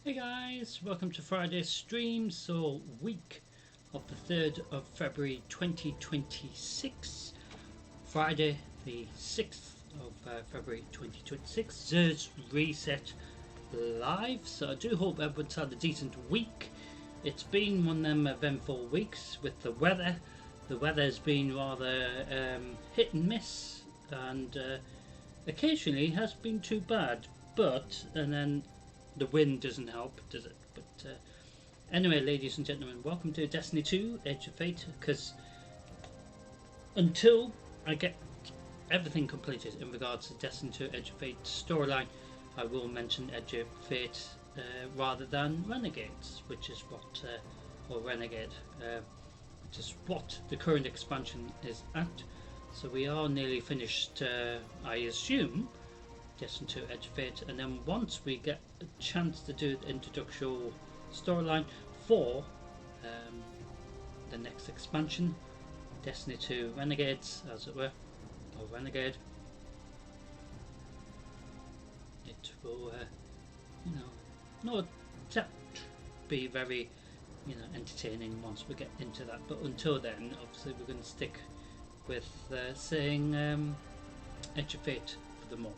Hey guys, welcome to Friday's stream. So, week of the 3rd of February 2026, Friday the 6th of February 2026, Zer's Reset Live. So, I do hope everyone's had a decent week. It's been one of them eventful weeks with the weather. The weather has been rather hit and miss, and occasionally has been too bad, and then the wind doesn't help, does it? But anyway, ladies and gentlemen, welcome to Destiny 2 Edge of Fate, because until I get everything completed in regards to Destiny 2 Edge of Fate storyline, I will mention Edge of Fate rather than Renegades, which is what, or Renegade, which is what the current expansion is at. So we are nearly finished, I assume, Destiny 2 Edge of Fate, and then once we get a chance to do the introductory storyline for the next expansion, Destiny 2 Renegades, as it were, or Renegade, it will, no doubt be very, entertaining once we get into that. But until then, obviously, we're going to stick with saying Edge of Fate for the moment.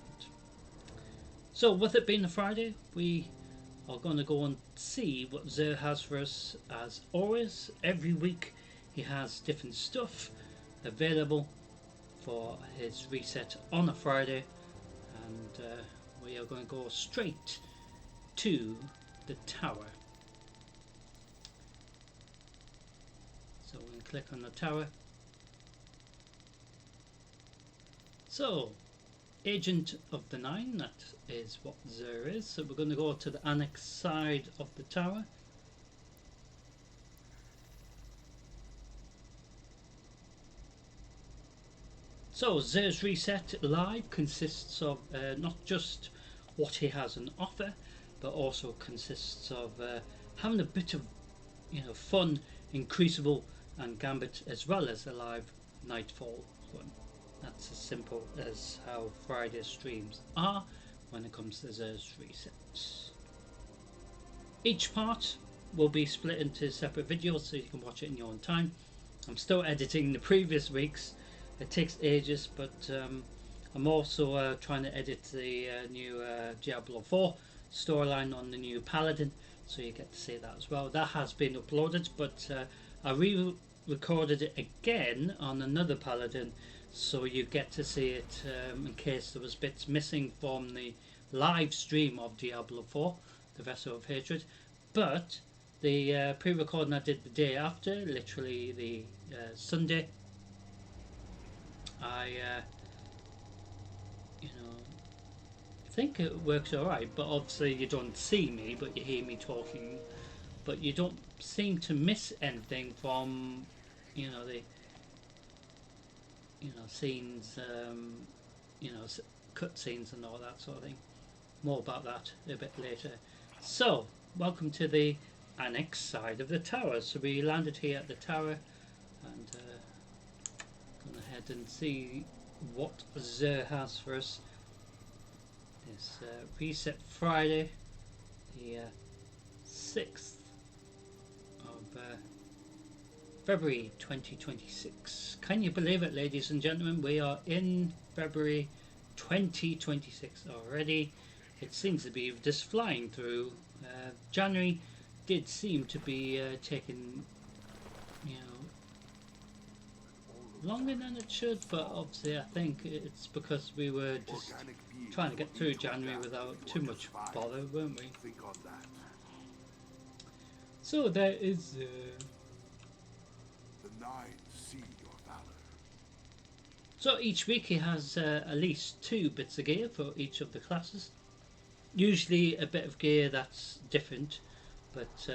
So, with it being a Friday, we are going to go and see what Zer has for us. As always, every week he has different stuff available for his reset on a Friday, and we are going to go straight to the tower. So, we're going to click on the tower. So, Agent of the Nine, that is what Zer is. So we're going to go to the annex side of the tower. So Zer's Reset Live consists of not just what he has on offer, but also consists of having a bit of fun in Crucible and Gambit, as well as a live Nightfall one. That's as simple as how Friday streams are when it comes to Zer's Resets. Each part will be split into separate videos so you can watch it in your own time. I'm still editing the previous weeks. It takes ages, but I'm also trying to edit the new Diablo 4 storyline on the new Paladin, so you get to see that as well. That has been uploaded, but I re-recorded it again on another Paladin, so you get to see it in case there was bits missing from the live stream of Diablo 4, the Vessel of Hatred. But the pre-recording I did the day after, literally the Sunday, I think it works alright, but obviously you don't see me, but you hear me talking, but you don't seem to miss anything from the scenes, cut scenes and all that sort of thing. More about that a bit later. So, welcome to the annex side of the tower. So we landed here at the tower, and go ahead and see what Zer has for us. This Reset Friday, the 6th of February 2026. Can you believe it, ladies and gentlemen? We are in February 2026 already. It seems to be just flying through. January did seem to be taking, longer than it should, but obviously I think it's because we were just trying to get through January without too much bother, weren't we? So there is the Nine see your valor. So each week he has at least 2 bits of gear for each of the classes. Usually a bit of gear that's different, but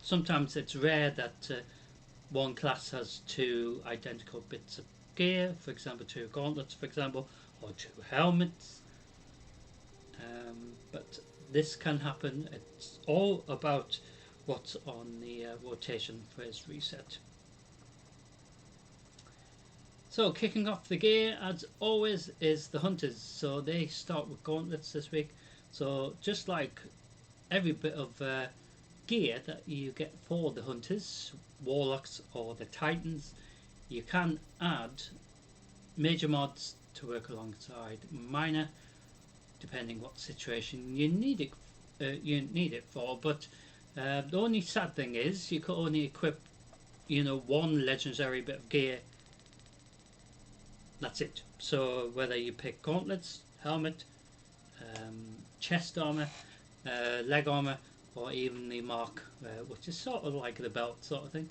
sometimes it's rare that one class has 2 identical bits of gear, for example 2 gauntlets, for example, or 2 helmets. But this can happen. It's all about what's on the rotation for his reset. So kicking off the gear, as always, is the hunters. So they start with gauntlets this week. So just like every bit of gear that you get for the hunters, warlocks, or the titans. You can add major mods to work alongside minor, depending what situation you need it for. But the only sad thing is you could only equip, one legendary bit of gear. That's it. So whether you pick gauntlets, helmet, chest armor, leg armor, or even the mark, which is sort of like the belt sort of thing,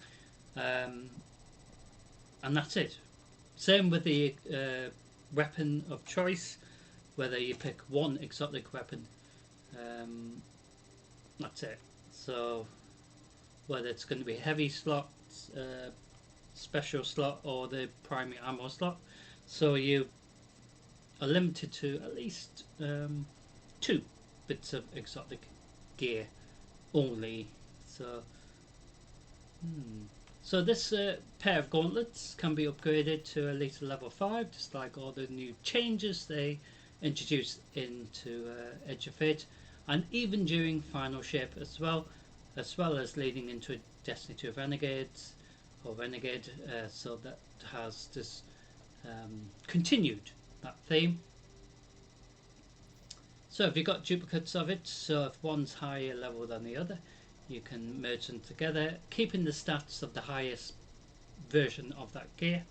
and that's it. Same with the weapon of choice, whether you pick one exotic weapon, that's it. So whether it's going to be heavy slot, special slot, or the primary ammo slot, so you are limited to at least 2 bits of exotic gear only. So this pair of gauntlets can be upgraded to at least level 5, just like all the new changes they introduced into Edge of Fate, and even during Final Shape as well as leading into Destiny 2 Renegades or Renegade, so that has just continued that theme. So if you've got duplicates of it, so if one's higher level than the other, you can merge them together, keeping the stats of the highest version of that gear.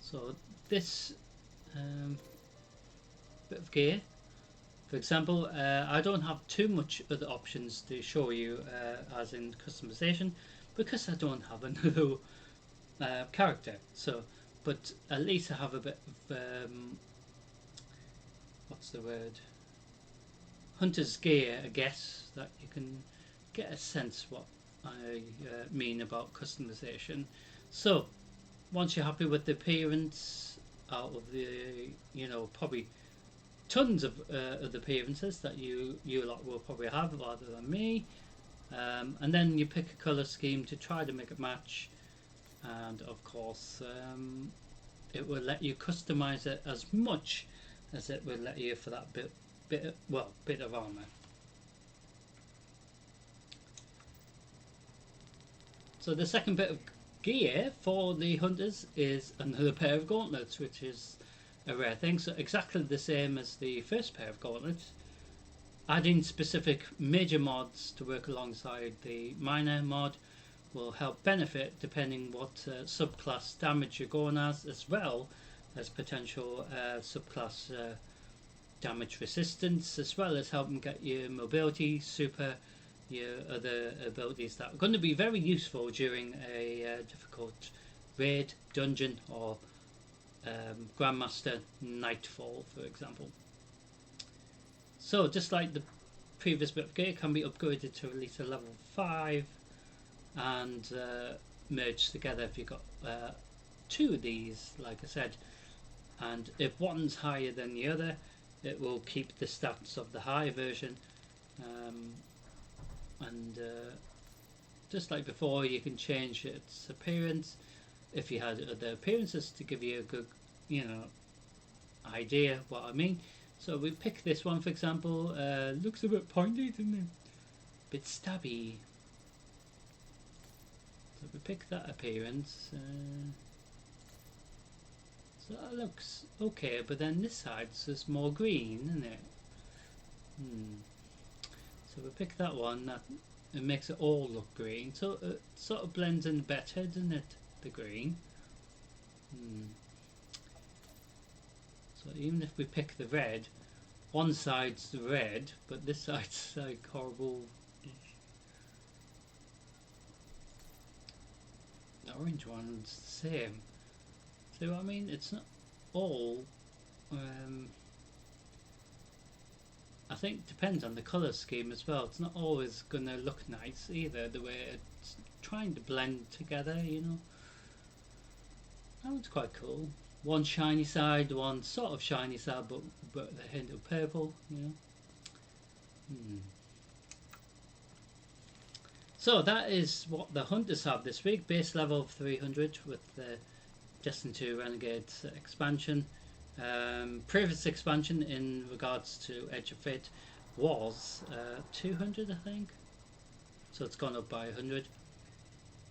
So this bit of gear, for example, I don't have too much other options to show you as in customization, because I don't have another character. So, but at least I have a bit of what's the word? Hunter's gear, I guess, that you can get a sense what I mean about customization. So once you're happy with the appearance out of the, probably tons of other appearances that you lot will probably have rather than me, and then you pick a color scheme to try to make it match, and of course it will let you customize it as much as it will let you for that bit of armor. So the second bit of gear for the hunters is another pair of gauntlets, which is a rare thing. So exactly the same as the first pair of gauntlets, adding specific major mods to work alongside the minor mod will help benefit depending what subclass damage you're going as well as potential subclass damage resistance, as well as helping get your mobility, super, your other abilities that are going to be very useful during a difficult raid, dungeon, or Grandmaster Nightfall, for example. So just like the previous bit of gear can be upgraded to at least a level 5 and merged together if you've got 2 of these, like I said, and if one's higher than the other, it will keep the stats of the high version, and just like before, you can change its appearance if you had other appearances to give you a good idea what I mean. So we pick this one, for example. Looks a bit pointy, doesn't it? Bit stabby. So we pick that appearance. So that looks okay, but then this side's just more green, isn't it? So we pick that one. That it makes it all look green. So it sort of blends in better, doesn't it? The green. So even if we pick the red, one side's the red, but this side's like horrible. The orange one's the same. See what I mean? It's not all. I think it depends on the colour scheme as well. It's not always going to look nice either, the way it's trying to blend together, That one's quite cool. One shiny side, one sort of shiny side, but the hint of purple, So that is what the hunters have this week. Base level of 300 with the Destiny 2 Renegade expansion. Previous expansion in regards to Edge of Fate was 200, I think. So it's gone up by 100.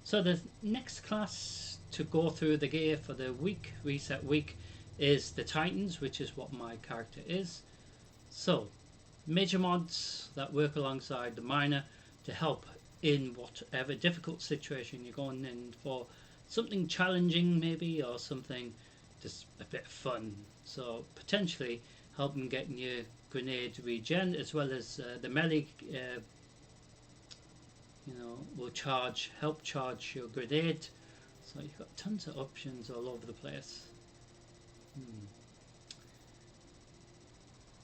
So the next class to go through the gear for the week, reset week, is the Titans, which is what my character is. So, major mods that work alongside the minor to help in whatever difficult situation you're going in for. Something challenging maybe, or something just a bit of fun. So potentially helping getting your grenade regen, as well as the melee will help charge your grenade. So you've got tons of options all over the place.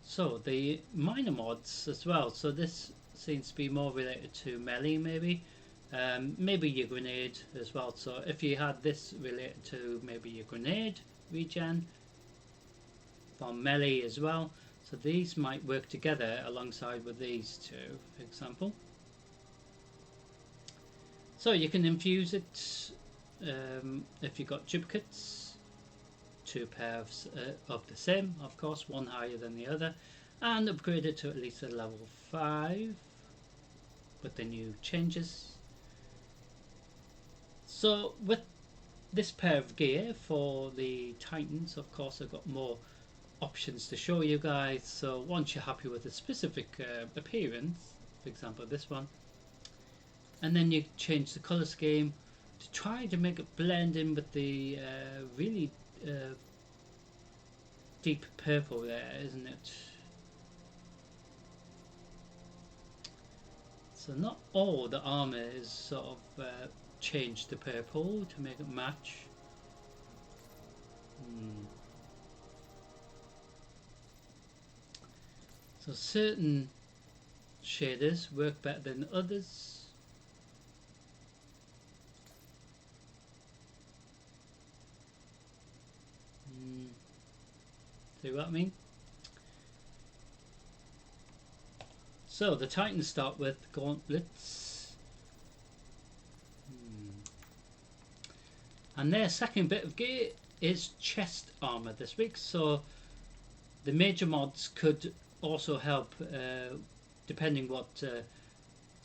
So the minor mods as well. So this seems to be more related to melee, maybe. Maybe your grenade as well. So if you had this related to maybe your grenade regen for melee as well. So these might work together alongside with these two, for example. So you can infuse it if you've got duplicates, two pairs of the same, of course, one higher than the other, and upgrade it to at least a level 5 with the new changes. So with this pair of gear for the Titans, of course, I've got more options to show you guys. So once you're happy with a specific appearance, for example this one, and then you change the color scheme to try to make it blend in with the really deep purple there, isn't it? So not all the armor is sort of changed to purple to make it match. So certain shaders work better than others. See what I mean? So the Titans start with gauntlets, and their second bit of gear is chest armor this week. So the major mods could also help depending what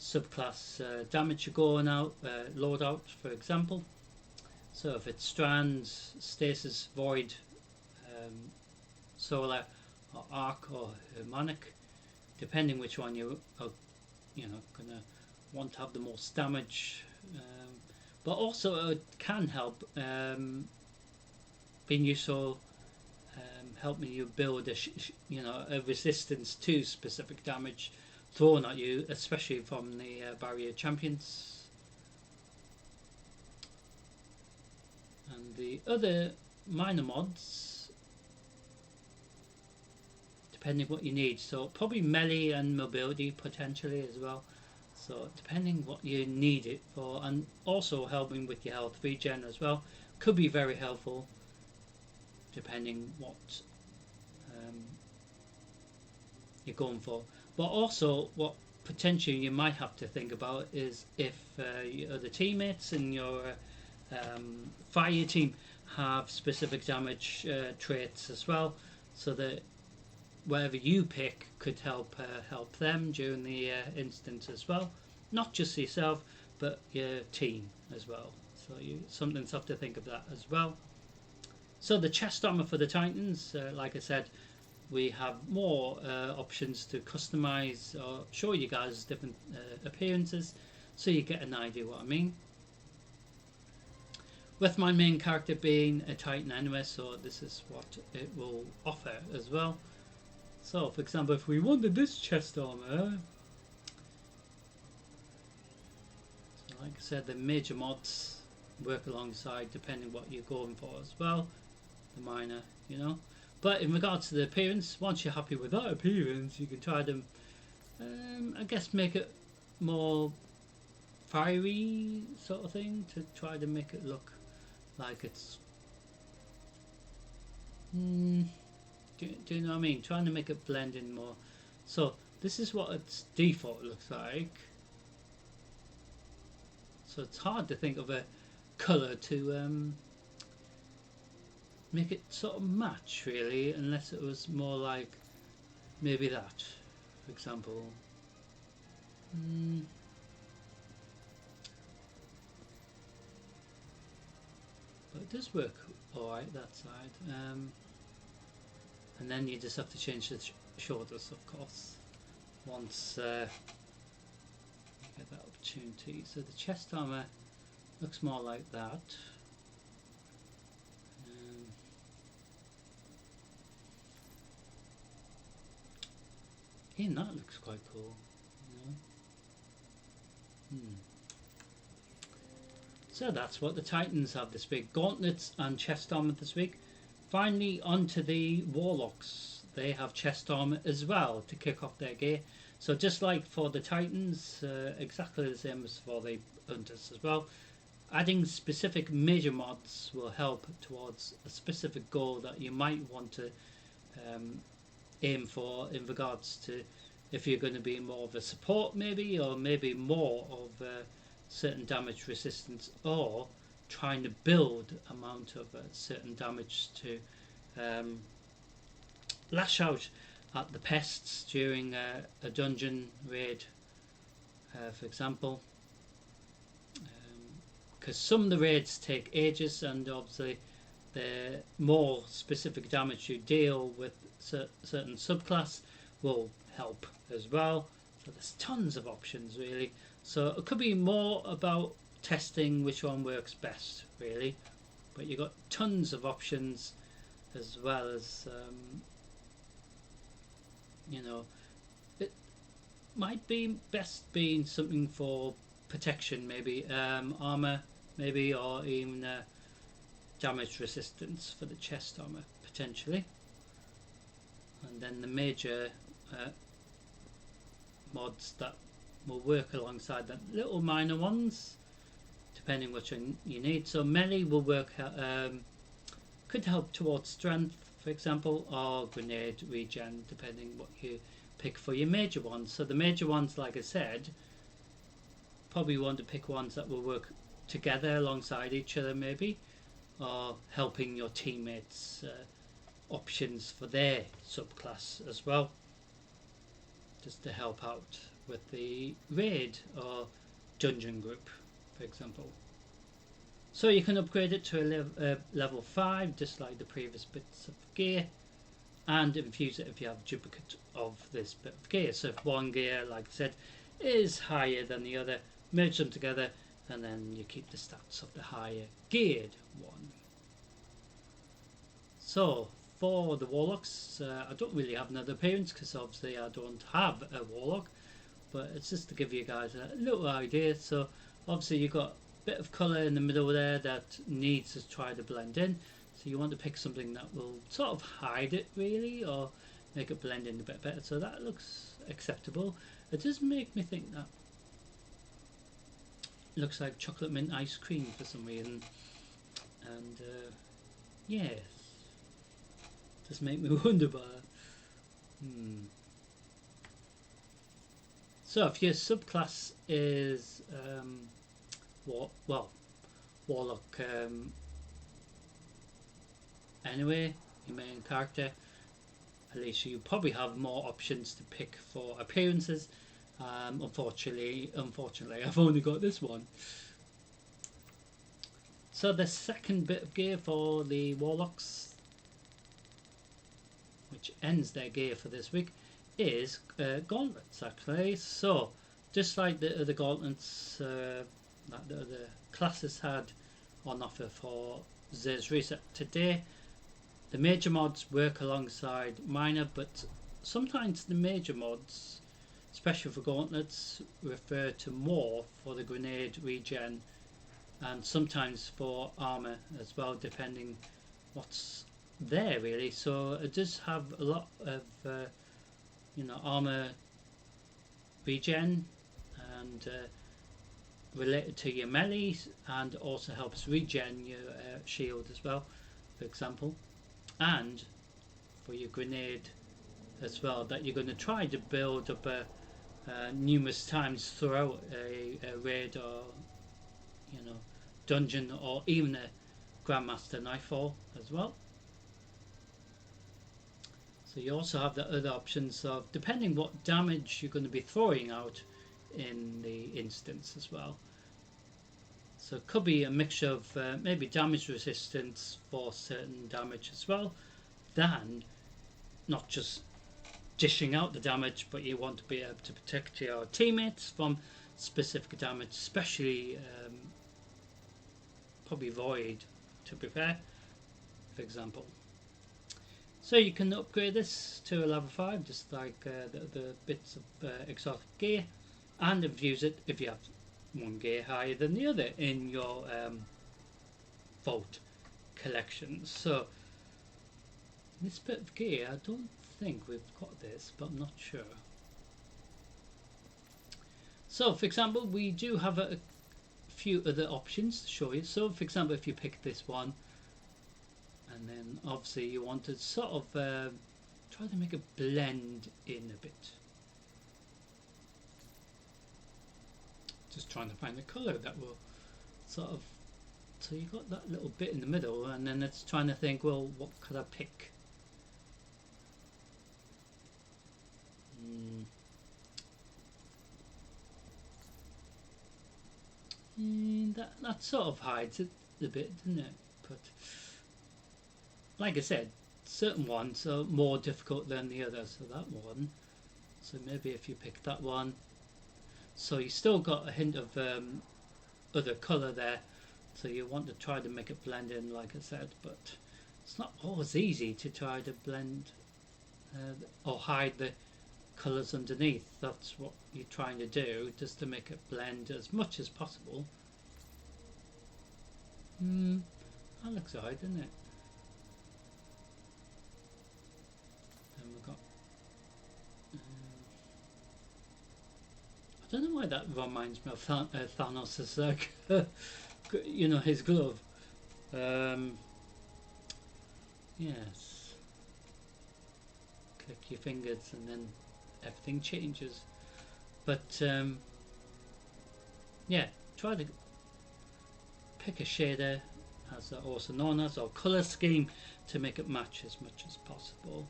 subclass damage you're going out, loadout for example. So if it's strands, stasis, void, solar, or arc, or harmonic, depending which one you are, gonna want to have the most damage. But also it can help being useful, helping you build a resistance to specific damage thrown at you, especially from the barrier champions. And the other minor mods, depending what you need, so probably melee and mobility potentially as well. So depending what you need it for, and also helping with your health regen as well, could be very helpful depending what you're going for. But also what potentially you might have to think about is if your other teammates in your fire team have specific damage traits as well, so that whatever you pick could help them during the instance as well, not just yourself but your team as well. So something's have to think of that as well. So the chest armor for the Titans, like I said, we have more options to customize or show you guys different appearances, so you get an idea what I mean. With my main character being a Titan anyway, so this is what it will offer as well. So for example, if we wanted this chest armor, so like I said, the major mods work alongside depending what you're going for as well, the minor, but in regards to the appearance, once you're happy with that appearance, you can try to I guess make it more fiery sort of thing, to try to make it look like it's do you know what I mean? Trying to make it blend in more. So this is what its default looks like. So it's hard to think of a colour to make it sort of match really, unless it was more like maybe that, for for example. But it does work alright that side. And then you just have to change the shoulders, of course, once you get that opportunity. So the chest armour looks more like that. Even that looks quite cool. So that's what the Titans have this week. Gauntlets and chest armor this week. Finally, onto the Warlocks. They have chest armor as well to kick off their gear. So just like for the Titans, exactly the same as for the Hunters as well. Adding specific major mods will help towards a specific goal that you might want to aim for in regards to if you're going to be more of a support maybe, or maybe more of certain damage resistance, or trying to build amount of certain damage to lash out at the pests during a dungeon raid, for example, because some of the raids take ages, and obviously the more specific damage you deal with certain subclass will help as well. So there's tons of options really. So it could be more about testing which one works best really, but you've got tons of options, as well as it might be best being something for protection, maybe armor maybe, or even damage resistance for the chest armor potentially. And then the major mods that will work alongside the little minor ones depending which one you need. So melee will work could help towards strength, for example, or grenade regen depending what you pick for your major ones. So the major ones, like I said, probably want to pick ones that will work together alongside each other maybe, or helping your teammates options for their subclass as well, just to help out with the raid or dungeon group, for example. So you can upgrade it to a level 5 just like the previous bits of gear, and infuse it if you have a duplicate of this bit of gear. So if one gear, like I said, is higher than the other, merge them together and then you keep the stats of the higher geared one. So for the Warlocks, I don't really have another appearance because obviously I don't have a Warlock, but it's just to give you guys a little idea. So obviously you've got a bit of colour in the middle there that needs to try to blend in, so you want to pick something that will sort of hide it really, or make it blend in a bit better. So that looks acceptable. It does make me think that looks like chocolate mint ice cream for some reason, and yes, just make me wonder about it. So if your subclass is Warlock anyway, your main character, at least you probably have more options to pick for appearances. Unfortunately I've only got this one. So the second bit of gear for the Warlocks, which ends their gear for this week, is gauntlets actually. So just like the other gauntlets that the other classes had on offer for Zer's Reset today, the major mods work alongside minor, but sometimes the major mods, especially for gauntlets, refer to more for the grenade regen, and sometimes for armor as well, depending what's there really. So it does have a lot of armor regen and related to your melee, and also helps regen your shield as well, for example, and for your grenade as well, that you're going to try to build up numerous times throughout a raid, or dungeon, or even a Grandmaster Nightfall as well. So you also have the other options of depending what damage you're going to be throwing out in the instance as well. So it could be a mixture of maybe damage resistance for certain damage as well, than not just dishing out the damage, but you want to be able to protect your teammates from specific damage, especially probably void, to be fair, for example. So you can upgrade this to a level 5, just like the bits of exotic gear, and infuse it if you have one gear higher than the other in your vault collection. So this bit of gear, I don't think we've got this, but I'm not sure. So for example, we do have a few other options to show you. So for example, if you pick this one, and then obviously you want to sort of try to make it blend in a bit. Just trying to find the colour that will sort of, so you got that little bit in the middle, and then it's trying to think, well, what could I pick? That sort of hides it a bit, doesn't it? But like I said, certain ones are more difficult than the others. So that one, so maybe if you pick that one, so you still got a hint of other colour there, so you want to try to make it blend in, like I said, but it's not always easy to try to blend or hide the colours underneath. That's what you're trying to do, just to make it blend as much as possible. That looks alright, doesn't it? Then we've got I don't know why that reminds me of Thanos' you know, his glove. Yes. Click your fingers and then everything changes. But yeah, try to pick a shader, as also known as, or color scheme, to make it match as much as possible.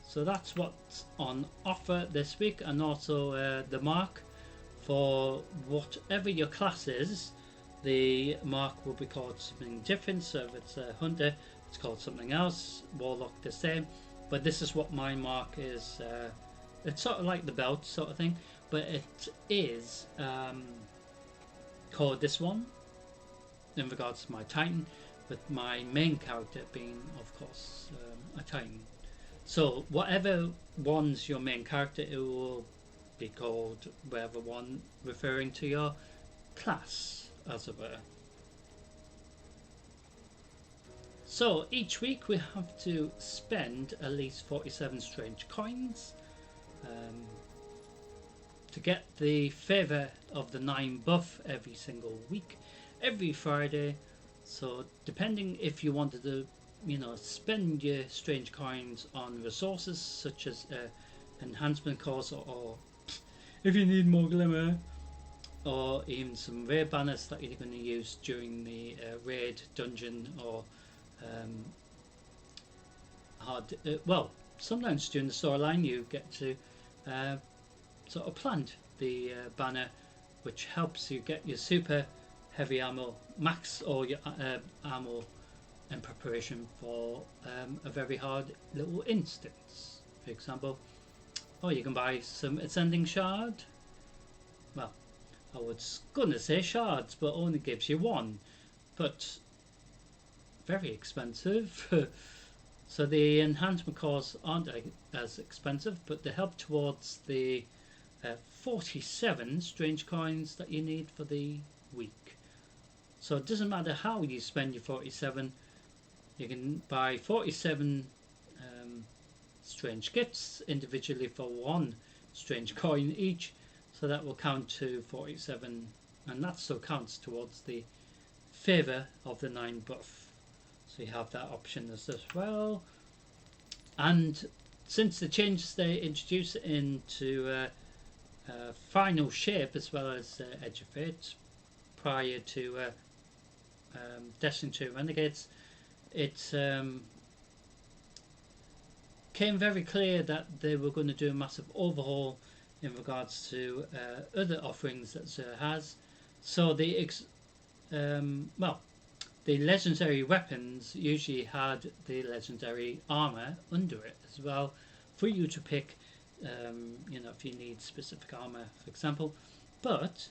So that's what's on offer this week, and also the mark for whatever your class is. The mark will be called something different. So if it's a hunter, it's called something else. Warlock the same, but this is what my mark is. It's sort of like the belt sort of thing, but it is called this one in regards to my Titan, with my main character being, of course, a Titan. So whatever one's your main character, it will be called whatever one referring to your class, as it were. So each week we have to spend at least 47 strange coins to get the Favour of the 9 buff every single week, every Friday. So depending if you wanted to, you know, spend your strange coins on resources such as enhancement cores, or if you need more glimmer, or even some rare banners that you're going to use during the raid, dungeon, or well, sometimes during the storyline you get to sort of plant the banner, which helps you get your super heavy ammo max, or your ammo in preparation for a very hard little instance, for example. Or you can buy some ascending shard. Well, I was gonna say shards, but only gives you one, but very expensive. So the enhancement cores aren't as expensive, but they help towards the 47 strange coins that you need for the week. So it doesn't matter how you spend your 47, you can buy 47 strange gifts individually for one strange coin each, so that will count to 47, and that still counts towards the Favour of the 9 buff. So you have that option as well. And since the changes they introduced into Final Shape as well as Edge of Fate prior to Destiny 2 Renegades, it became very clear that they were going to do a massive overhaul in regards to other offerings that Xur has. So the legendary weapons usually had the legendary armor under it as well, for you to pick. If you need specific armor, for example, but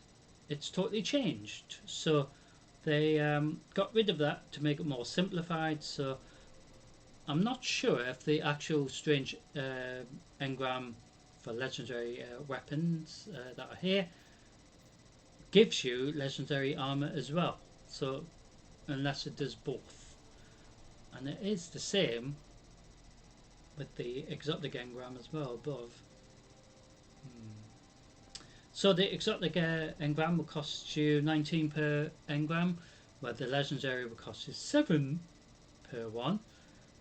it's totally changed. So they got rid of that to make it more simplified. So I'm not sure if the actual strange engram for legendary weapons that are here gives you legendary armor as well. So unless it does both, and it is the same with the exotic engram as well above. So the exotic engram will cost you 19 per engram, where the legendary will cost you 7 per one.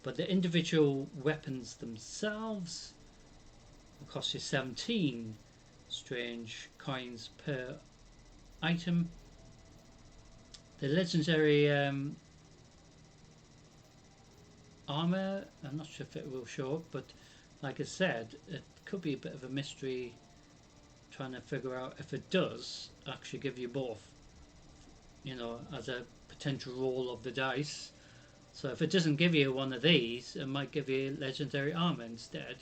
But the individual weapons themselves will cost you 17 strange coins per item. The legendary armor, I'm not sure if it will show up, but like I said, it could be a bit of a mystery trying to figure out if it does actually give you both, as a potential roll of the dice. So if it doesn't give you one of these, it might give you legendary armor instead,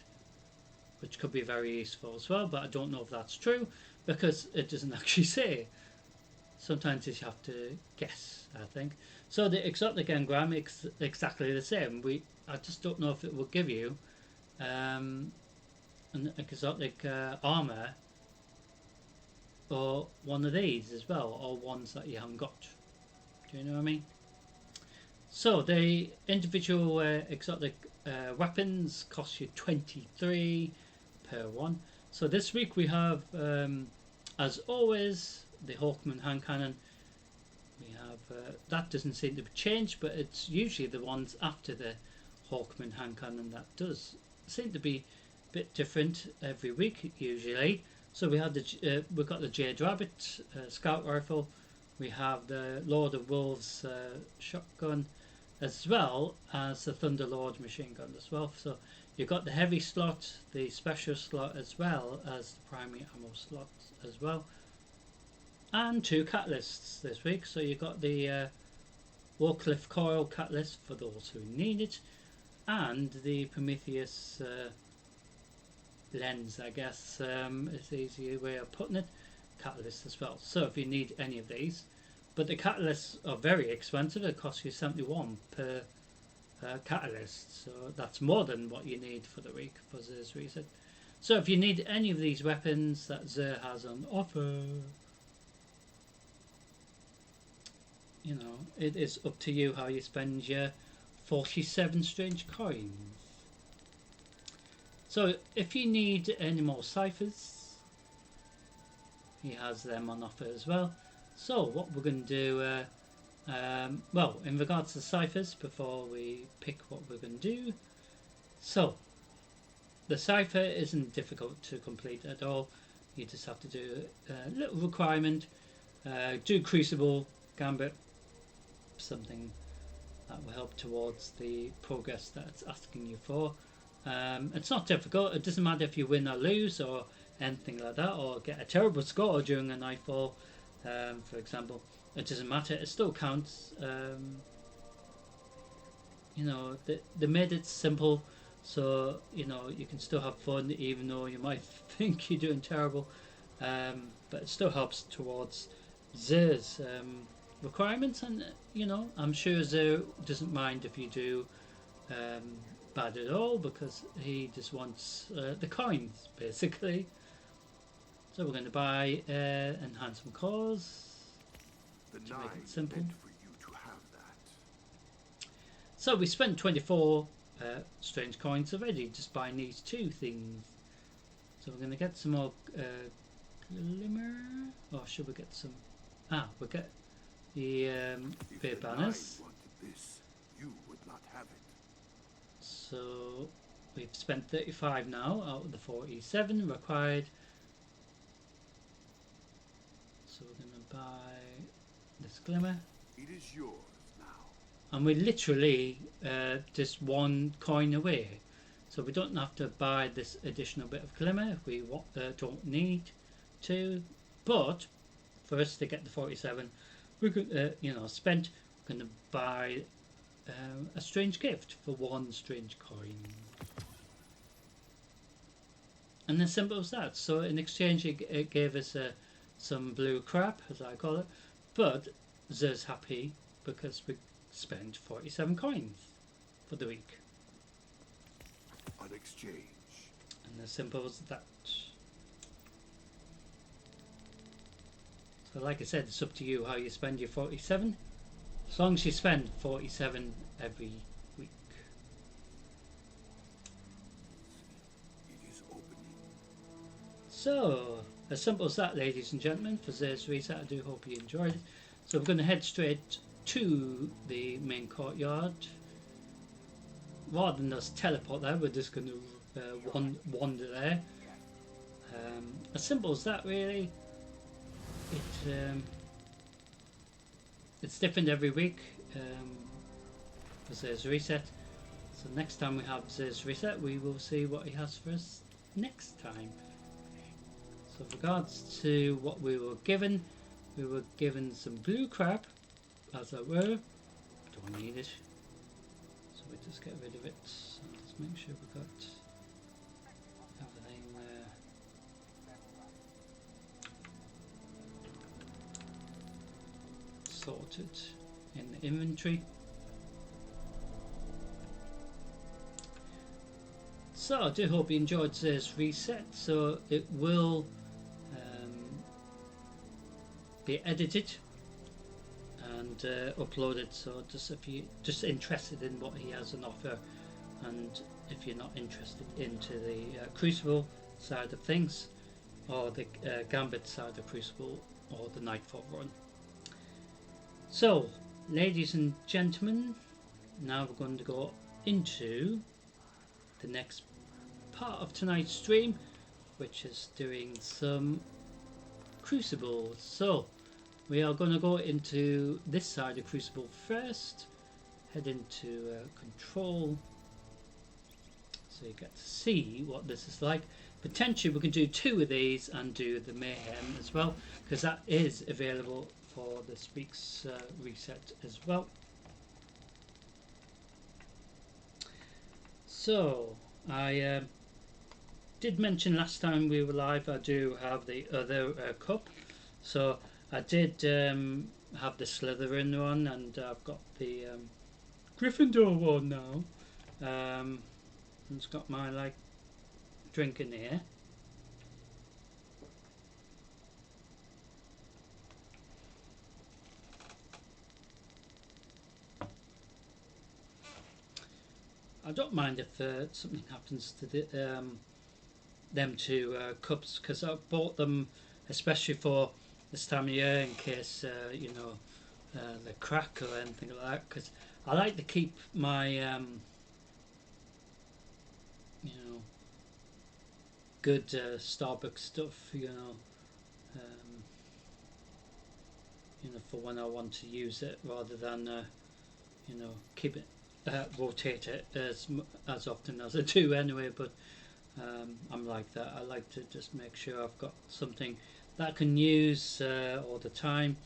which could be very useful as well, but I don't know if that's true because it doesn't actually say. Sometimes you have to guess, I think. So the exotic engram is exactly the same. I just don't know if it will give you an exotic armor or one of these as well, or ones that you haven't got. Do you know what I mean? So the individual exotic weapons cost you 23 per one. So this week we have, as always, the Hawkman hand cannon. We have that doesn't seem to be changed, but it's usually the ones after the Hawkman hand cannon that does seem to be a bit different every week usually. So we have we've got the Jade Rabbit scout rifle. We have the Lord of Wolves shotgun, as well as the Thunderlord machine gun as well. So you've got the heavy slot, the special slot, as well as the primary ammo slot as well. And 2 catalysts this week. So you've got the Warcliffe coil catalyst for those who need it, and the Prometheus lens, I guess is the easier way of putting it, catalyst as well. So if you need any of these, but the catalysts are very expensive. It costs you 71 per catalyst, so that's more than what you need for the week for Xur's reset. So if you need any of these weapons that Xur has on offer, it is up to you how you spend your 47 strange coins. So if you need any more ciphers, he has them on offer as well. So what we're going to do, well, in regards to ciphers, before we pick what we're going to do, so the cipher isn't difficult to complete at all. You just have to do a little requirement, do Crucible Gambit, something that will help towards the progress that it's asking you for. It's not difficult. It doesn't matter if you win or lose or anything like that, or get a terrible score during a nightfall, for example. It doesn't matter. It still counts. They made it simple, so you can still have fun even though you might think you're doing terrible. But it still helps towards Xur's requirements, and I'm sure Xur doesn't mind if you do bad at all, because he just wants the coins basically. So we're going to buy enhancement cores The to make nine it simple. meant for you to have that. So we spent 24 strange coins already just buying these 2 things. So we're going to get some more glimmer, or should we get some? We'll get the If beer the nine banners. wanted this, you would not have it. So we've spent 35 now out of the 47 required. So we're going to buy this glimmer, It is yours now. and we're literally just 1 coin away. So we don't have to buy this additional bit of glimmer if we don't need to. But for us to get the 47, we're going spent. We're going to buy a strange gift for 1 strange coin. And as simple as that. So in exchange, it gave us some blue crap, as I call it. But Zer's happy because we spent 47 coins for the week. On exchange. And as simple as that. So like I said, it's up to you how you spend your 47. As long as you spend 47 every week. It is opening. So, as simple as that, ladies and gentlemen, for Zer's Reset. I do hope you enjoyed it. So we're going to head straight to the main courtyard. Rather than us teleport there, we're just going to wander there. As simple as that, really. It's different every week for Zer's Reset. So next time we have Zer's Reset, we will see what he has for us next time. So with regards to what we were given some blue crap, as it were. Don't need it. So we just get rid of it. So let's make sure we got everything sorted in the inventory. So I do hope you enjoyed this reset. So it will be edited and uploaded. So just if you're just interested in what he has on offer, and if you're not interested into the Crucible side of things, or the Gambit side of Crucible, or the Nightfall run. So, ladies and gentlemen, now we're going to go into the next part of tonight's stream, which is doing some Crucibles. So, we are going to go into this side of Crucible first, head into Control, so you get to see what this is like. Potentially we can do 2 of these and do the Mayhem as well, because that is available for this week's reset as well. So I did mention last time we were live I do have the other cup. So I did have the Slytherin one, and I've got the Gryffindor one now. It's got my drink in here. I don't mind if something happens to them 2 cups, because I bought them especially for this time of year in case they crack or anything like that, because I like to keep my good Starbucks stuff, for when I want to use it, rather than keep it rotate it as often as I do anyway. But I'm like that. I like to just make sure I've got something that I can use all the time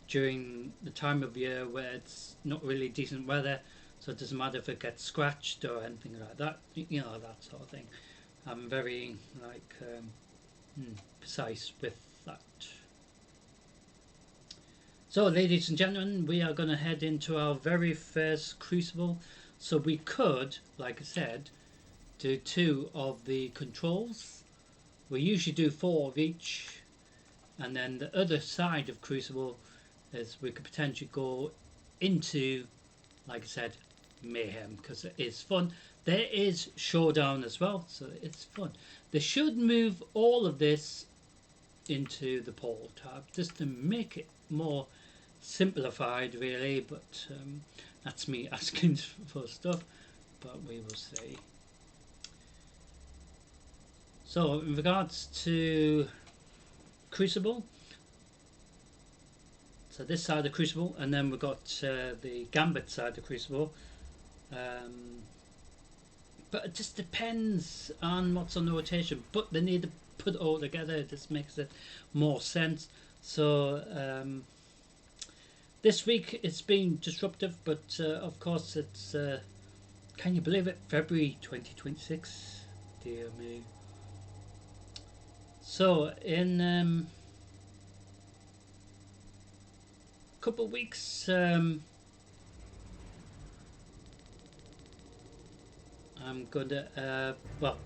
during the time of year where it's not really decent weather, so it doesn't matter if it gets scratched or anything like that, that sort of thing. I'm very precise with that. So ladies and gentlemen, we are going to head into our very first Crucible. So we could, like I said, do 2 of the controls. We usually do 4 of each, and then the other side of Crucible is we could potentially go into, like I said, Mayhem, because it is fun. There is Showdown as well, so it's fun. They should move all of this into the Portal tab just to make it more simplified, really, but that's me asking for stuff, but we will see. So in regards to Crucible, so this side of Crucible, and then we've got the Gambit side of Crucible. but it just depends on what's on the rotation. But they need to put it all together. This makes it more sense. So this week it's been disruptive, but of course it's. Can you believe it? February 2026. Dear me. So in a couple of weeks, I'm gonna well,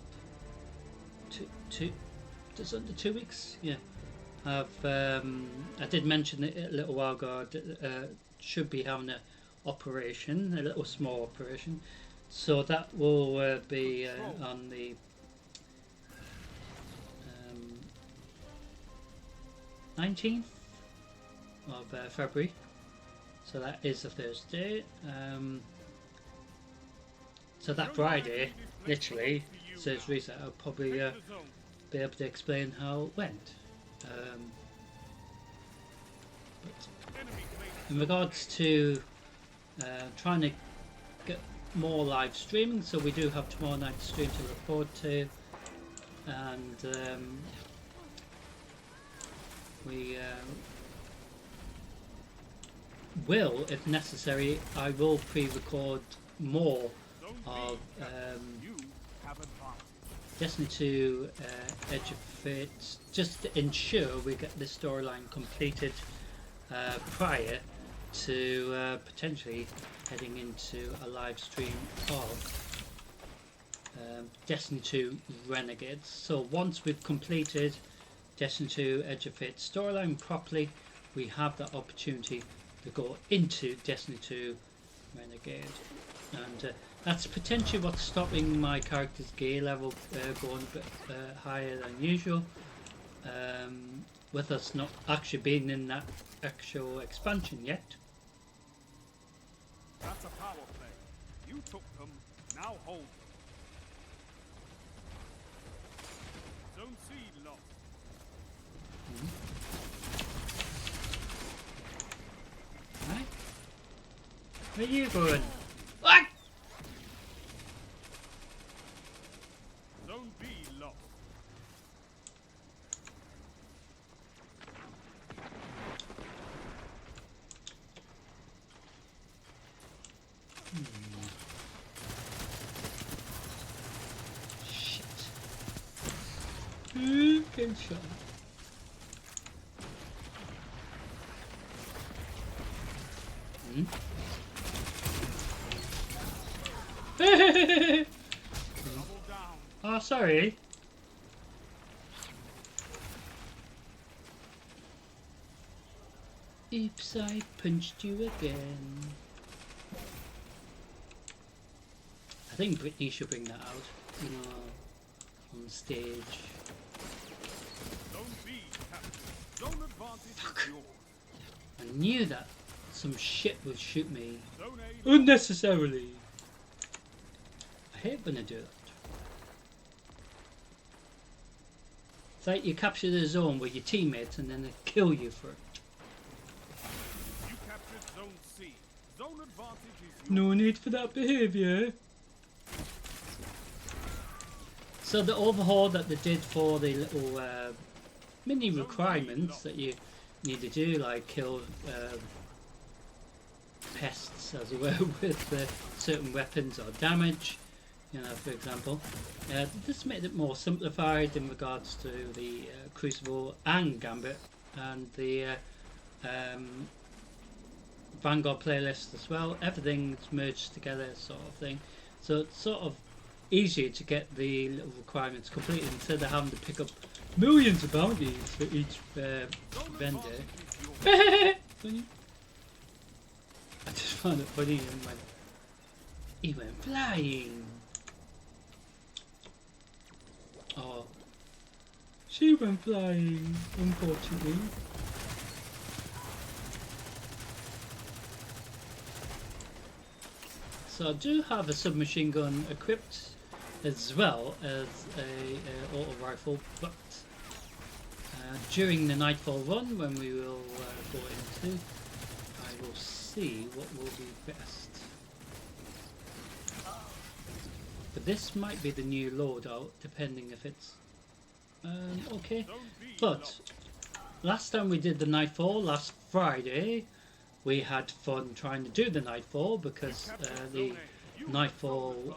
just under 2 weeks. Yeah, I've I did mention it a little while ago. Should be having an operation, a little small operation. So that will be on the 19th of February. So that is a Thursday. So that Friday, literally, says reset. I'll probably be able to explain how it went. But in regards to trying to get more live streaming, so we do have tomorrow night stream to look forward to, and we will, if necessary, I will pre-record more of Destiny 2 Edge of Fate, just to ensure we get this storyline completed prior to potentially heading into a live stream of Destiny 2 Renegades. So once we've completed Destiny 2 Edge of Fate storyline properly, we have that opportunity to go into Destiny 2 Renegade, and that's potentially what's stopping my character's gear level going a bit higher than usual, with us not actually being in that actual expansion yet. That's a power play. You took them, now hold them. Zone C lost. Right. Where are you going? What? Zone B lost. Shit. Good shot. Oh, sorry. Oops, I punched you again. I think Brittany should bring that out, you know, on stage. Zone B captured. Zone advantage Fuck. is yours. I knew that some shit would shoot me Zone A unnecessarily. I hate when they do that. It's like you capture the zone with your teammates and then they kill you for it. You captured Zone C. Zone advantage is yours. No need for that behaviour. So the overhaul that they did for the little mini requirements that you need to do, like kill pests, as it were, with certain weapons or damage, you know, for example. This made it more simplified in regards to the Crucible and Gambit and the Vanguard playlist as well. Everything's merged together, sort of thing. So it's sort of easier to get the little requirements completed instead of having to pick up millions of bounties for each vendor. Funny. I just found it funny and went, he went flying. Oh, she went flying, unfortunately. So I do have a submachine gun equipped as well as a auto rifle, but during the Nightfall run, when we will go into, I will see what will be best. But this might be the new loadout, depending if it's okay. Zone B But lost. last time we did the Nightfall, last Friday, we had fun trying to do the Nightfall because the Nightfall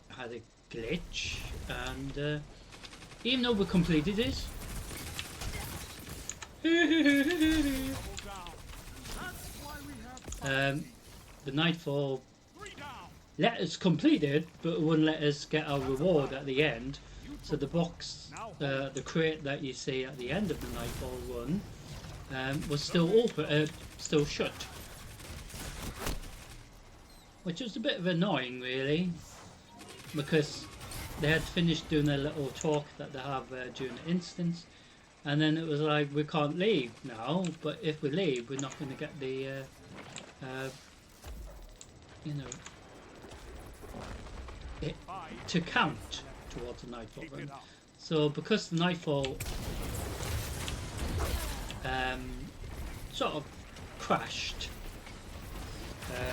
had a glitch, and even though we completed it, Double down. That's why we have the Nightfall 3 down. let us complete it, but it wouldn't let us get our reward at the end. So the box, the crate that you see at the end of the Nightfall run, was still open, still shut, which was a bit of annoying, really, because they had finished doing their little talk that they have during the instance, and then it was like, we can't leave now, but if we leave, we're not going to get the, you know, it to count towards the Nightfall Keep run. it up. So because the Nightfall sort of crashed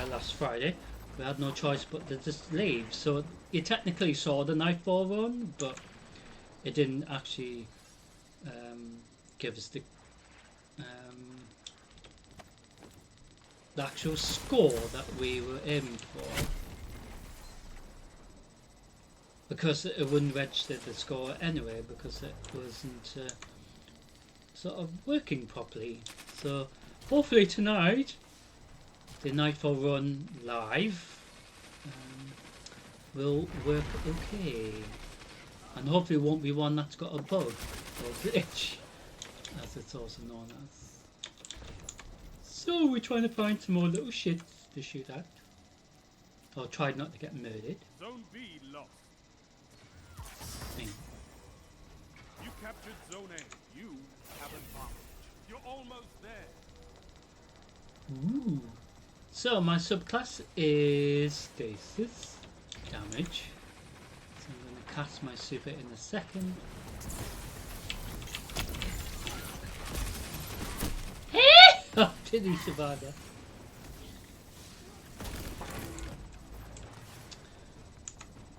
last Friday, we had no choice but to just leave. So you technically saw the Nightfall run, but it didn't actually give us the actual score that we were aiming for, because it wouldn't register the score anyway, because it wasn't sort of working properly. So hopefully tonight the Nightfall run live will work okay, and hopefully it won't be one that's got a bug or glitch, as it's also known as. So we're trying to find some more little shits to shoot at, or try not to get murdered. Zone B lost. Thing. You captured Zone A. You have advantage. You're almost there. Ooh. So my subclass is stasis damage. So I'm going to cast my super in a second. Oh, did he survive that?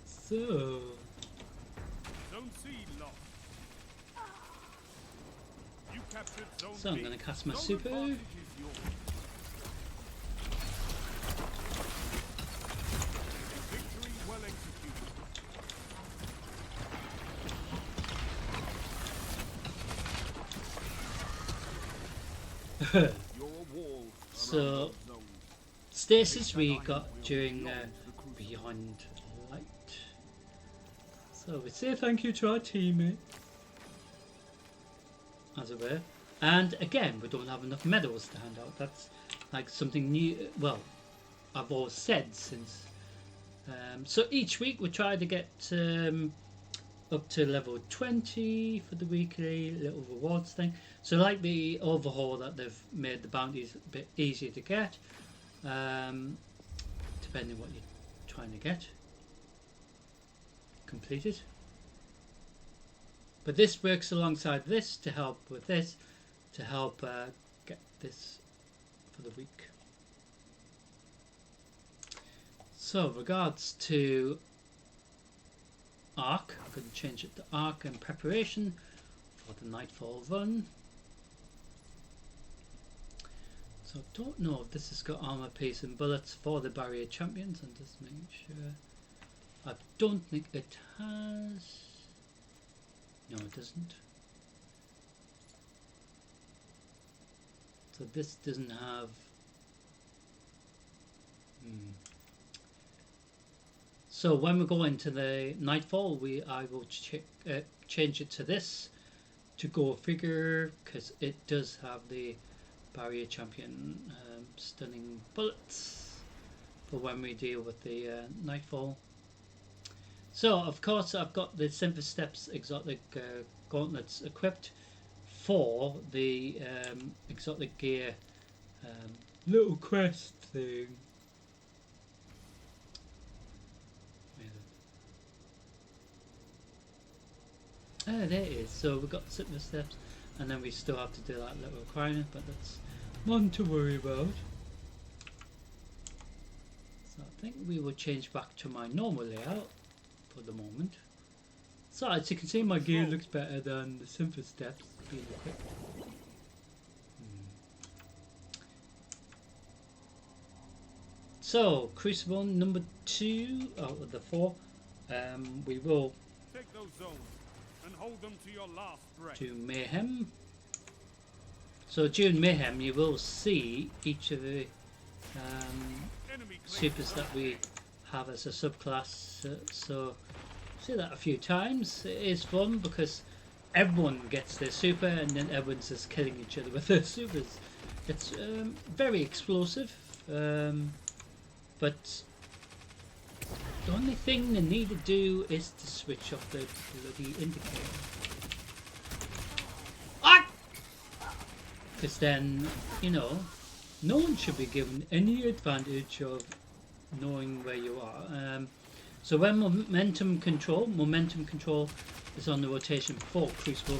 So Zone C lost. You captured Zone So I'm B. going to cast my Zone super. advantage is yours. Victory well executed. Your walls So- around those zones. Stasis we got during Beyond Light. So we say thank you to our teammate, as it were. And again, we don't have enough medals to hand out. That's like something new. Well, I've always said since. So each week we try to get up to level 20 for the weekly little rewards thing. So like the overhaul that they've made the bounties a bit easier to get, depending what you're trying to get completed. But this works alongside this to help with this, to help get this for the week. So regards to arc, I'm going to change it to arc in preparation for the Nightfall run. So I don't know if this has got armor piece and bullets for the barrier champions. I'm just making sure. I don't think it has. No, it doesn't. So this doesn't have. So when we go into the Nightfall, I will change it to this, to go figure, because it does have the barrier champion stunning bullets for when we deal with the Nightfall. So of course I've got the Simple Steps exotic gauntlets equipped for the exotic gear little quest thing. Ah, there it is. So we've got the Simple Steps, and then we still have to do that little requirement, but that's nothing to worry about. So think we will change back to my normal layout for the moment. So as you can see, my gear looks better than the simple steps being equipped. So Crucible number 2 out of the 4. We will Take those zones and hold them to your last breath. do Mayhem. So during Mayhem you will see each of the Enemy supers that we have as a subclass, so see that a few times. It is fun because everyone gets their super and then everyone's just killing each other with their supers. It's very explosive, but the only thing they need to do is to switch off the bloody indicator. Because then, you know, no one should be given any advantage of knowing where you are. So when momentum control is on the rotation for Crucible,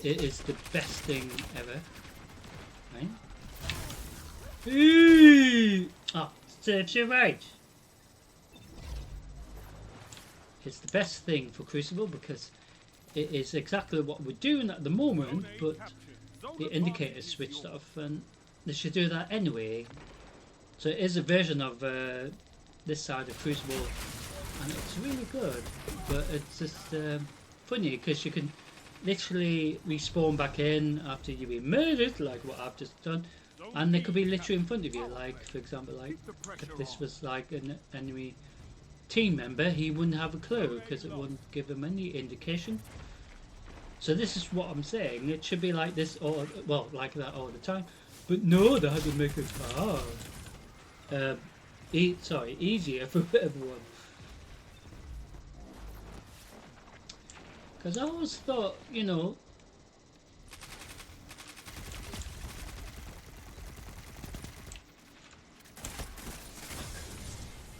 it is the best thing ever. Right? Ah, serves you right. It's the best thing for Crucible because it is exactly what we're doing at the moment, but the indicator's switched off and they should do that anyway. So it is a version of this side of Crucible and it's really good, but it's just funny because you can literally respawn back in after you've been murdered, like what I've just done, and they could be literally in front of you. Like for example, like if this was like an enemy team member, he wouldn't have a clue because it wouldn't give him any indication. So this is what I'm saying, it should be like this, or well, like that all the time. But no, they had to make it hard. Easier for everyone. Because I always thought, you know,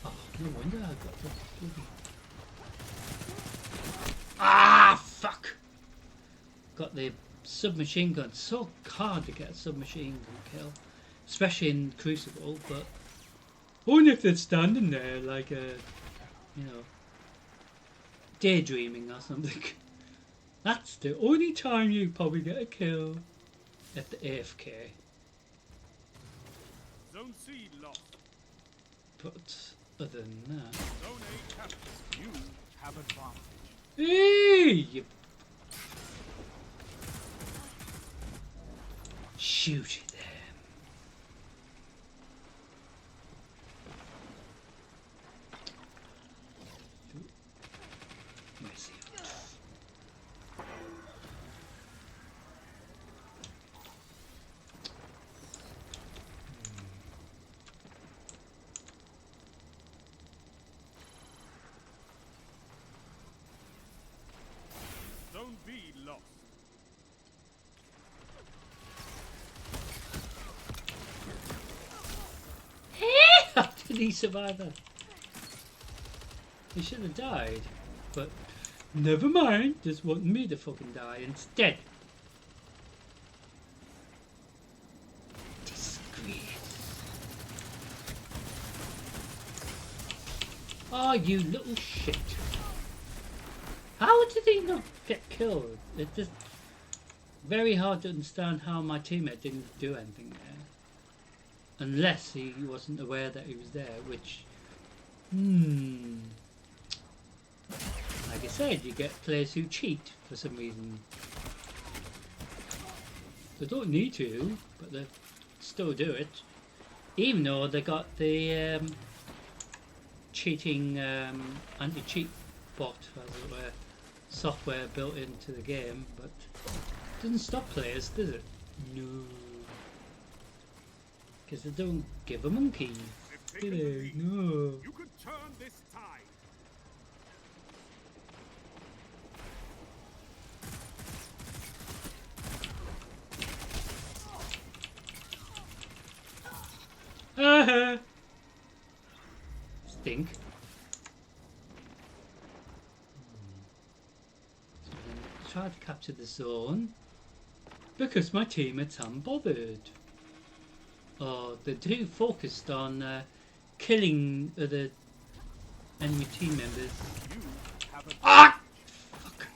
oh, no wonder I got this bloody... Ah, fuck! Got the submachine gun. So hard to get a submachine gun kill, especially in Crucible, but only if they're standing there like a, you know, daydreaming or something. That's the only time you probably get a kill at the AFK. Zone C lost. But other than that, Zone A captured. You have advantage. hey, you shoot them. Mercy. Zone B lost. How did he survive that? He should have died, but never mind, just want me to fucking die instead. Disgrace. Oh, you little shit. How did he not get killed? It's just very hard to understand how my teammate didn't do anything there. Unless he wasn't aware that he was there, which... Like I said, you get players who cheat for some reason. They don't need to, but they still do it. Even though they got the cheating anti-cheat bot, as it were, software built into the game, but it doesn't stop players, does it? No. Because they don't give a monkey, do they? No. You could turn this tide. Stink. So then try to capture the zone because my teammates aren't bothered. Or they're too focused on killing other enemy team members. You have a Ah! Fuck.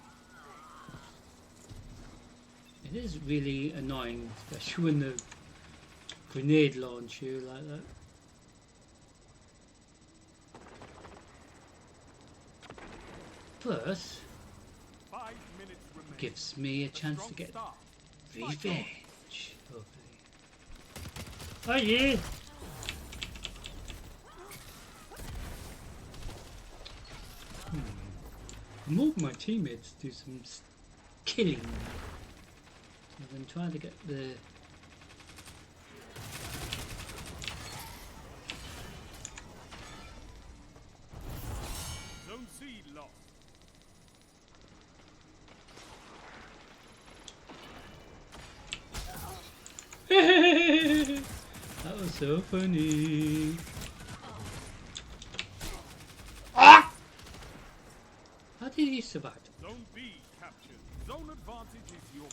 It is really annoying, especially when the grenade launch you like that. But 5 minutes remaining. gives me a chance to Strong get start. revenge. Hopefully. Oh yeah! More of my teammates do some killing. I've been trying to get the Zone C lost. that was so funny. Ah! How did he survive? Zone B captured. Zone advantage is yours.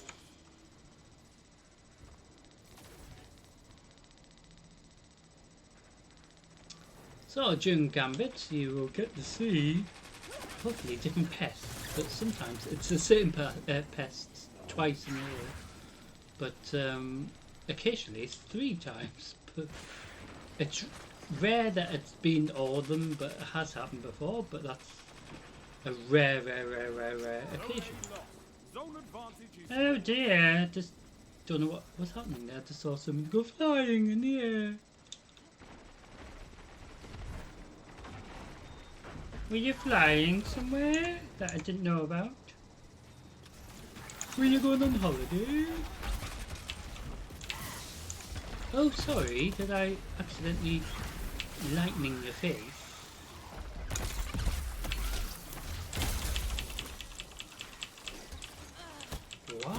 So during Gambit you will get to see hopefully different pests, but sometimes it's the same pests twice in a row. But occasionally it's 3 times. But it's rare that it's been all of them, but it has happened before. But that's a rare occasion. Zone A lost. Zone advantage is Oh dear! Just don't know what's happening there. Just saw something go flying in the air. Were you flying somewhere that I didn't know about? Were you going on holiday? Oh, sorry, did I accidentally lightning your face? What?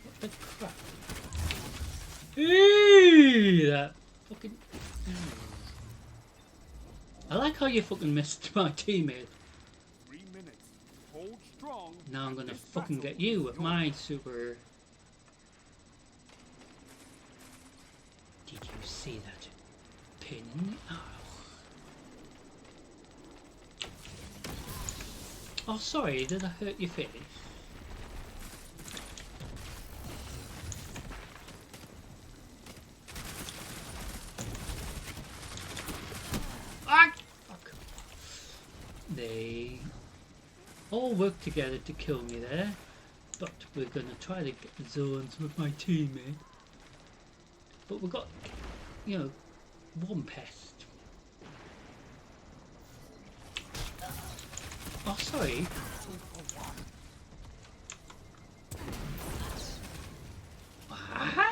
What the crap? Hey, that fucking... I like how you fucking missed my teammate. 3 minutes. Hold strong. Now I'm gonna This fucking battle get you is with yours. my super... Did you see that pin in the eye? Oh, sorry, did I hurt your face? Ah! Fuck. They all work together to kill me there, but we're gonna try to get the zones with my teammate. But we've got, you know, one pest. Oh, sorry. What? How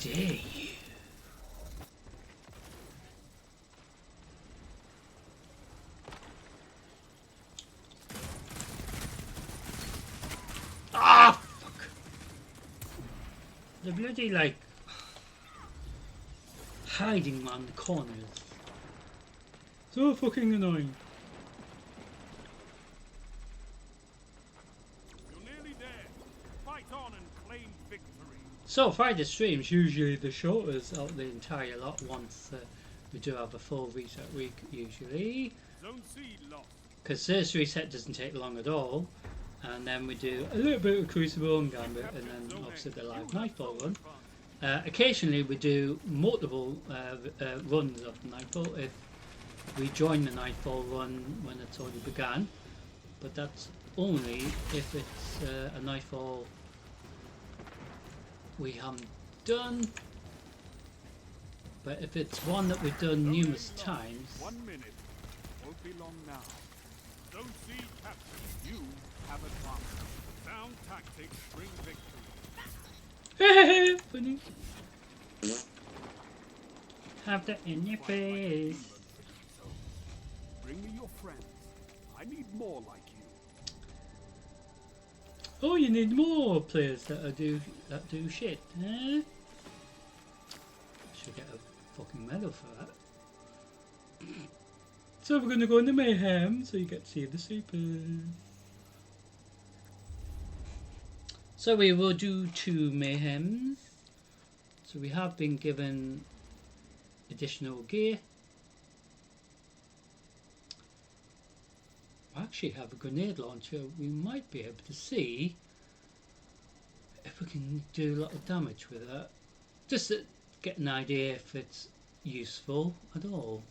dare you? Ah, fuck. The bloody, like, hiding around the corners. So fucking annoying. You're nearly there. Fight on and claim victory. So Friday stream's usually the shortest out of the entire lot once we do have a full reset week usually. Zone C lost. Because this reset doesn't take long at all. And then we do a little bit of Crucible and Gambit and then obviously the live Nightfall run. Occasionally we do multiple runs of the Nightfall if we join the Nightfall run when it's already began. But that's only if it's a Nightfall we haven't done. But if it's one that we've done numerous times, 1 minute. Won't be long now. Zone C captured. You have advantage. Sound tactics bring victory. funny. Have that in your face. Bring me your friends. I need more like you. Oh, you need more players that do shit. Eh? Should get a fucking medal for that. So we're gonna go into mayhem, so you get to see the supers. So we will do 2 mayhems. So we have been given additional gear. We actually have a grenade launcher. We might be able to see if we can do a lot of damage with that. Just to get an idea if it's useful at all.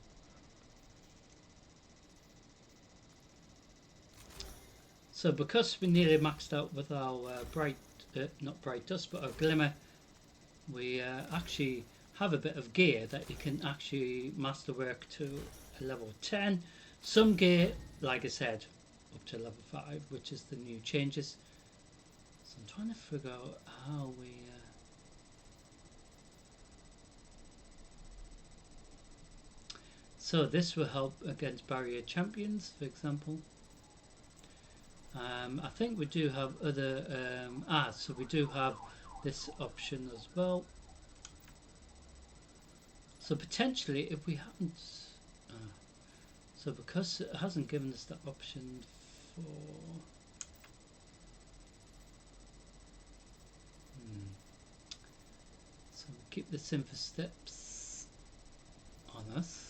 So because we're nearly maxed out with our not bright dust, but our glimmer, we actually have a bit of gear that you can actually masterwork to a level 10. Some gear, like I said, up to level 5, which is the new changes. So I'm trying to figure out how we... So this will help against barrier champions, for example. I think we do have other... so we do have this option as well. So potentially, if we haven't... so because it hasn't given us that option for... So we'll keep the sim for steps on us.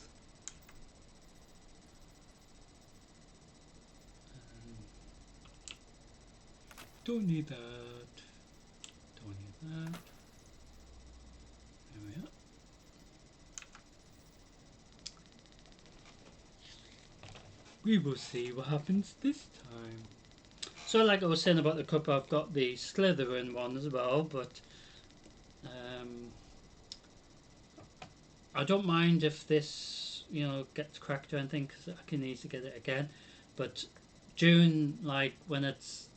Don't need that. Don't need that. There we are. We will see what happens this time. So like I was saying about the cup, I've got the Slytherin one as well, but I don't mind if this, gets cracked or anything, because I can easily get it again. But June, like when it's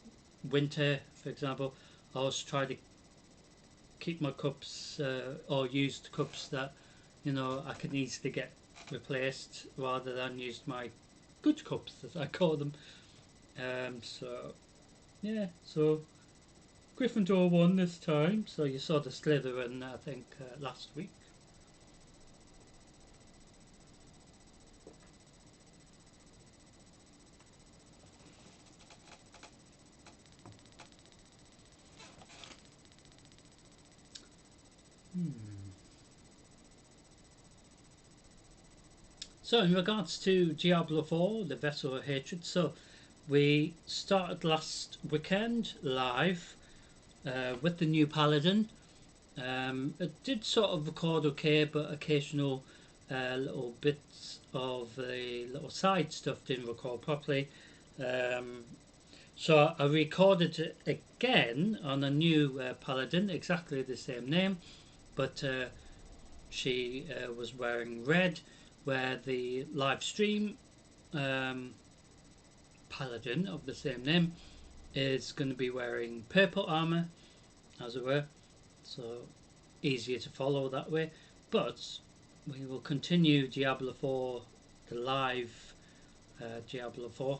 winter, for example, I always try to keep my cups or used cups that I can easily get replaced, rather than use my good cups, as I call them. So yeah, so Gryffindor won this time. So you saw the Slytherin, I think, last week. So in regards to Diablo 4, the Vessel of Hatred, so we started last weekend live with the new Paladin. It did sort of record okay, but occasional little bits of the little side stuff didn't record properly. So I recorded it again on a new Paladin, exactly the same name, but she was wearing red, where the live stream Paladin of the same name is going to be wearing purple armor, as it were, so easier to follow that way. But we will continue Diablo 4, the live Diablo 4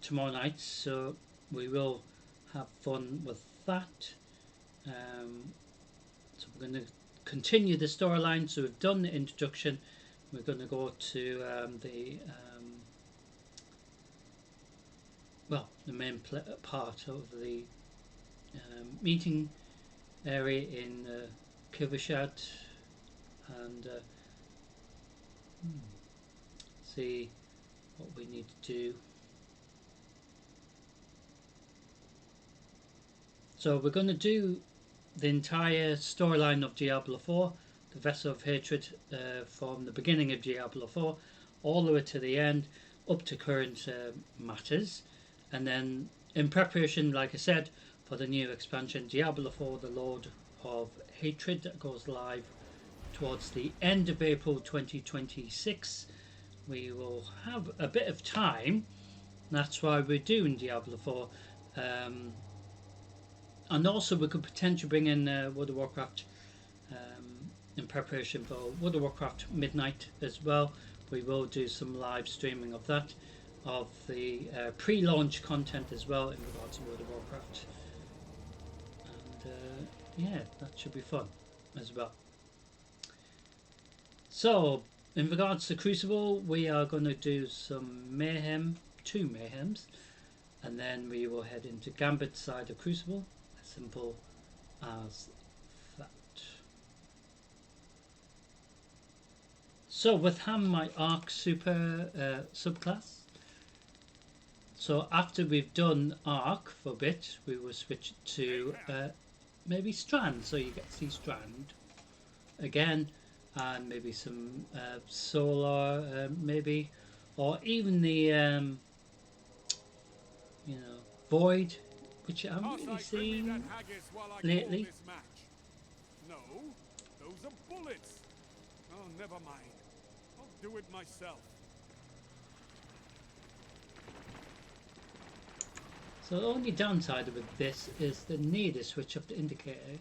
tomorrow night, so we will have fun with that. So we're going to continue the storyline. So we've done the introduction. We're going to go to the main part of the meeting area in Kivishad, and see what we need to do. So we're going to do the entire storyline of Diablo 4, the Vessel of Hatred, from the beginning of Diablo 4 all the way to the end, up to current matters, and then in preparation, like I said, for the new expansion Diablo 4, the Lord of Hatred, that goes live towards the end of April 2026. We will have a bit of time. That's why we're doing Diablo 4. And also we could potentially bring in World of Warcraft in preparation for World of Warcraft Midnight as well. We will do some live streaming of that, of the pre-launch content as well in regards to World of Warcraft. And yeah, that should be fun as well. So in regards to Crucible, we are going to do some mayhem, 2 mayhems, and then we will head into Gambit side of Crucible. Simple as that. So with Ham, my Arc Super subclass. So after we've done Arc for a bit, we will switch to maybe Strand. So you get to see Strand again, and maybe some Solar, maybe, or even the you know, Void, which I haven't really seen lately. No, those are bullets. Oh, never mind. I'll do it myself. So the only downside with this is the need to switch up the indicator.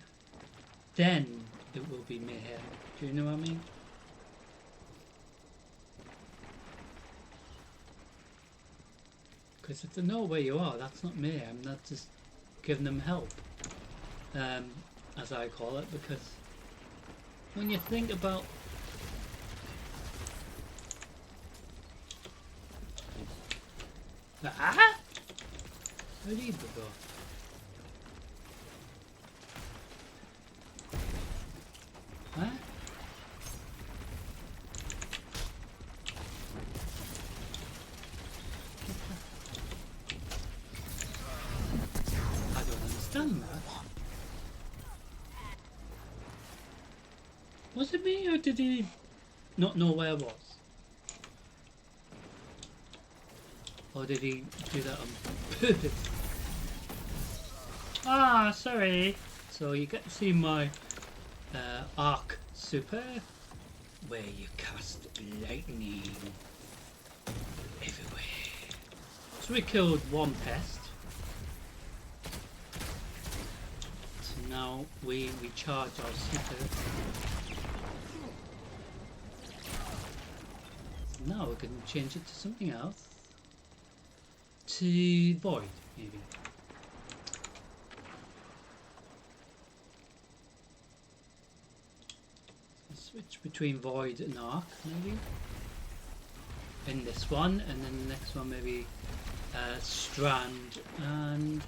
Then it will be mayhem. Do you know what I mean? Because if they know where you are, that's not mayhem. That's just giving them help, as I call it. Because when you think about Where did he go? Huh? I don't understand that. Was it me or did he not know where I was? Or did he do that on purpose? Ah, sorry. So you get to see my Arc Super, where you cast lightning everywhere. So we killed one pest. So now we recharge our super. So now we can change it to something else. To Void, maybe. Switch between Void and Arc, maybe. In this one, and then the next one maybe Strand and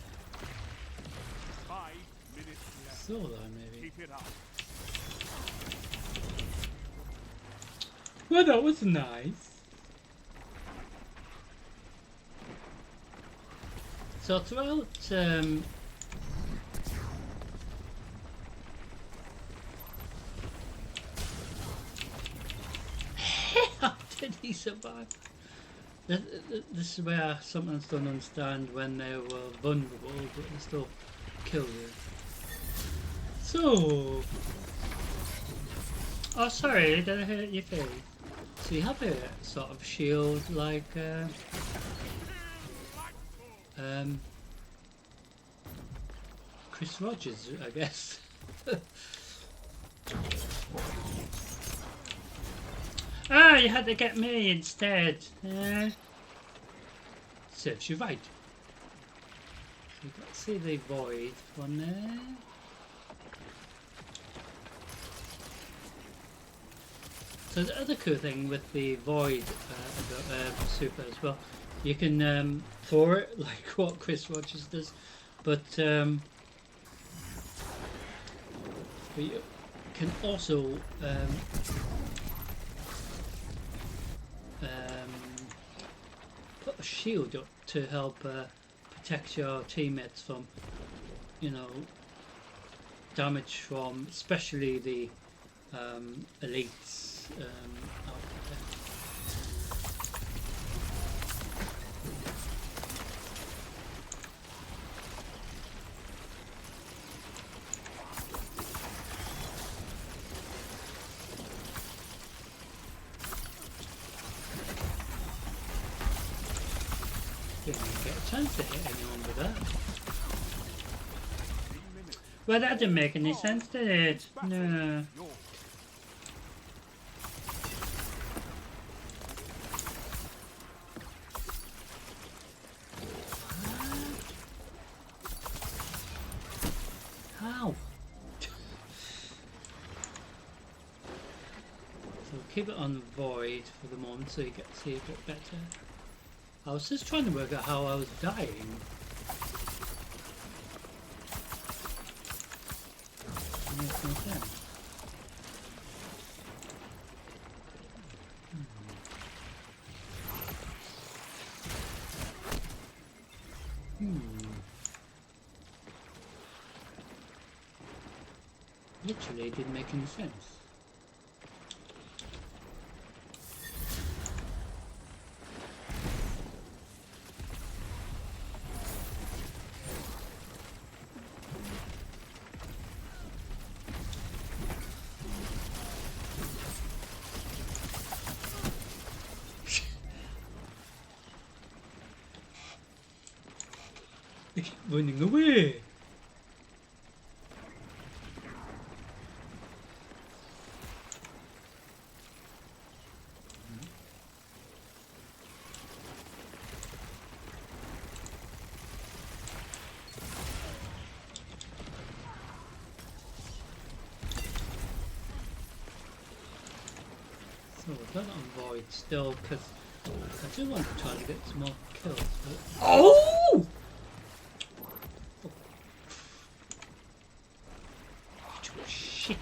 5 minutes left. Solar, maybe. Keep it up. Well, that was nice. So throughout how did he survive? This is where I sometimes don't understand when they were vulnerable but they still kill you. So, oh sorry, did I hurt your face? So you have a sort of shield like Chris Rogers, I guess. Ah, you had to get me instead. Serves you right. So you got to see the Void one there. So the other cool thing with the Void Super as well, you can throw it like what Chris Rogers does, but you can also put a shield up to help protect your teammates from, you know, damage from especially the elites out there. Didn't get a chance to hit anyone with that. Well, that didn't make any sense, did it? No. How? So keep it on Void for the moment so you get to see a bit better. I was just trying to work out how I was dying. makes no sense. Literally didn't make any sense. They keep running away. So we've got it on void still because I do want to try to get some more kills. But... Oh! Shit!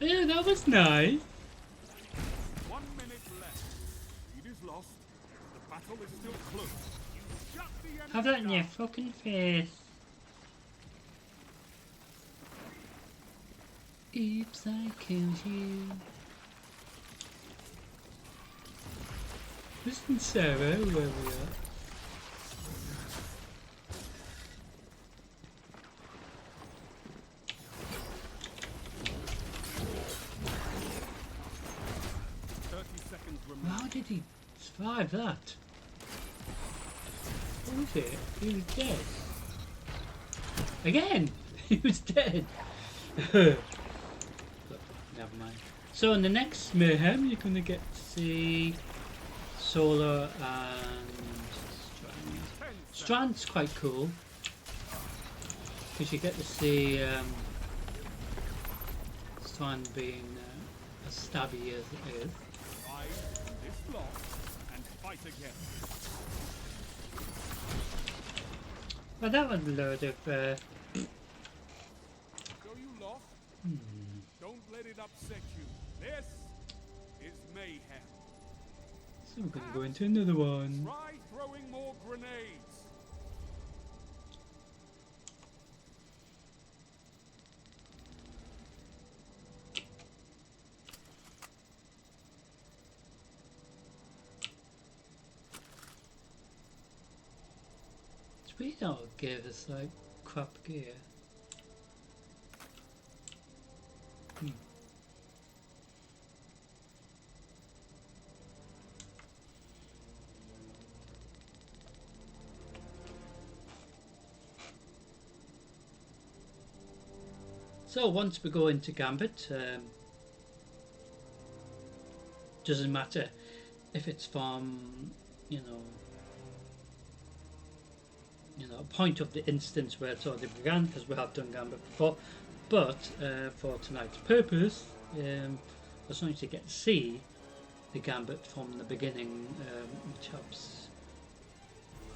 Yeah, that was nice. 1 minute left. Lead is lost. The battle is still close. You shut the enemy Have that in your down. fucking face. Oops, I killed you. Isn't Sarah where we are? How did he survive that? What was it? He was dead. Again! He was dead! But never mind. So in the next Mayhem you're going to get to see Solar and Strand. Strand's quite cool. Because you get to see Strand being as stabby as it is. This block and fight again. But that was a load of So you lost? Don't let it upset you. This is mayhem. so we're going to go into another one. Try throwing more grenades. We don't give us like crap gear. So once we go into Gambit, doesn't matter if it's from, you know, point of the instance where it's already began, because we have done Gambit before, but for tonight's purpose, as long as you get to see the Gambit from the beginning, which helps,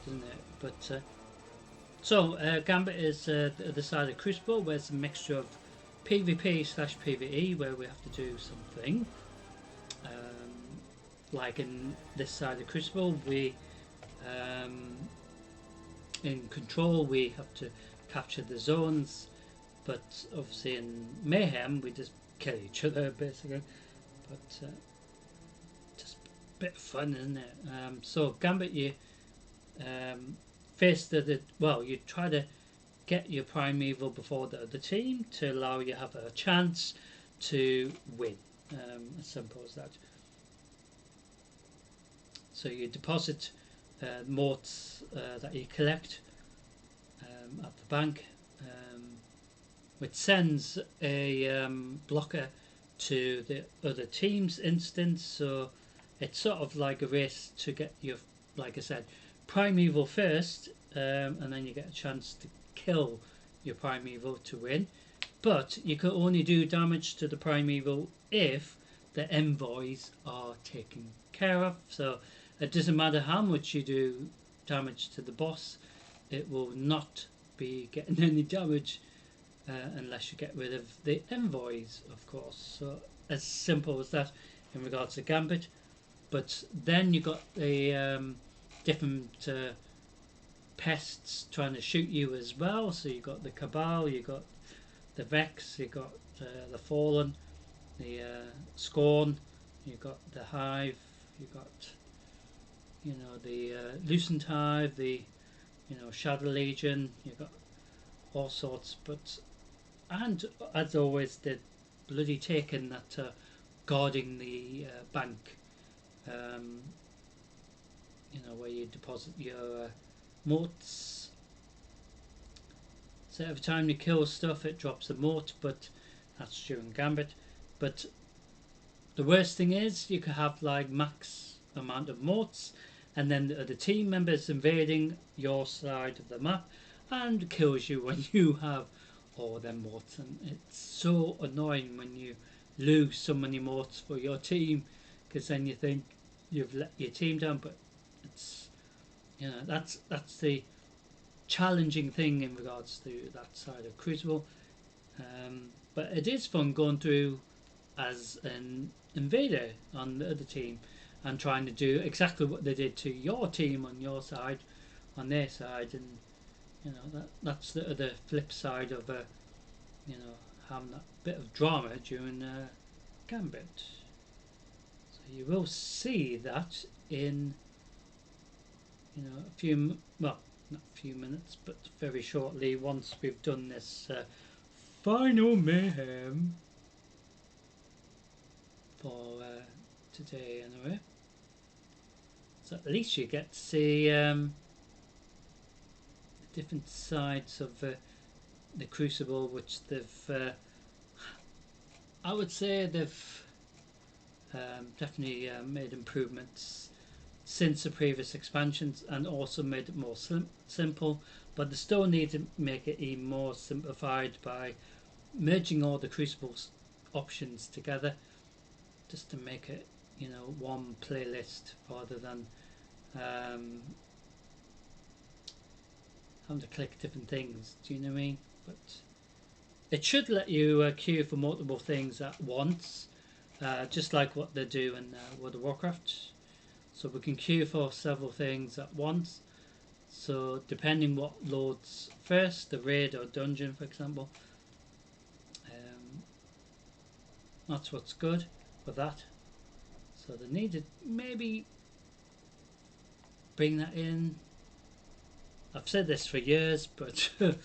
doesn't it? But so Gambit is the side of Crucible, where it's a mixture of PvP/PvE, where we have to do something. Like in this side of Crucible, we in Control we have to capture the zones, but obviously in Mayhem we just kill each other basically. But just a bit of fun, isn't it? So Gambit, you face you try to get your primeval before the other team to allow you to have a chance to win. As simple as that. So you deposit motes that you collect at the bank, which sends a blocker to the other team's instance. So it's sort of like a race to get your, like I said, primeval first, and then you get a chance to kill your primeval to win. But you can only do damage to the primeval if the envoys are taken care of. So It doesn't matter how much you do damage to the boss, it will not be getting any damage unless you get rid of the envoys, of course. So as simple as that in regards to Gambit. But then you got the different pests trying to shoot you as well. So you got the Cabal, you got the Vex, you got the Fallen, the Scorn, you got the Hive, you got the Lucent Hive, the Shadow Legion. You got all sorts, but and as always, they're bloody taking that guarding the bank. Where you deposit your motes. So every time you kill stuff, it drops a mote, but that's during Gambit. But the worst thing is, you could have like max amount of motes, and then the team members invading your side of the map and kills you when you have all them motes. And it's so annoying when you lose so many motes for your team, because then you think you've let your team down. But it's that's the challenging thing in regards to that side of Crucible. But it is fun going through as an invader on the other team and trying to do exactly what they did to your team on your side, on their side, and that's the other flip side of having that bit of drama during Gambit. So you will see that in a few, well, not a few minutes, but very shortly, once we've done this final mayhem for today anyway. So at least you get to see the different sides of the Crucible, which they've I would say they've definitely made improvements since the previous expansions, and also made it more simple, but they still need to make it even more simplified by merging all the Crucibles options together, just to make it one playlist rather than having to click different things. Do you know what I mean? But it should let you queue for multiple things at once, just like what they do in World of Warcraft. So we can queue for several things at once. So depending what loads first, the raid or dungeon, for example, that's what's good for that. So they need to maybe bring that in. I've said this for years, but but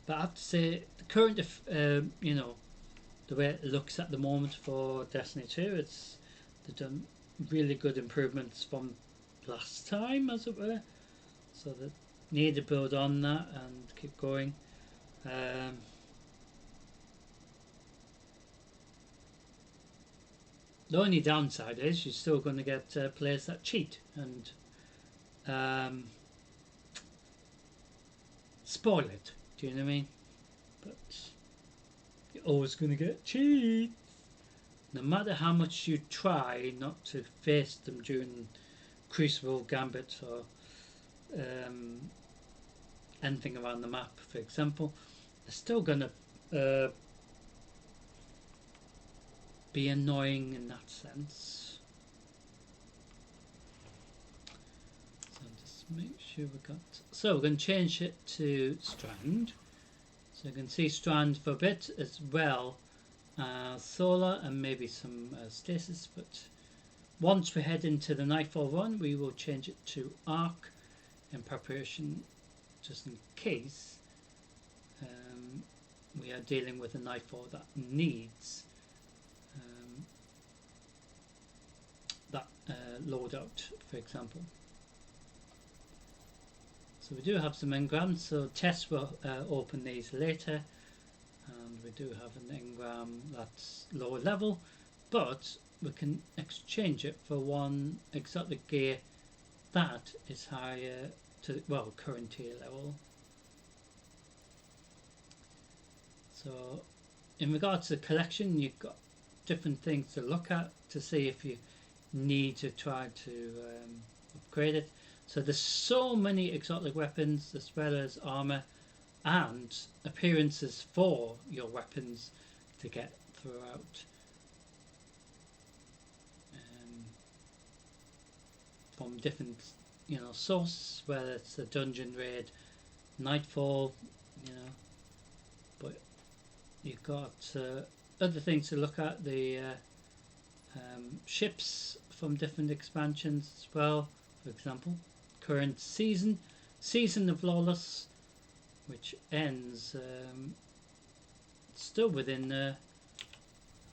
I have to say the current the way it looks at the moment for Destiny 2, they've done really good improvements from last time, as it were. So they need to build on that and keep going. The only downside is you're still going to get players that cheat and spoil it. Do you know what I mean? But you're always going to get cheats. No matter how much you try not to face them during Crucible, Gambit, or anything around the map, for example, they're still going to be annoying in that sense. So just make sure we got. So we're going to change it to Strand. So you can see Strand for a bit as well. Solar and maybe some stasis, but once we head into the Nightfall run, we will change it to Arc in preparation, just in case we are dealing with a Nightfall that needs that loadout, for example. So we do have some engrams, so Tess will open these later. And we do have an engram that's lower level, but we can exchange it for one exotic gear that is higher to, well, current tier level. So in regards to the collection, you've got different things to look at to see if you need to try to upgrade it. So there's so many exotic weapons as well as armor and appearances for your weapons to get throughout. From different, sources, whether it's the dungeon raid, nightfall, but you've got other things to look at, the ships from different expansions as well. For example, current season of Lawless, which ends still within how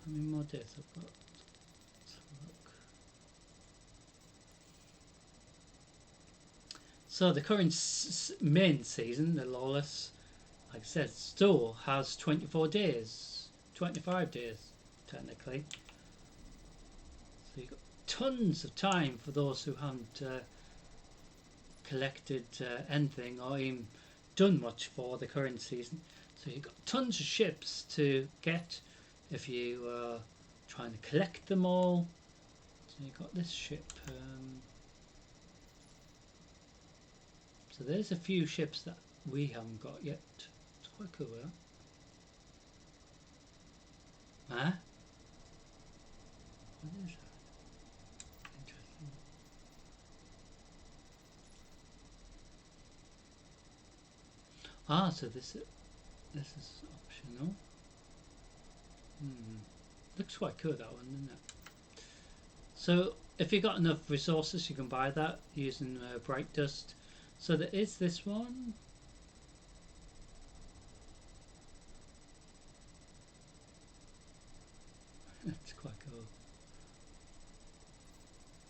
many more days I've got. So the current main season, the Lawless, like I said, still has 24 days, 25 days technically. So you've got tons of time for those who haven't collected anything or even done much for the current season. So you've got tons of ships to get if you are trying to collect them all. So you've got this ship. So there's a few ships that we haven't got yet. It's quite cool, huh? What is that? Interesting. So this is optional. Looks quite cool, that one, doesn't it? So if you've got enough resources, you can buy that using Bright Dust. So there is this one. That's quite cool.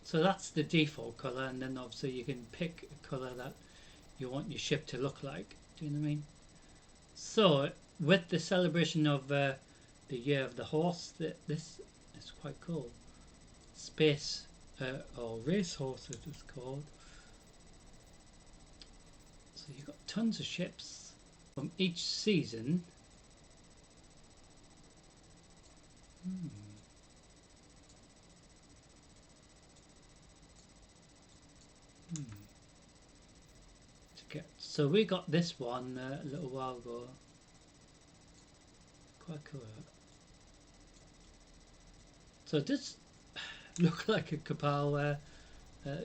So that's the default colour, and then obviously you can pick a colour that you want your ship to look like. Do you know what I mean? So with the celebration of the Year of the Horse, this is quite cool. Space or Racehorse it is called. So you've got tons of ships from each season. So we got this one a little while ago. Quite cool. So it does look like a Cabal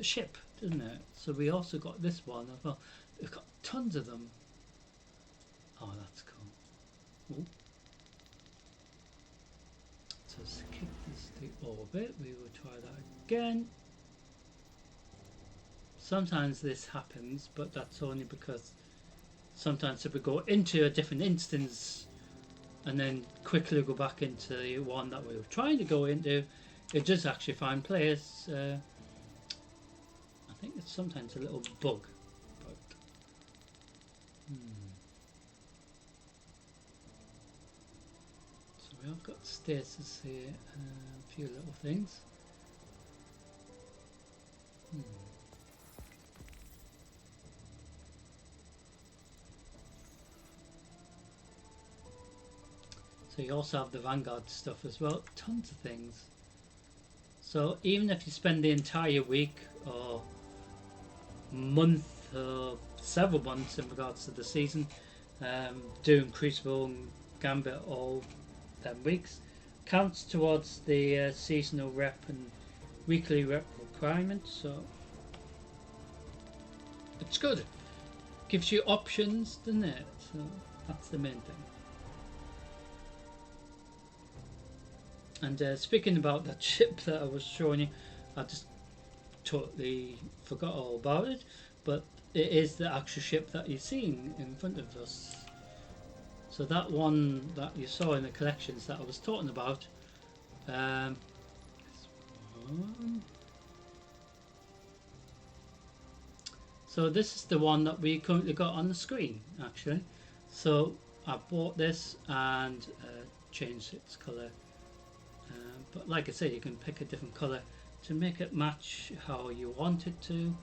ship, doesn't it? So we also got this one as well. We've got tons of them. Oh, that's cool. Ooh. So let's keep this to orbit. We will try that again. Sometimes this happens, but that's only because sometimes if we go into a different instance and then quickly go back into the one that we were trying to go into, it does actually find players. I think it's sometimes a little bug. So we have got stasis here, a few little things. So you also have the Vanguard stuff as well, tons of things. So even if you spend the entire week or month or several months in regards to the season doing Crucible and Gambit all them weeks, counts towards the seasonal rep and weekly rep requirement. So it's good, gives you options, doesn't it? So that's the main thing. And speaking about that ship that I was showing you, I just totally forgot all about it, but it is the actual ship that you're seeing in front of us. So that one that you saw in the collections that I was talking about, this one. So this is the one that we currently got on the screen, actually. So I bought this and changed its colour. But like I said, you can pick a different colour to make it match how you want it to.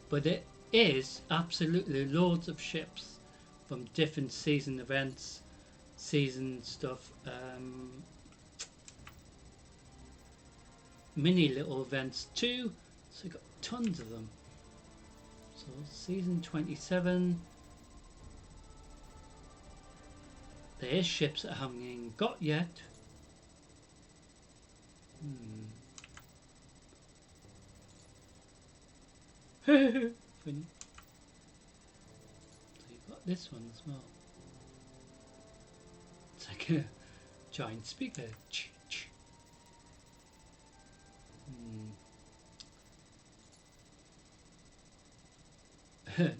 But it is absolutely loads of ships from different season events season stuff, mini little events too. So we've got tons of them. So season 27. There is ships that I haven't even got yet. Funny. So you've got this one as well. It's like a giant speaker.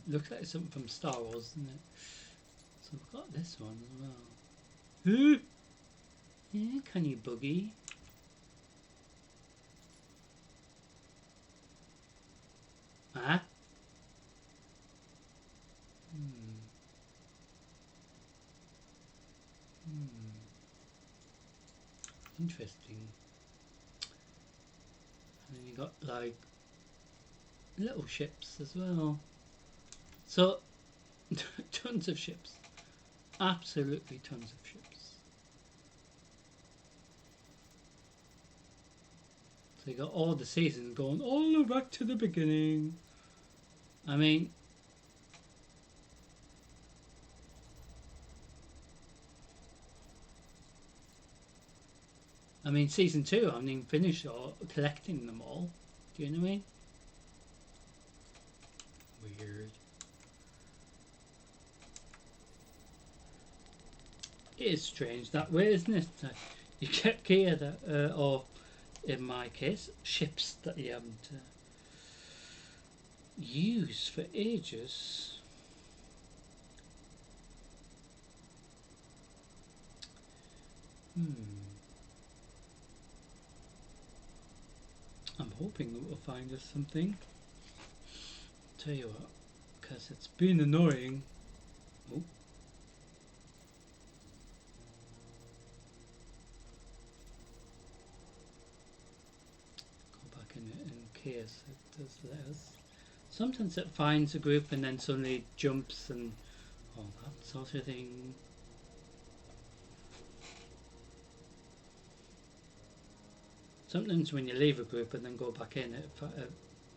Looks like something from Star Wars, doesn't it? So we've got this one as well. Yeah, can you boogie? Ah? Interesting. And then you got like little ships as well. So tons of ships. Absolutely tons of ships. So you got all the seasons going all the way back to the beginning. I mean, season 2, I haven't even finished or collecting them all. Do you know what I mean? Weird. It is strange that way, isn't it? You get gear that, or in my case, ships that you haven't used for ages. I'm hoping it will find us something. Tell you what, because it's been annoying. Oh. Go back in case it does this. Sometimes it finds a group and then suddenly jumps and all that sort of thing. Sometimes when you leave a group and then go back in, it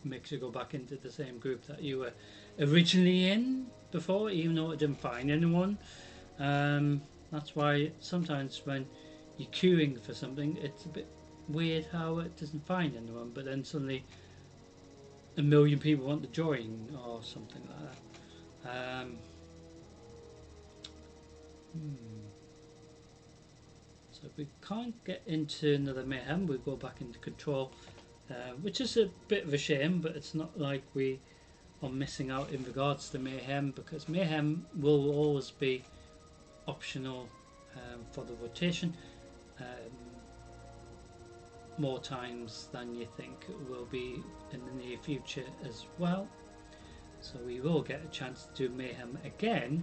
makes you go back into the same group that you were originally in before, even though it didn't find anyone. That's why sometimes when you're queuing for something, it's a bit weird how it doesn't find anyone, but then suddenly a million people want to join or something like that. So if we can't get into another mayhem, we go back into control, which is a bit of a shame, but it's not like we are missing out in regards to mayhem, because mayhem will always be optional for the rotation, more times than you think it will be in the near future as well. So we will get a chance to do mayhem again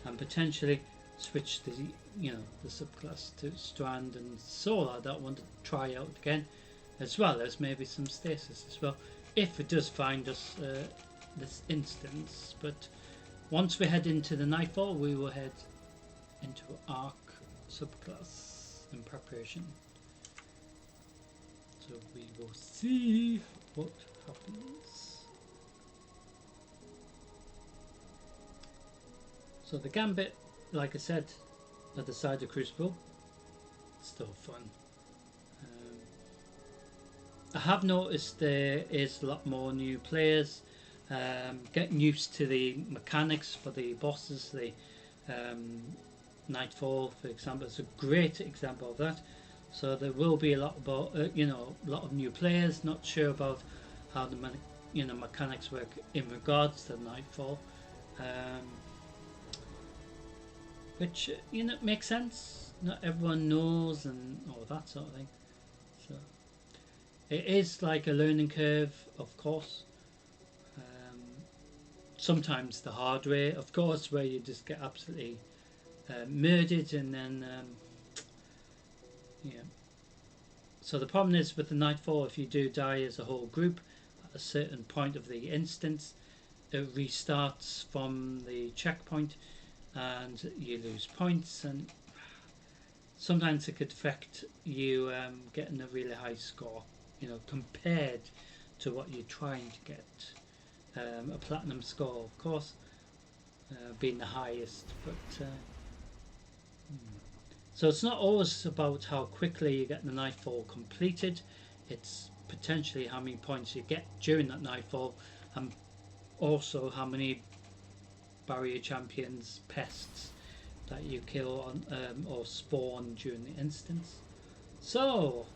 and potentially switch the subclass to Strand and Solar that I want to try out again, as well as maybe some Stasis as well, if it does find us this instance. But once we head into the Nightfall, we will head into Arc subclass in preparation. So we will see what happens. So the Gambit, like I said, at the side of Crucible, still fun. I have noticed there is a lot more new players getting used to the mechanics for the bosses. The Nightfall, for example, is a great example of that. So there will be a lot about a lot of new players not sure about how the mechanics work in regards to Nightfall. Which makes sense. Not everyone knows and all that sort of thing. So it is like a learning curve, of course. Sometimes the hard way, of course, where you just get absolutely murdered, and then yeah. So the problem is with the Nightfall, if you do die as a whole group at a certain point of the instance, it restarts from the checkpoint and you lose points, and sometimes it could affect you getting a really high score, you know, compared to what you're trying to get. A platinum score, of course, being the highest, but so it's not always about how quickly you get the nightfall completed. It's potentially how many points you get during that nightfall, and also how many barrier champions, pests that you kill on or spawn during the instance. So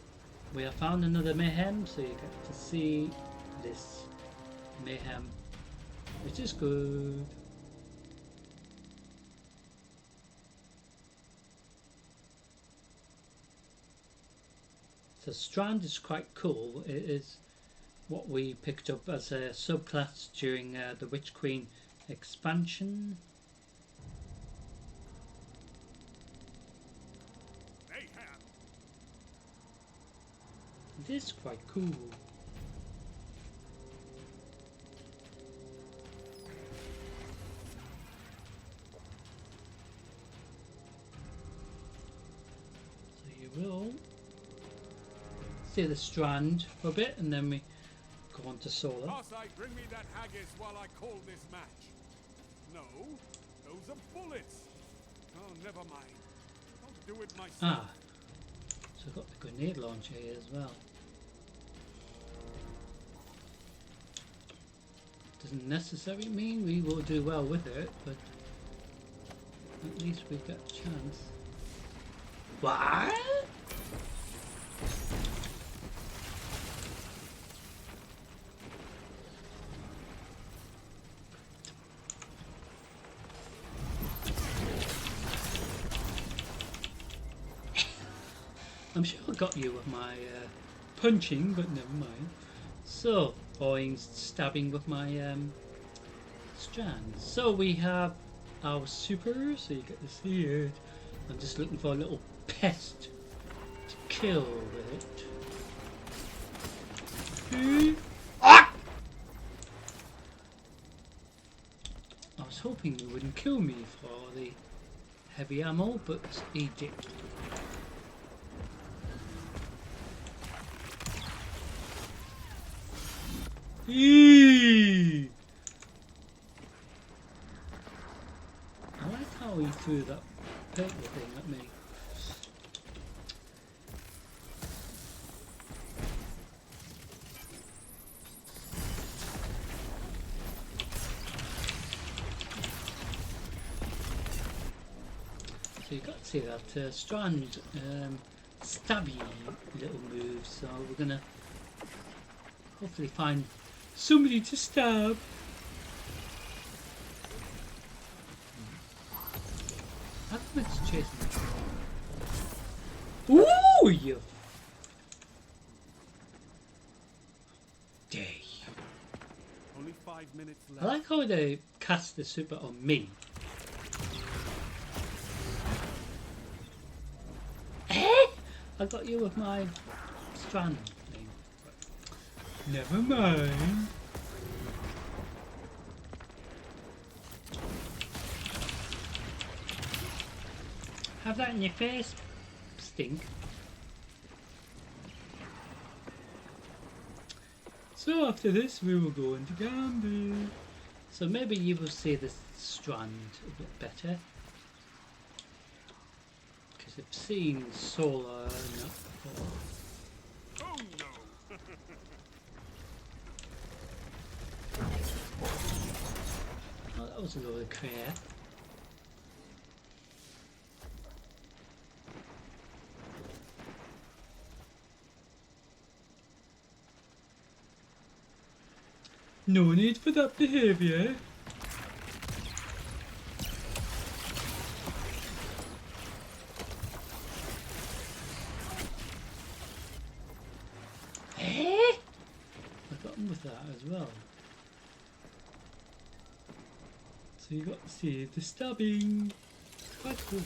we have found another mayhem, so you get to see this mayhem, which is good. So Strand is quite cool. It is what we picked up as a subclass during the Witch Queen expansion. It is quite cool. So you will see the Strand for a bit, and then we go on to Solar. Farsight, bring me that haggis while I call this match. No, those are bullets. Oh, never mind. I'll do it myself. Ah, so I've got the grenade launcher here as well. Doesn't necessarily mean we will do well with it, but at least we've got a chance. What? I'm sure I got you with my punching, but never mind. So, or stabbing with my strands. So we have our super, so you get to see it. I'm just looking for a little pest to kill with it. Ah! I was hoping you wouldn't kill me for the heavy ammo, but he did. Eee! I like how he threw that purple thing at me. So you got to see that Strand stabby little move, so we're gonna hopefully find somebody to stab. How come it's chasing me? Ooh, you day. Only 5 minutes I left. like how they cast the super on me. Eh? I got you with my strand thing. Never mind. Have that in your face, stink. So after this we will go into Gambit. So maybe you will see this strand a bit better. Because I've seen Solar and that before. Oh no! Oh, that was a load of clear. No need for that behaviour. Eh? I got him with that as well. So you got to see the stabbing. Quite cool.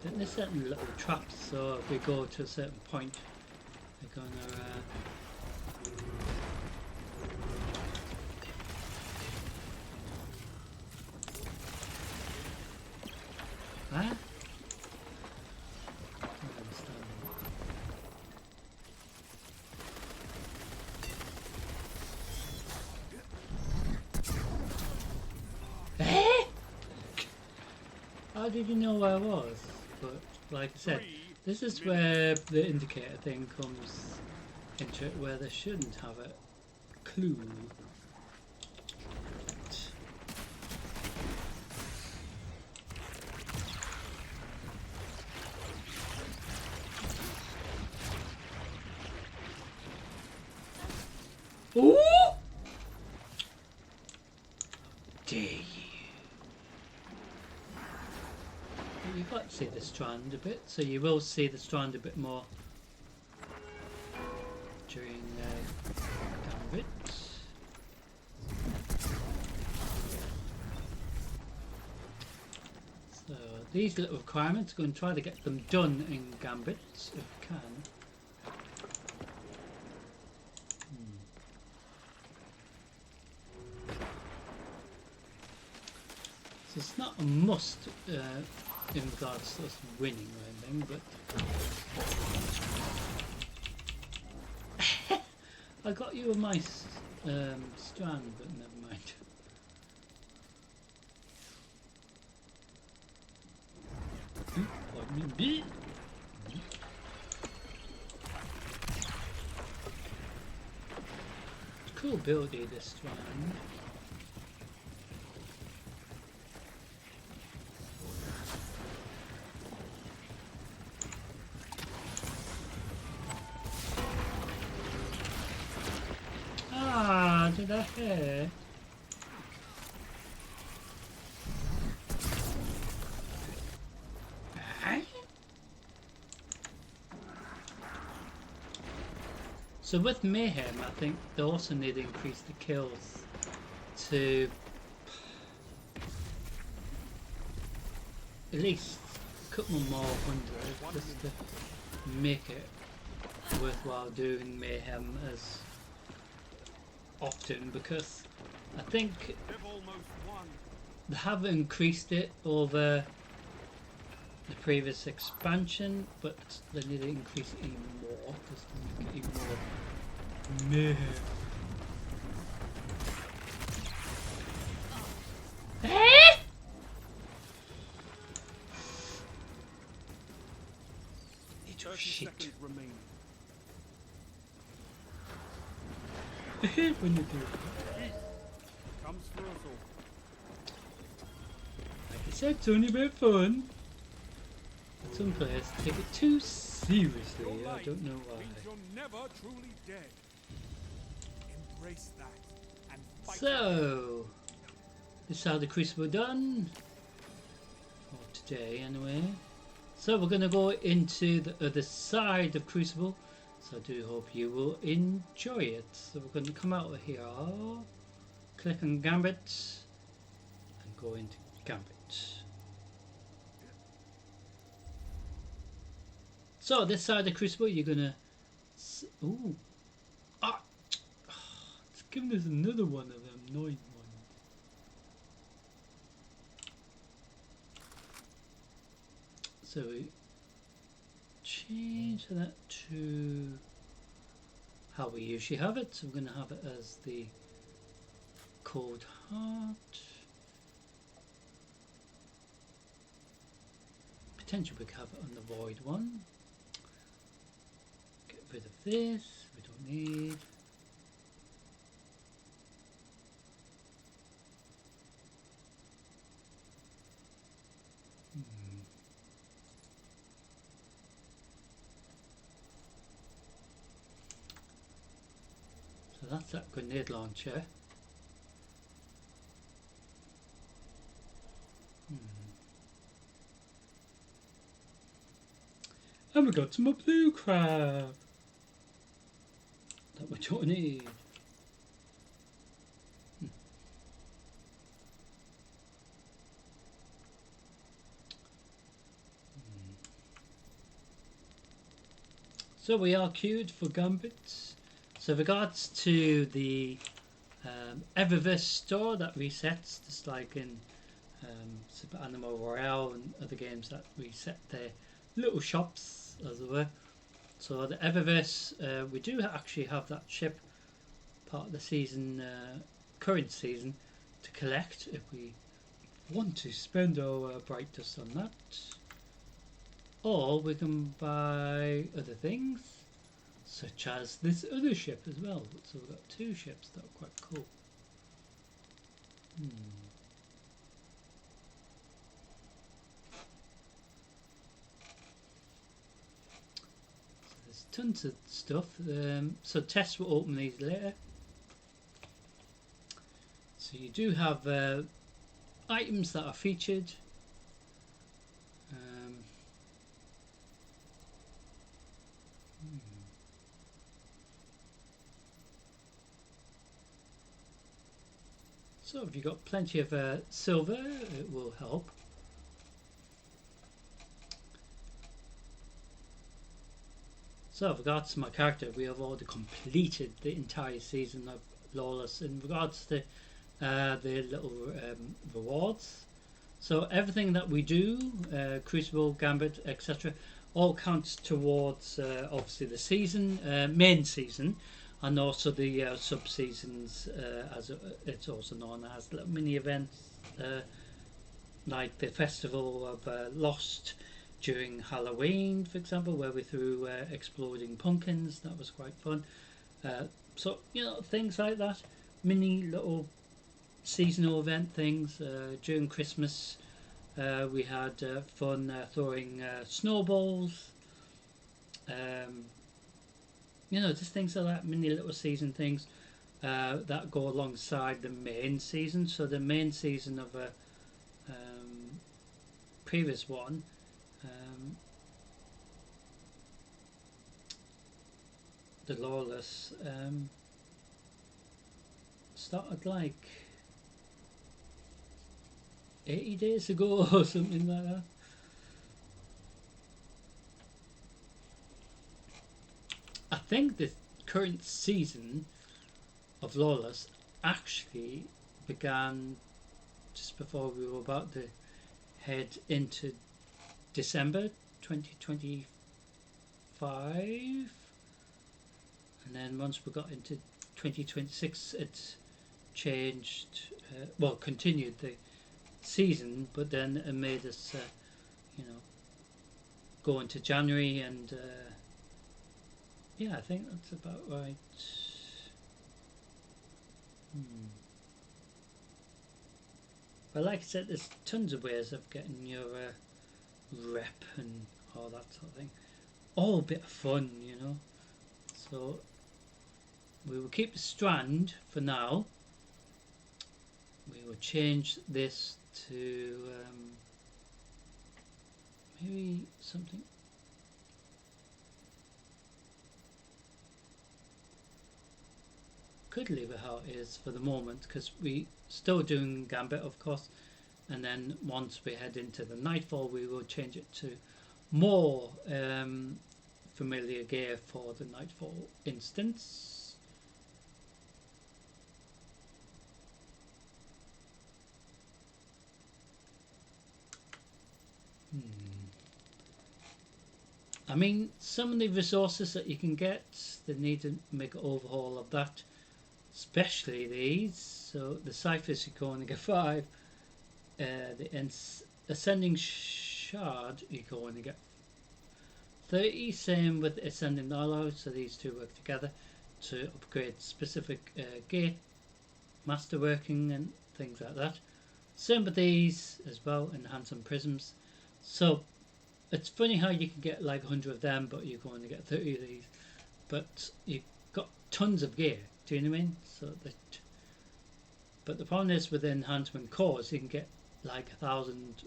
Then there's certain little traps, so if we go to a certain point, they're gonna Huh? I don't understand. Eh? How did you know where I was? But like I said, this is where the indicator thing comes into it, where they shouldn't have a clue. Ooh! Dare you? You've got to see the strand a bit, so you will see the strand a bit more during Gambit. So these little requirements, going to try to get them done in Gambit if we can. So it's not a must in regards to us winning or anything, but I got you a nice strand, but never mind. Pardon me. Cool ability, this strand. Did I hear? So with Mayhem, I think they also need to increase the kills to at least a couple more hundred, just to make it worthwhile doing Mayhem as often, because I think they have increased it over the previous expansion, but they need to increase it even more just to make it even more mayhem. Shit. I hate when you do that. Comes for us all. Like I said, it's only about fun. But some players take it too seriously. I don't know why. Means you're never truly dead. Embrace that and fight. So, this is how the Crucible done. For today, anyway. So we're going to go into the other side of Crucible. So I do hope you will enjoy it. So we're going to come out of here, click on Gambit, and go into Gambit. So this side of Crucible, you're going to... Ooh! Ah! It's giving us another one of them annoying ones. So we change that to how we usually have it. So we're going to have it as the Cold Heart. Potentially we could have it on the Void one. Get rid of this, we don't need. So that's that grenade launcher. And we got some more blue crab that we don't need. So we are queued for Gambits. So regards to the Eververse store that resets, just like in Super Animal Royale and other games that reset their little shops, as it were. So the Eververse, we do actually have that ship part of the season, current season, to collect if we want to spend our bright dust on that. Or we can buy other things, such as this other ship as well. So we've got two ships that are quite cool. So there's tons of stuff. So Tess will open these later. So you do have items that are featured. So if you've got plenty of silver, it will help. So with regards to my character, we have already completed the entire season of Lawless in regards to the little rewards. So everything that we do, Crucible, Gambit, etc., all counts towards obviously the season, main season, and also the sub-seasons, as it's also known as, little mini events, like the Festival of Lost during Halloween, for example, where we threw exploding pumpkins. That was quite fun. So, you know, things like that, mini little seasonal event things. During Christmas, we had fun throwing snowballs. You know, just things like that, mini little season things that go alongside the main season. So the main season of a previous one, the Lawless, started like 80 days ago or something like that. I think the current season of Lawless actually began just before we were about to head into December 2025, and then once we got into 2026 it's changed, well, continued the season, but then it made us you know, go into January, and yeah, I think that's about right. But like I said, there's tons of ways of getting your rep and all that sort of thing. All a bit of fun, you know. So we will keep the strand for now. We will change this to maybe something. Could leave it how it is for the moment, because we still doing Gambit, of course, and then once we head into the Nightfall, we will change it to more familiar gear for the Nightfall instance. I mean, some of the resources that you can get, they need to make an overhaul of that, especially these. So the ciphers, you can only get 5. The ascending shard, you can only get 30. Same with ascending alloys. So these two work together to upgrade specific gear, masterworking, and things like that. Same with these as well, enhancing prisms. So it's funny how you can get like 100 of them, but you can only get 30 of these. But you've got tons of gear. Do you know what I mean? So but the problem is with the enhancement cores, you can get like 1,000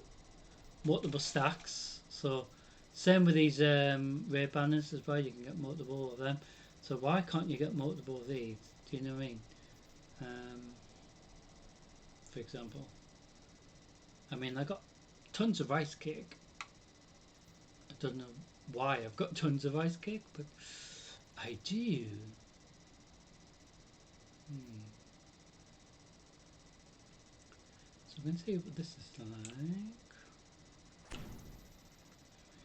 multiple stacks. So same with these rare banners as well. You can get multiple of them. So why can't you get multiple of these? Do you know what I mean? For example, I mean, I got tons of ice cake. I don't know why I've got tons of ice cake, but I do. So So we can see what this is like.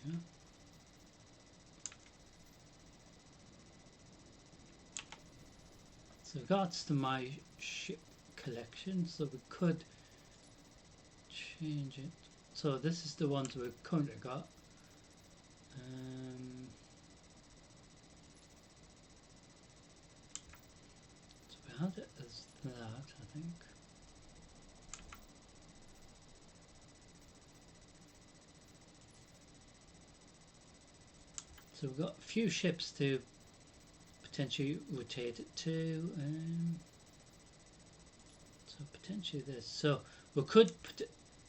Yeah. So regards to my ship collection, so we could change it. So this is the ones we've currently got. So we had it as that, I think. So we've got a few ships to potentially rotate it to. So potentially this. So we could.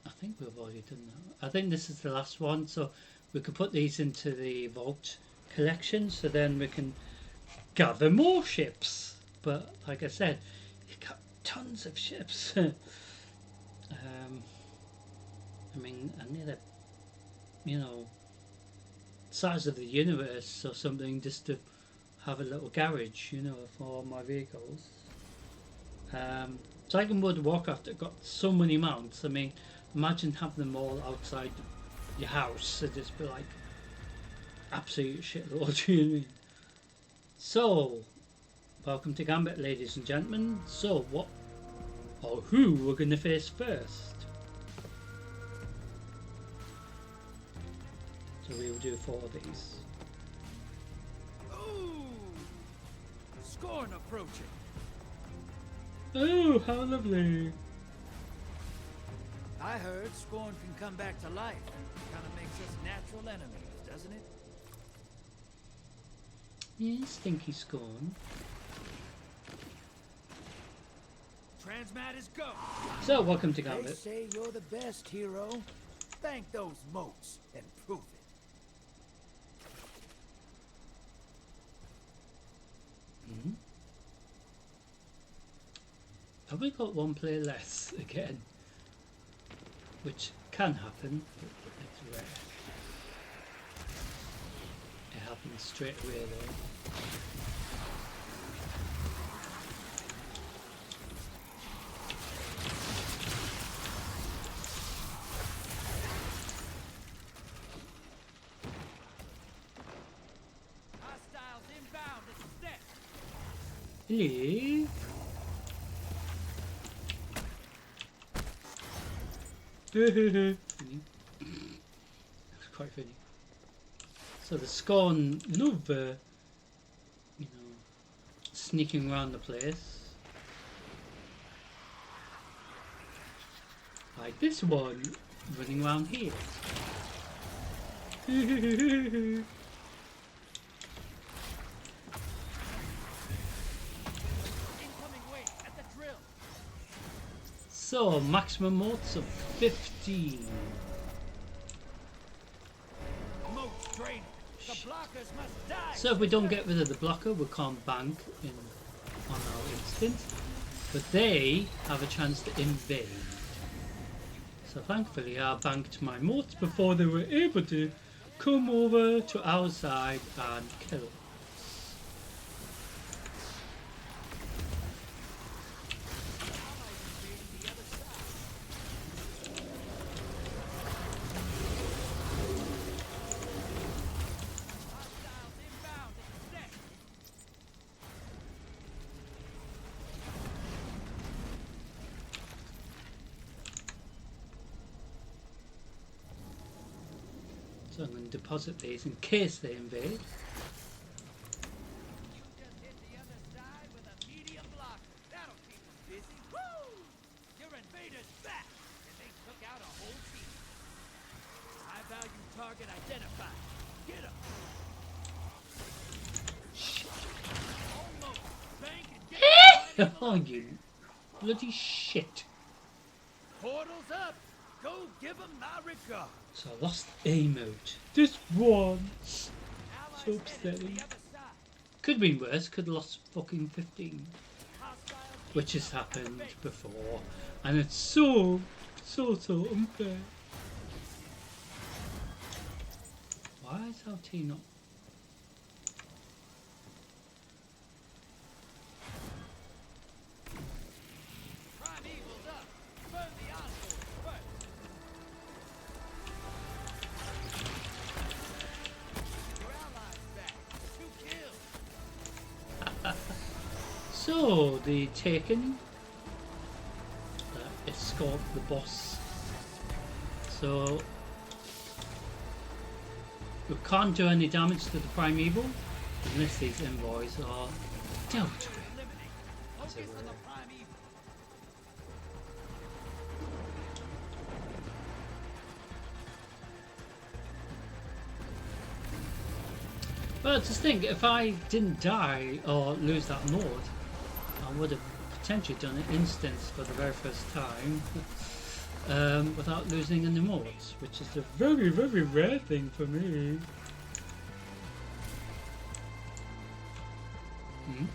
I think we've already done that. I think this is the last one. So we could put these into the vault collection. So then we can gather more ships. But like I said, you've got tons of ships. I mean, I need a, you know, size of the universe or something just to have a little garage, you know, for my vehicles. Dragon Wood Warcraft have got so many mounts. I mean, imagine having them all outside your house. It'd just be like absolute shitload. You know what I mean? So, welcome to Gambit, ladies and gentlemen. So, what or who we're going to face first? So we will do 4 of these. Ooh! Scorn approaching. Oh, how lovely! I heard Scorn can come back to life. Kind of makes us natural enemies, doesn't it? Yeah, stinky Scorn. Transmat is go. So, welcome to They Gambit. say you're the best, hero. Thank those moats and prove it. Have we got one player less again? Which can happen, but it's rare. It happens straight away though. Hostiles inbound at the step. Hello. Funny. That's quite funny. So the Scorn love, you know, sneaking around the place. Like this one, running around here. Incoming wave at the drill. So, maximum motes of 15. Moats draining. The blockers must die. So if we don't get rid of the blocker, we can't bank in on our instant. But they have a chance to invade. So thankfully I banked my motes before they were able to come over to our side and kill us. Hostiles inbound at the step. So I'm going to deposit these in case they invade. You just hit the other side with a medium blocker. That'll keep us busy. Woo! Your invaders back, and they took out a whole team. High value target identified. Get 'em. Almost. Bank and get 'em. Oh, you bloody shit. Portals up. Go give 'em my regard. So I lost a mote. Just once. Allies So headed to upsetting. the other side. Could have been worse, could have lost fucking 15. Hostiles Which has happened before. And it's so unfair. Why is our team not? Prime Eagles up. Burn the envoy. So the Taken escort the boss. So we can't do any damage to the primeval unless these envoys are dealt with. Eliminate. Focus on the primeval. But just think, if I didn't die or lose that mode, I would have potentially done an instance for the very first time without losing any modes, which is a very, very rare thing for me. Hmm?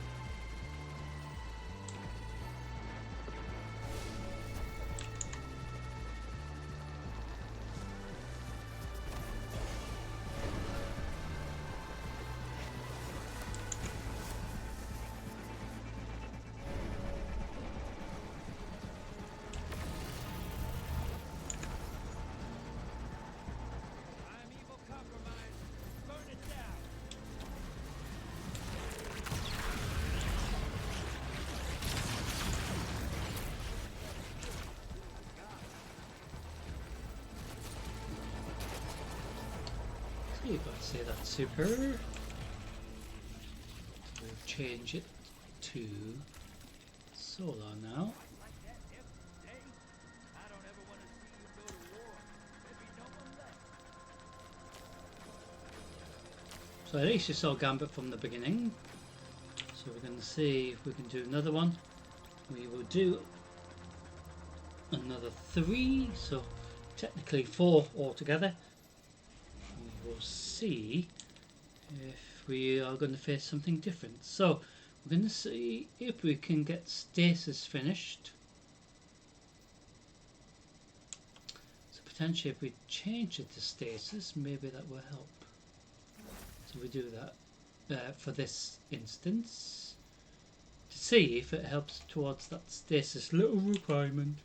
Primeval compromise. Burn it down. See if I say that super. We'll change it to solar now. Like that every day? I don't ever want to see you go to war. There'd be no one left. So at least you saw Gambit from the beginning. So we're going to see if we can do another one. We will do another 3, so technically 4 altogether. We will see if we are going to face something different. So we're going to see if we can get stasis finished. So potentially if we change it to stasis, maybe that will help. So we do that for this instance to see if it helps towards that stasis little requirement.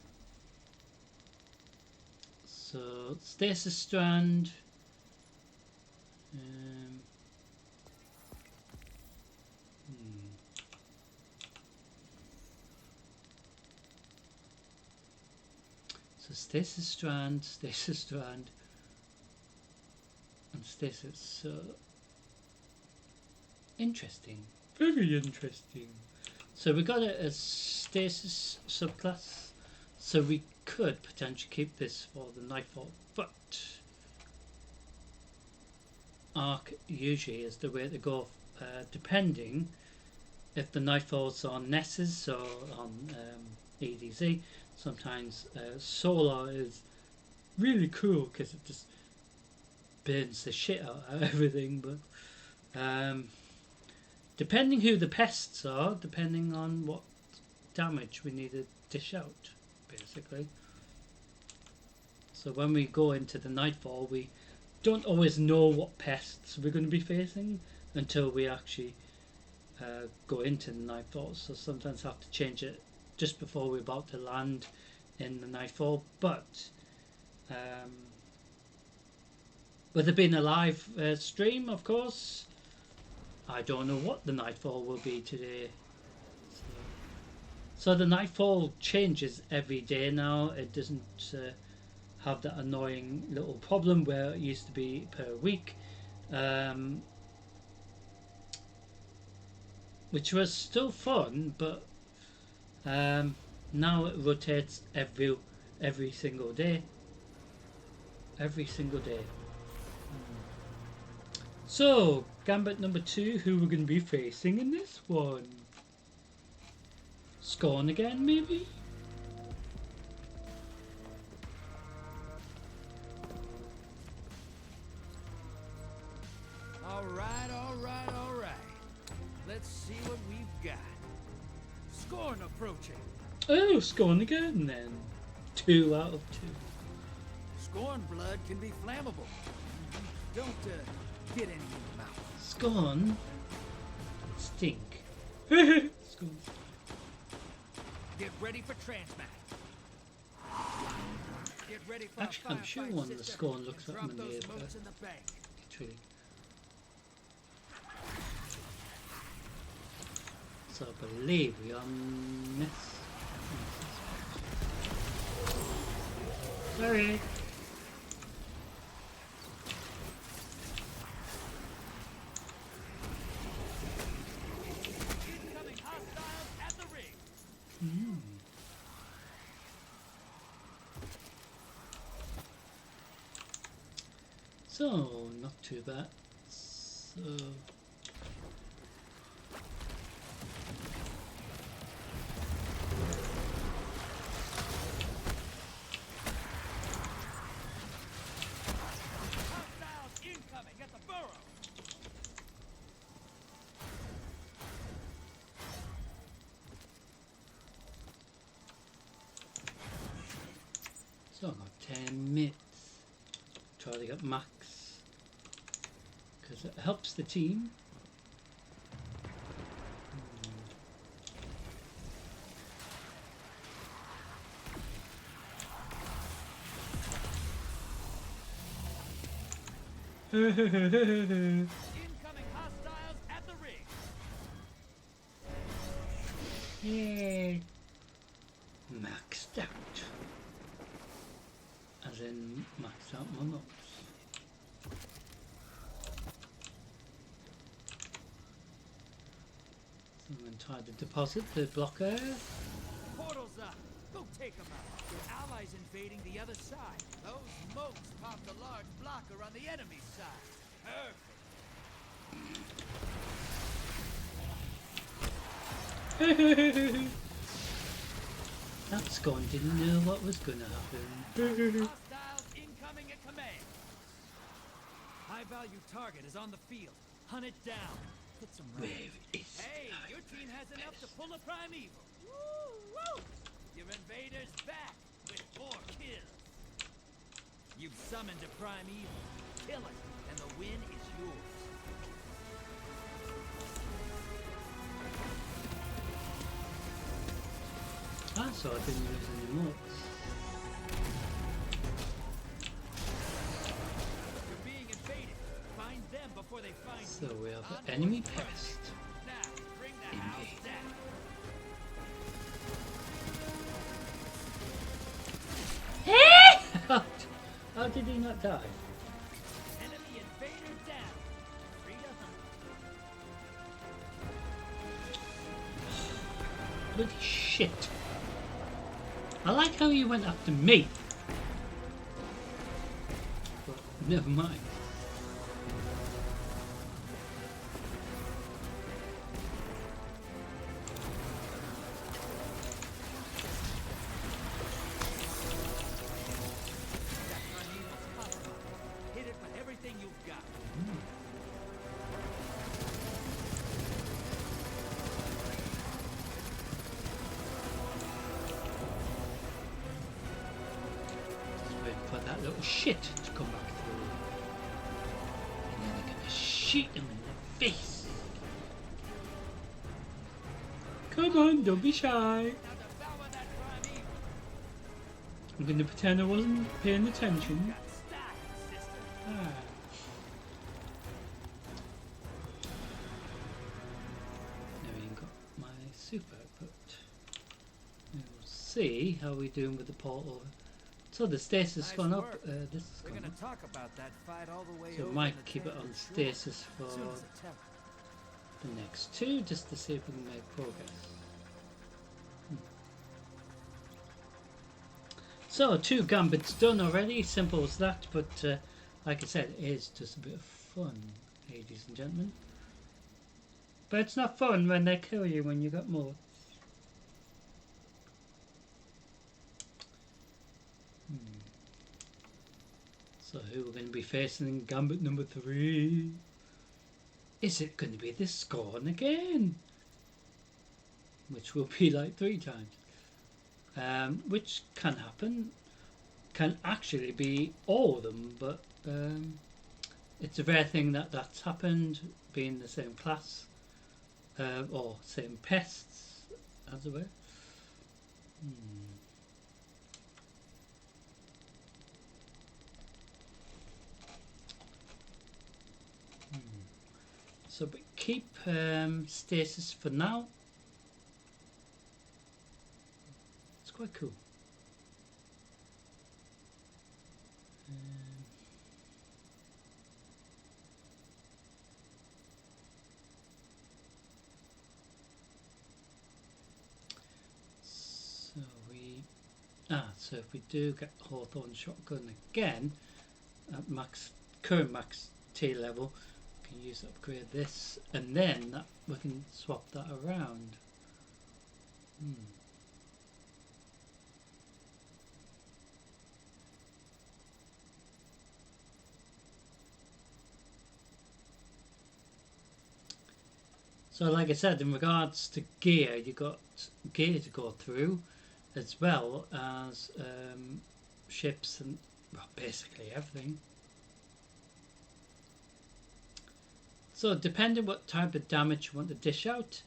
So stasis strand. So stasis strand, and stasis. So interesting, very interesting. So we got it as stasis subclass. So we could potentially keep this for the Nightfall, but Arc usually is the way to go, depending if the Nightfalls are Nesses or on EDZ. Sometimes Solar is really cool because it just burns the shit out of everything, but depending who the pests are, depending on what damage we need to dish out, basically. So when we go into the Nightfall, we don't always know what pests we're going to be facing until we actually go into the Nightfall. So sometimes have to change it just before we're about to land in the Nightfall. But with it being a live stream, of course, I don't know what the Nightfall will be today. So the Nightfall changes every day now. It doesn't have that annoying little problem where it used to be per week, which was still fun, but now it rotates every single day. So Gambit number 2, who we're going to be facing in this one? Scorn again, maybe? All right. Let's see what we've got. Scorn approaching. Oh, Scorn again then. 2 out of 2. Scorn blood can be flammable. Don't get any in your mouth. Scorn? Stink. Scorn. Get ready for transmat. Get ready for Actually, a I'm sure firefight, one of the sister. Scorn looks like Drop them in those the air, motes in the bank. literally. So I believe we are miss. Sorry. Incoming hostiles at the ring. So not too bad. So Hostiles incoming at the burrow. So I've got 10 minutes. Try to get max because it helps the team. Incoming hostiles at the ring. Yay! Maxed out. As in maxed out my mods. So I'm going to try to deposit the blocker. Portal's up. Go take them out. Your allies invading the other side. Those moats popped a large blocker on the enemy's side. Perfect. That Scone didn't know what was going to happen. Hostiles incoming at command. High-value target is on the field. Hunt it down. Hit some Where rounds. is Hey, your team has enough to pull a primeval. Woo, woo. Your invader's back with 4 kills. You've summoned a primeval. Kill it, and the win is yours. Ah, so I didn't use any mods. You're being invaded. Find them before they find So you. we have Onward an enemy first. pest. Now, bring the house down. How did he not die? Enemy invader down. 3 to hunt. Bloody shit. I like how you went after me. But never mind. That primeval's compromised. Hit it with everything you've got. Just wait for that little shit to come back through. And then I'm gonna shoot him in the face. Come on, don't be shy. Now devour that primeval. I'm gonna pretend I wasn't paying attention. Got style, sister. Ah. Now we ain't got my super, but we'll see how we're doing with the portal. So the stasis Nice gone up, work. this has We're gone gonna up. talk about that fight all the way So over we might in the keep it tank on for sure. stasis for Soon as the temple. the next two, just to see if we can make progress. So 2 gambits done already, simple as that, but like I said, it is just a bit of fun, ladies and gentlemen. But it's not fun when they kill you when you got more. So who we're going to be facing in gambit number 3? Is it going to be this Scorn again? Which will be like 3 times. Which can happen. Can actually be all of them, but it's a rare thing that that's happened, being the same class. Or same pests, as it were. So but keep stasis for now. quite cool. So we so if we do get Hawthorne shotgun again at current max T level, we can use upgrade this, and then we can swap that around. So like I said, in regards to gear, you got gear to go through, as well as ships and, well, basically everything. So depending what type of damage you want to dish out,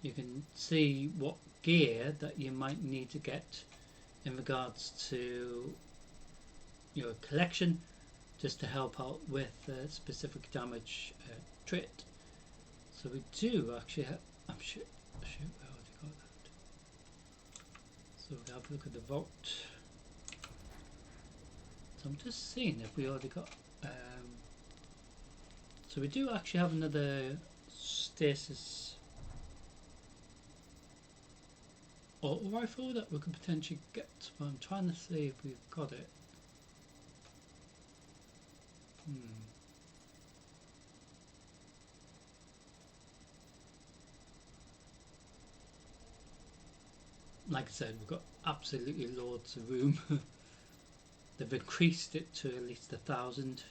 you can see what gear that you might need to get in regards to your collection, just to help out with specific damage trait. So we do actually have, I'm sure we already got that. So we'll have a look at the vault. So I'm just seeing if we already got, so we do actually have another stasis auto rifle that we could potentially get, but I'm trying to see if we've got it. Like I said, we've got absolutely loads of room. They've increased it to at least 1,000.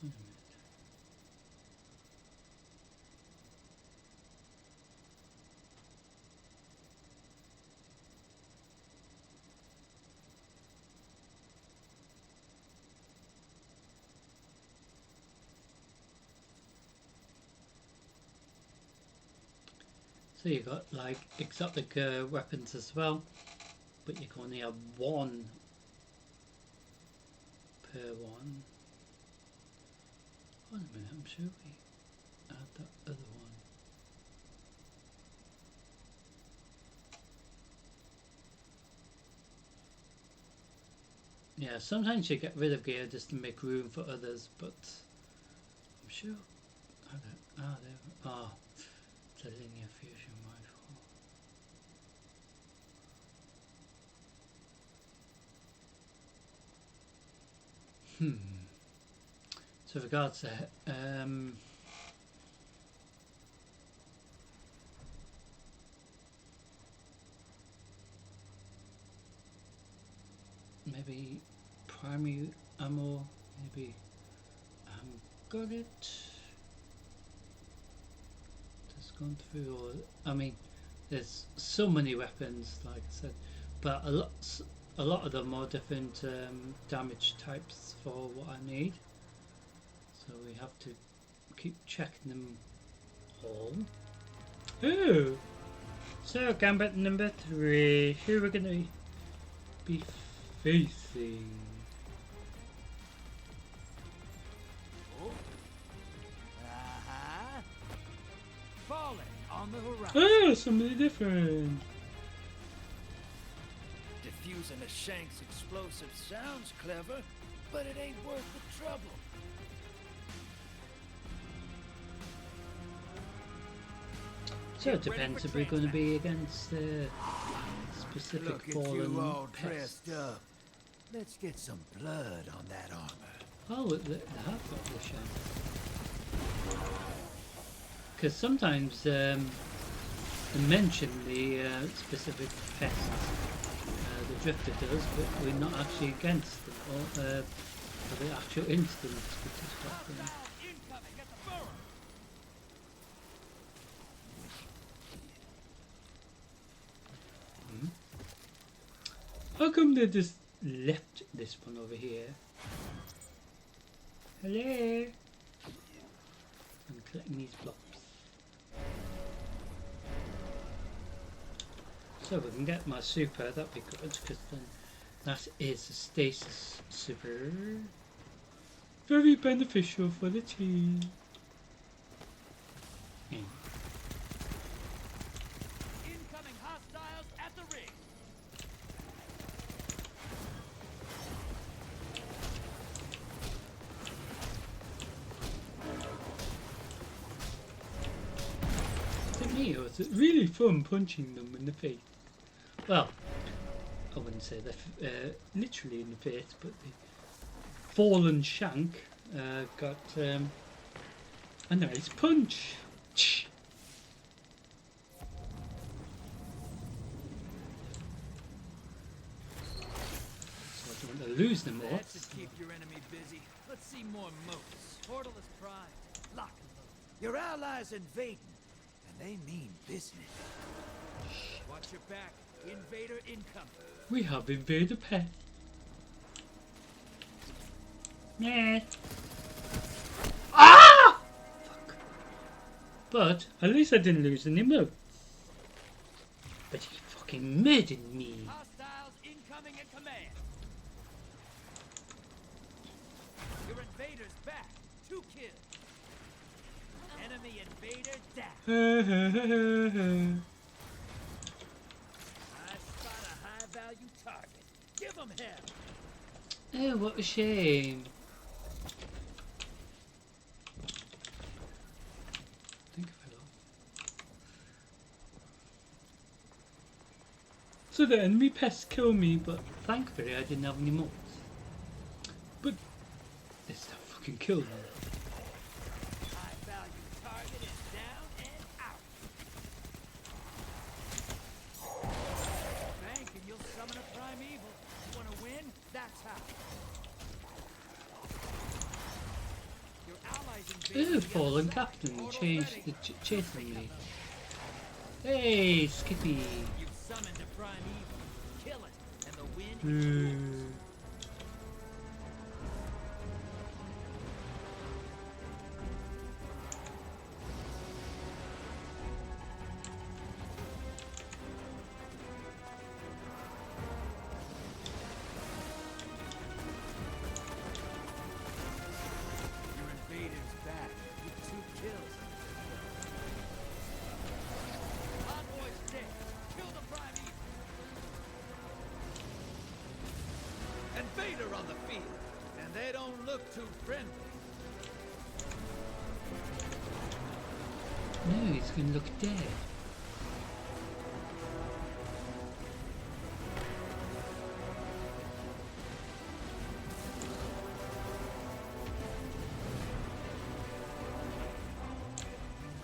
Wait a minute. So you got like exotic weapons as well, but you can only have one per one. Wait a minute, I'm sure we add that other one. Yeah, sometimes you get rid of gear just to make room for others, but I'm sure. It's a linear fusion rifle. So, with regards to maybe primary ammo, maybe got it. Just gone through all. I mean, there's so many weapons, like I said, but a lot of them are different damage types for what I need. So we have to keep checking them all. Ooh! So gambit number 3. Who we're gonna be facing? Falling on the horizon. Oh, somebody different. Diffusing a Shank's explosive sounds clever, but it ain't worth the trouble. So it depends if we're going to be against specific Look at fallen you all pests. dressed up. Let's get some blood on that armor. Oh, they have got the shank. Because sometimes they mention the specific pests the drifter does, but we're not actually against them, or for the actual instance, which is quite funny. How come they just left this one over here? Hello? I'm collecting these blocks. So we can get my super, that'd be good, because then that is a stasis super. Very beneficial for the team. Incoming hostiles at the ring. To me, it was really fun punching them in the face. Well, I wouldn't say they're literally in the face, but the fallen shank got a nice punch. So I don't want to lose them all. That should keep your enemy busy. Let's see more moats. Portal is primed. Lock and load. Your allies invading, and they mean business. Watch your back. Invader incoming. We have invaded pet. Nah. Ah! Fuck. But at least I didn't lose any moves. But he fucking murdered me. Hostiles incoming in command. Your invader's back. 2 kills. Enemy invader down. I spot a high-value target. Give him hell. Oh, what a shame. Think of it all. So the enemy pests kill me, but thankfully I didn't have any more. But they still fucking killed me. High-value target is down and out. Bank and you'll summon a primeval. You want to win? That's how. Your allies invaded Ooh, the fallen other side. captain Portal changed ready. chasing me. Hey, Skippy. You've summoned a primeval. Kill it, and the win is Hmm. yours. Your invader's back with 2 kills. Envoy's dead. Kill the primeval. Invader on the field, and they don't look too friendly. No, he's gonna look dead.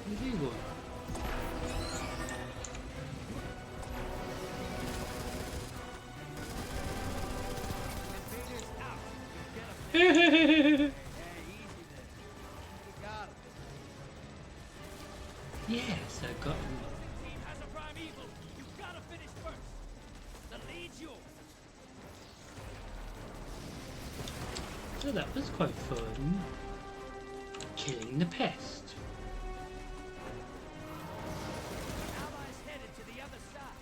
Where's he going? Invader's out. You'll get a Hey, easy there. You got him. Yes, I got him. Team has a primeval. You gotta finish first. The lead's yours. So that was quite fun. Killing the pest. Allies headed to the other side.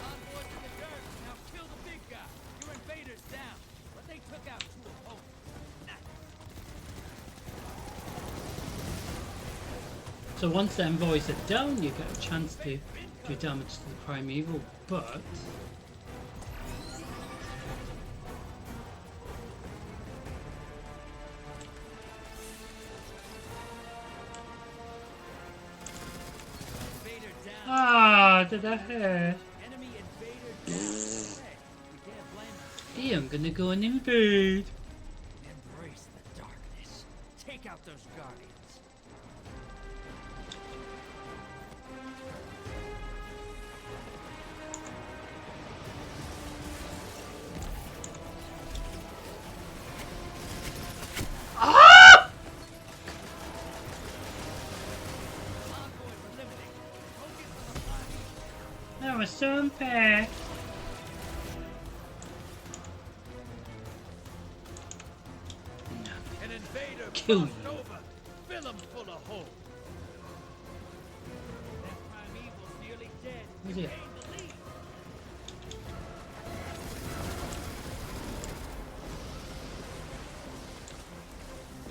Envoys in the dirt. Now kill the big guy. Your invader's down, but they took out 2 opponents. Nice. So once the envoys are down, you get a chance to do damage to the primeval, but Invader down. did I hurt? Enemy invader down. Hey, you can't blame us. Hey, I'm gonna go and invade. Embrace the darkness. Take out those guardians. Envoys eliminated. Focus on the primeval. That was so unfair. An invader Kill crossed you. over. Fill 'em full of holes. That primeval's nearly dead. Where's You he at? gained the lead.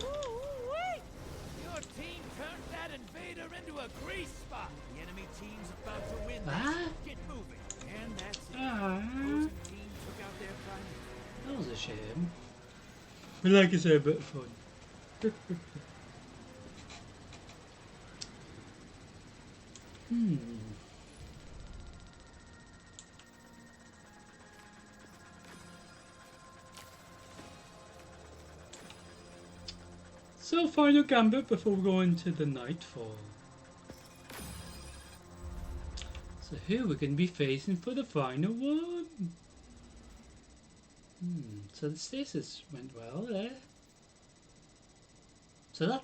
Woo-wee! Your team turned that invader into a grease spot. The enemy team's about to win this. What? Get moving. And that's it. Ah, Opposing team took out their primeval. that was a shame. But like I said, a bit of fun. Hmm. So, final gambit before we go into the nightfall. So, who we're going to be facing for the final one? So the stasis went well there. So that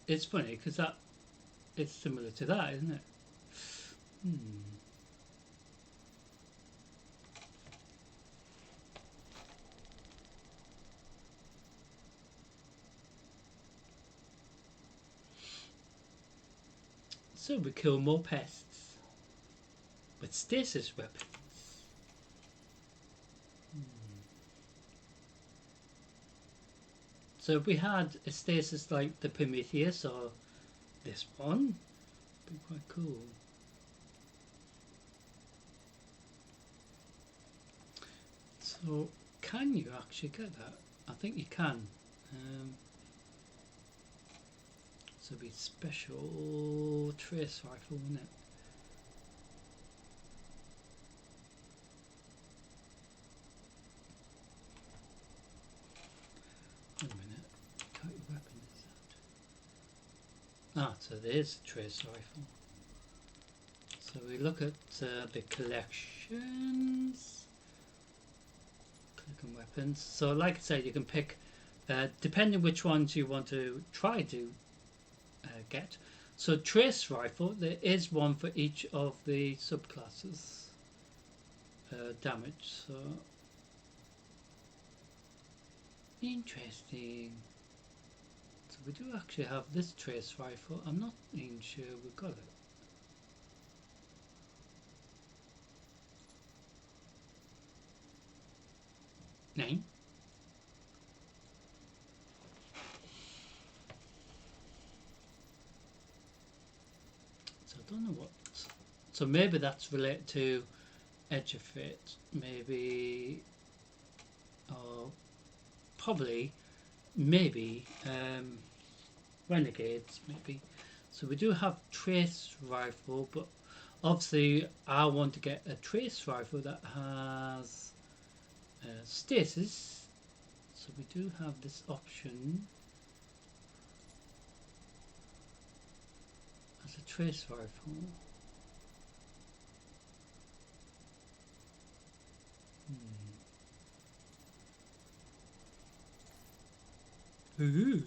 it's funny because that it's similar to that, isn't it? So we kill more pests with stasis weapons. So if we had a stasis like the Prometheus or this one, it'd be quite cool. So can you actually get that? I think you can. So it'd be special trace rifle, wouldn't it? Wait a minute, what kind of weapon is that? Ah, so there's a trace rifle. So we look at the collections. Click on weapons. So like I said, you can pick, depending which ones you want to try to get. So trace rifle, there is one for each of the subclasses damage. So interesting. So we do actually have this trace rifle. I'm not even sure we've got it. Name. So I don't know what. So maybe that's related to Edge of Fate, maybe, or probably, maybe Renegades, maybe. So we do have trace rifle, but obviously I want to get a trace rifle that has stasis. So we do have this option as a trace rifle. Ooh.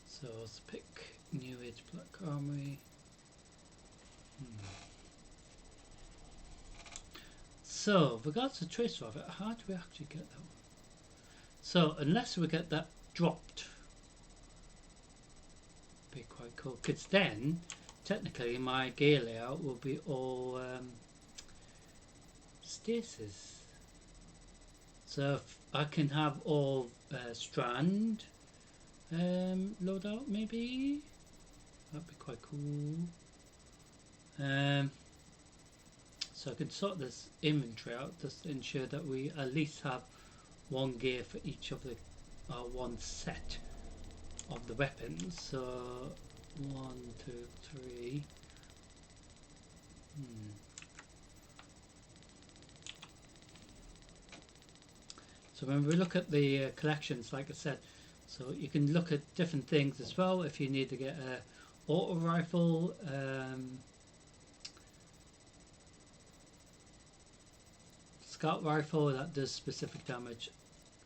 So let's pick New Age Black Armory. So, with regards to trace rifle, how do we actually get that one? So, unless we get that dropped, be quite cool. Because then, technically, my gear layout will be all stasis. So, if I can have all strand loadout, maybe that'd be quite cool. So I can sort this inventory out just to ensure that we at least have one gear for each of the one set of the weapons. So 1, 2, 3. So when we look at the collections, like I said, so you can look at different things as well. If you need to get a auto rifle, scout rifle that does specific damage.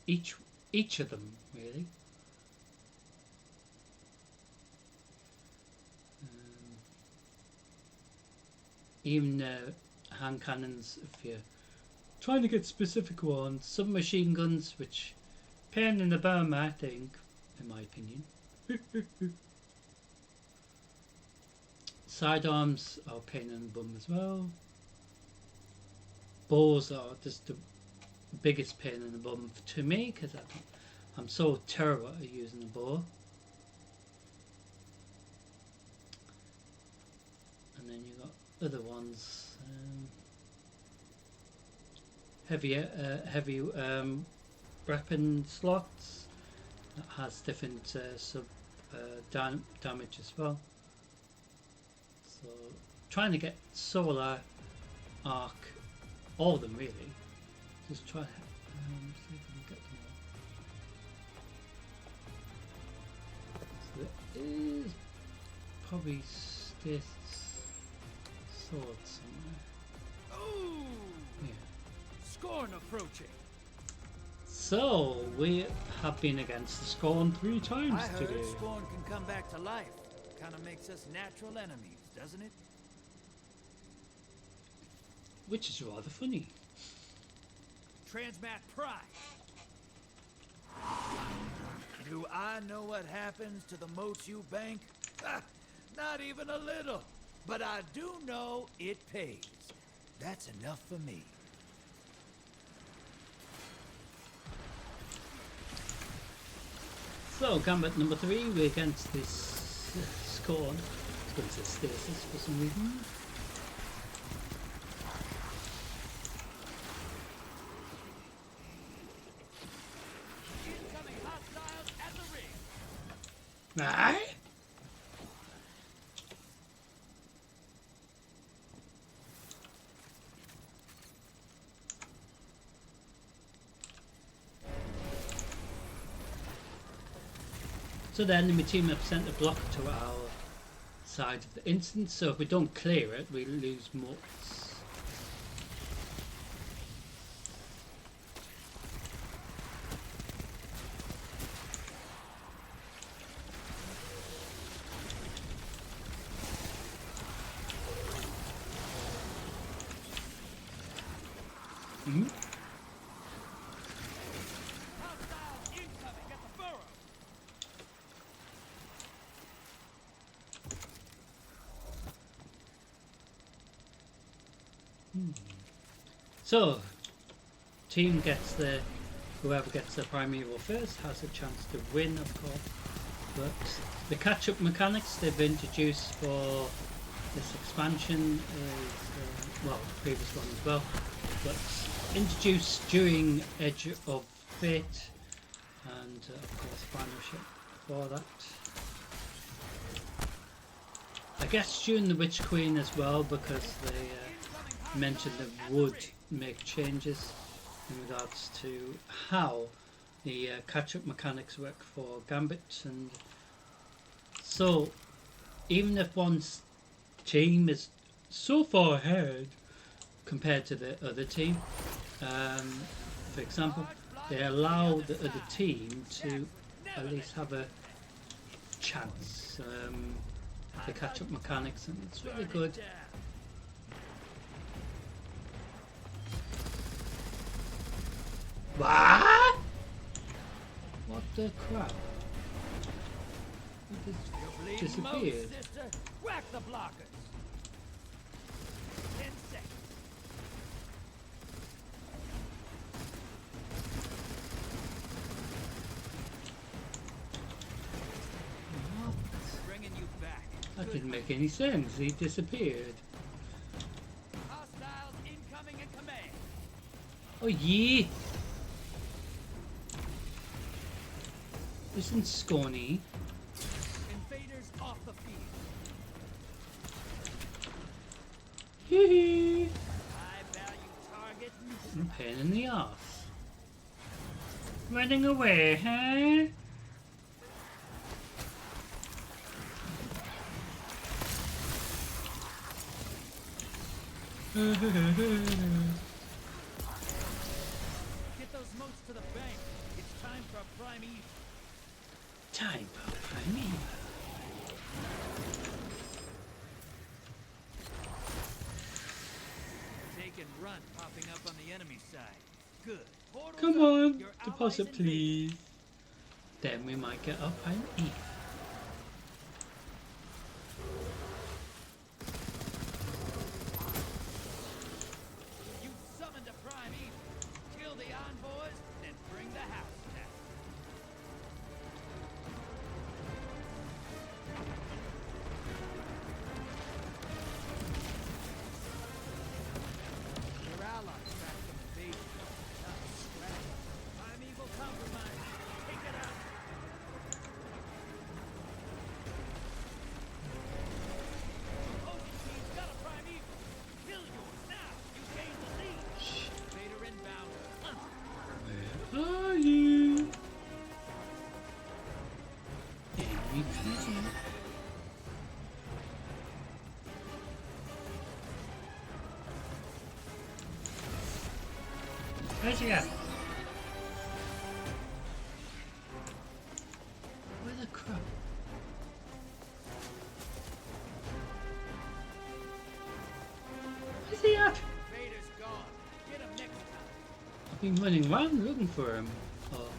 Each each of them really. Even hand cannons, if you're trying to get specific ones, submachine guns, which pain in the bum, I think, in my opinion. Sidearms are pain in the bum as well. Bows are just the biggest pain in the bum to me, because I'm so terrible at using a bow. And then you got other ones, heavy weapon slots that has different damage as well. So trying to get solar arc, all of them really. Just try. See if we can get them all. So there is probably stasis sword somewhere. Ooh! Yeah. Scorn approaching. So we have been against the Scorn 3 times I heard today. Scorn can come back to life. Kind of makes us natural enemies, doesn't it? Which is rather funny. Transmat Prime. Do I know what happens to the moats you bank? Not even a little. But I do know it pays. That's enough for me. So gambit number 3, we're against this Scorn. It's going to say stasis for some reason. Incoming hostiles at the ring. Aye? So the enemy team have sent a block to our side of the instance, so if we don't clear it, we lose motes. Mm-hmm. Hostiles incoming at the burrow. So, team gets whoever gets the primeval first has a chance to win, of course. But the catch-up mechanics they've introduced for this expansion is, well, the previous one as well, but introduced during Edge of Fate, and of course Bannership for that. I guess during the Witch Queen as well, because they mentioned they would make changes in regards to how the catch-up mechanics work for Gambit, and so even if one's team is so far ahead compared to the other team, for example, they allow the other team to at least have a chance. The catch-up mechanics, and it's really good. What? What the crap? It just disappeared. Whack the blockers. 10 seconds. What? Bringing you back. That didn't make any sense. He disappeared. Hostiles incoming in command. Oh yeah. Listen, Scorny. Invaders off the field. Hee High value target. pain in the ass. Running away, huh? Get those moats to the bank. It's time time for primeval. Time for primeval. Take and run popping up on the enemy side. Good. Portal's Come up. on, Your deposit allies invade. please. Then we might get our primeval. You summoned a primeval. Kill the envoys, then bring the house down. Your allies back from invasion. Not a scratch. Primeval compromise. Take it out. Opposing team's got a primeval. Kill yours now. You gain the lead. Vader inbound. Hunt. Where are you? Enemy present. Where's he at? Where the crap? Where's he at? Vader's gone. Get him next time. I've been running around looking for him. Or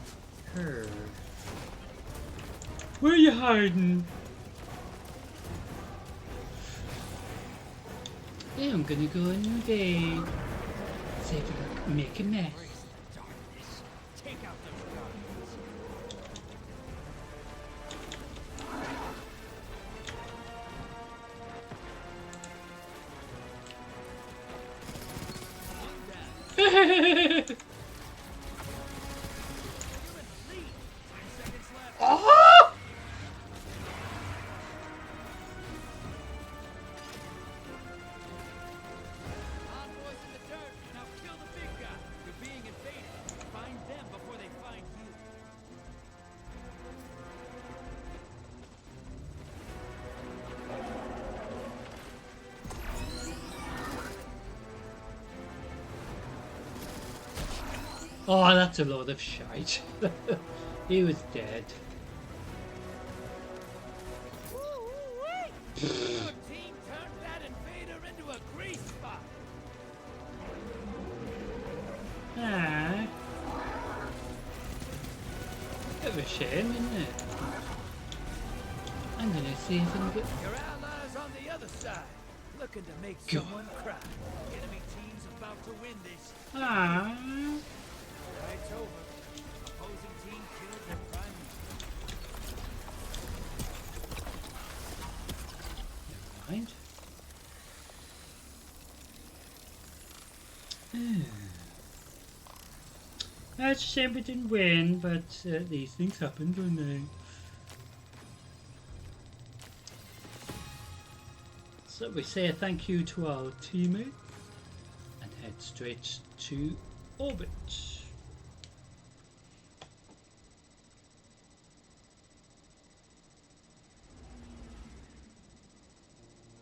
her. Where are you hiding? Hey, I'm gonna go in your day. See if I can make a mess. Embrace the darkness. Take out those guardians. One down. You're in the lead. 10 seconds left. Oh! Envoys in the dirt. Now kill the big guy. You're being invaded. Find them before they find you. Oh, that's a load of shite. He was dead. Your team turned that invader into a grease spot. Ah. Bit of a shame, isn't it? I'm gonna see if I can get. Your allies on the other side, looking to make God. someone cry. Enemy team's about to win this. Ah. Fight's over. Opposing team killed their prime. Mind. That's a shame we didn't win, but these things happen, don't they? So we say thank you to our teammates and head straight to orbit.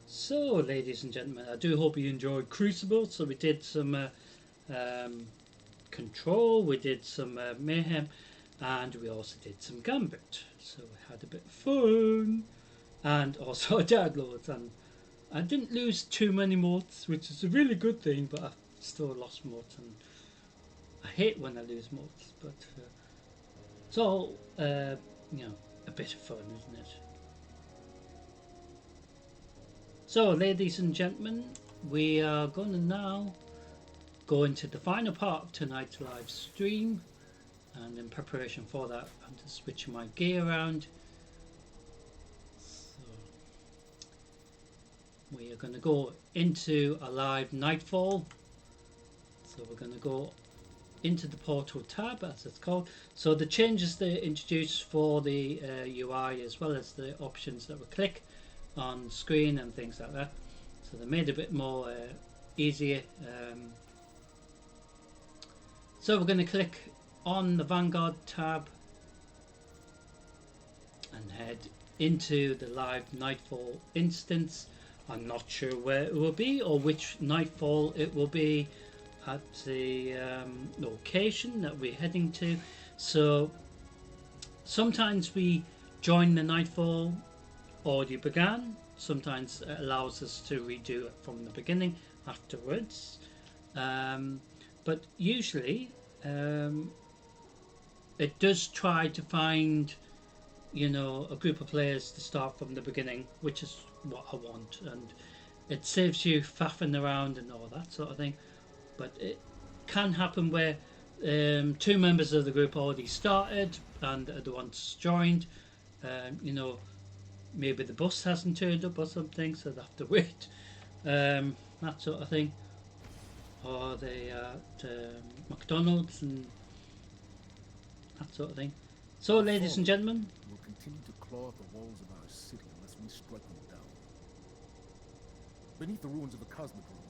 So, ladies and gentlemen, I do hope you enjoyed Crucible. So we did some Control, we did some Mayhem, and we also did some Gambit. So we had a bit of fun, and also a download. And I didn't lose too many motes, which is a really good thing, but I still lost motes, and I hate when I lose motes. But it's all, you know, a bit of fun, isn't it? So, ladies and gentlemen, we are going to now go into the final part of tonight's live stream, and in preparation for that, I'm just switching my gear around. So, we are going to go into a live Nightfall. So we're going to go into the portal tab, as it's called. So the changes they introduced for the UI, as well as the options that we click on screen and things like that, so they made it a bit more easier. So we're going to click on the Vanguard tab and head into the live Nightfall instance. I'm not sure where it will be or which Nightfall it will be at the location that we're heading to. So sometimes we join the nightfall already began. Sometimes it allows us to redo it from the beginning afterwards. But usually it does try to find, a group of players to start from the beginning, which is what I want, and it saves you faffing around and all that sort of thing. But it can happen where two members of the group already started and the other one's joined. Maybe the bus hasn't turned up or something, so they have to wait. That sort of thing. Or they are at McDonald's and that sort of thing. So, ladies and gentlemen, We'll continue to claw at the walls of our city unless we strike them down. Beneath the ruins of the Cosmodrome,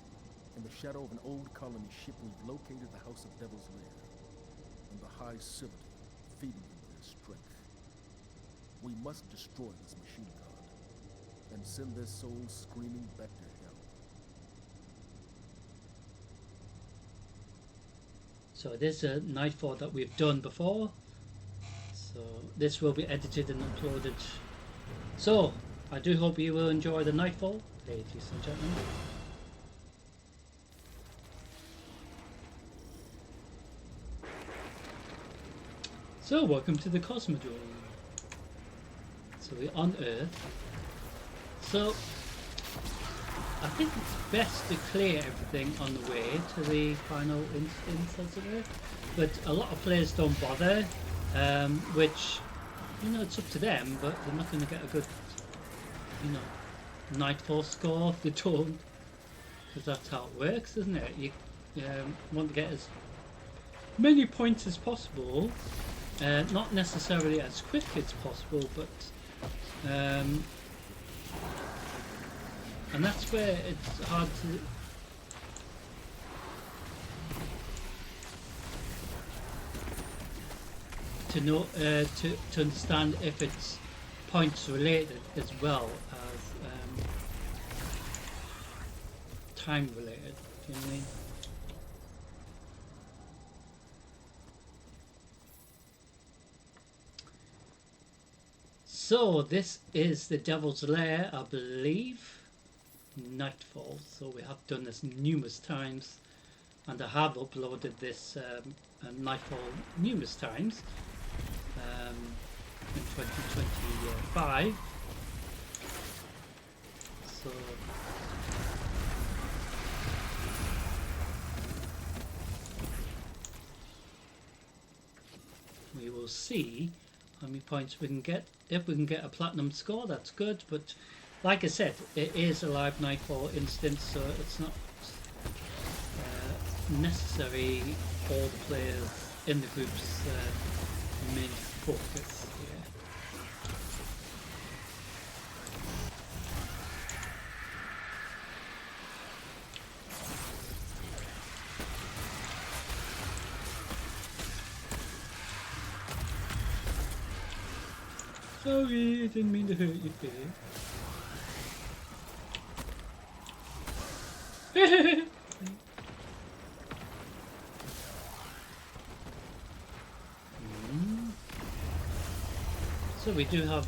in the shadow of an old colony ship, we've located the House of Devil's Lair, and the High Servitor, feeding them their strength. We must destroy this machine god, and send their souls screaming back to hell. so there's a nightfall that we've done before. So this will be edited and uploaded. So I do hope you will enjoy the nightfall, ladies and gentlemen. So welcome to the Cosmodrome. So we're on Earth. So I think it's best to clear everything on the way to the final instance of Earth. But a lot of players don't bother. Which, it's up to them, but they're not going to get a good, nightfall score if they don't, because that's how it works, isn't it? You want to get as many points as possible, not necessarily as quick as possible, but and that's where it's hard to know to understand if it's points related as well as time related. Do you know what I mean? So this is the Devil's Lair, I believe. Nightfall. So we have done this numerous times, and I have uploaded this Nightfall numerous times. In 2025. So we will see how many points we can get. If we can get a platinum score, that's good, but like I said, it is a live Nightfall instance, so it's not necessary all the players in the group's main focus here. Sorry, I didn't mean to hurt your face. So we do have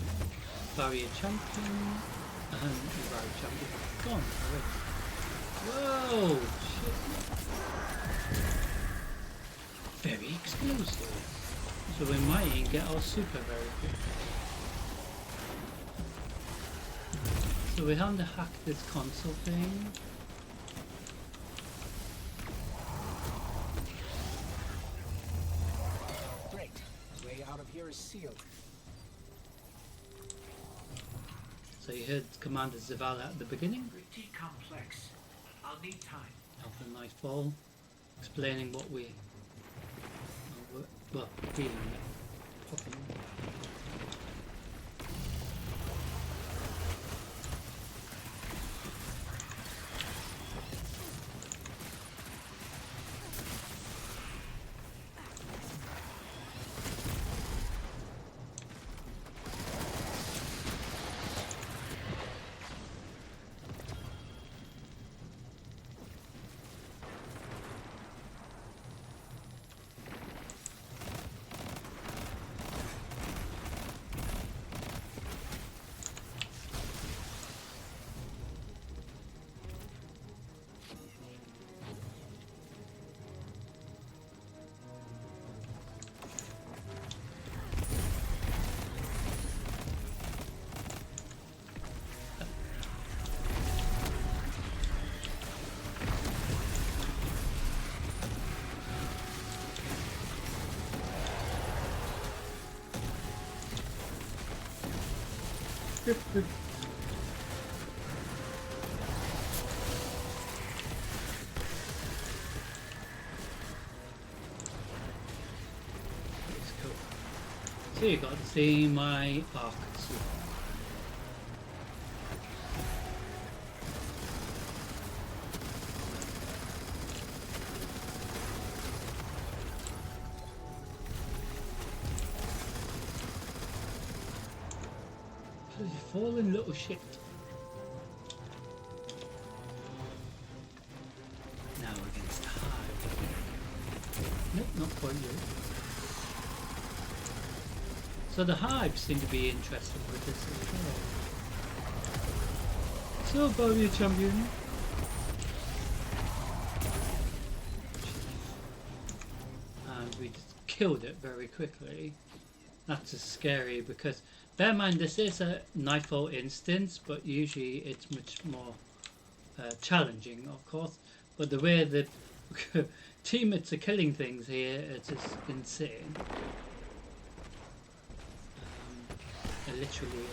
barrier champion and barrier champion gone already. Whoa! Shit. Very explosive. So we might even get our super very quick. So we have to hack this console thing. Great. The way out of here is sealed. So you heard Commander Zavala at the beginning Pretty complex. I'll need time. of the Nightfall, explaining what we well, dealing with. Popping. cool. So you got to see my arc suit. Bloody fallen little shit. Now against the hive. Nope, not quite yet. So the hive seem to be interested with this as well. So Bobby champion. And we just killed it very quickly. That's just scary because bear in mind this is a nightfall instance, but usually it's much more challenging, of course. But the way the teammates are killing things here, it's just insane. It literally is.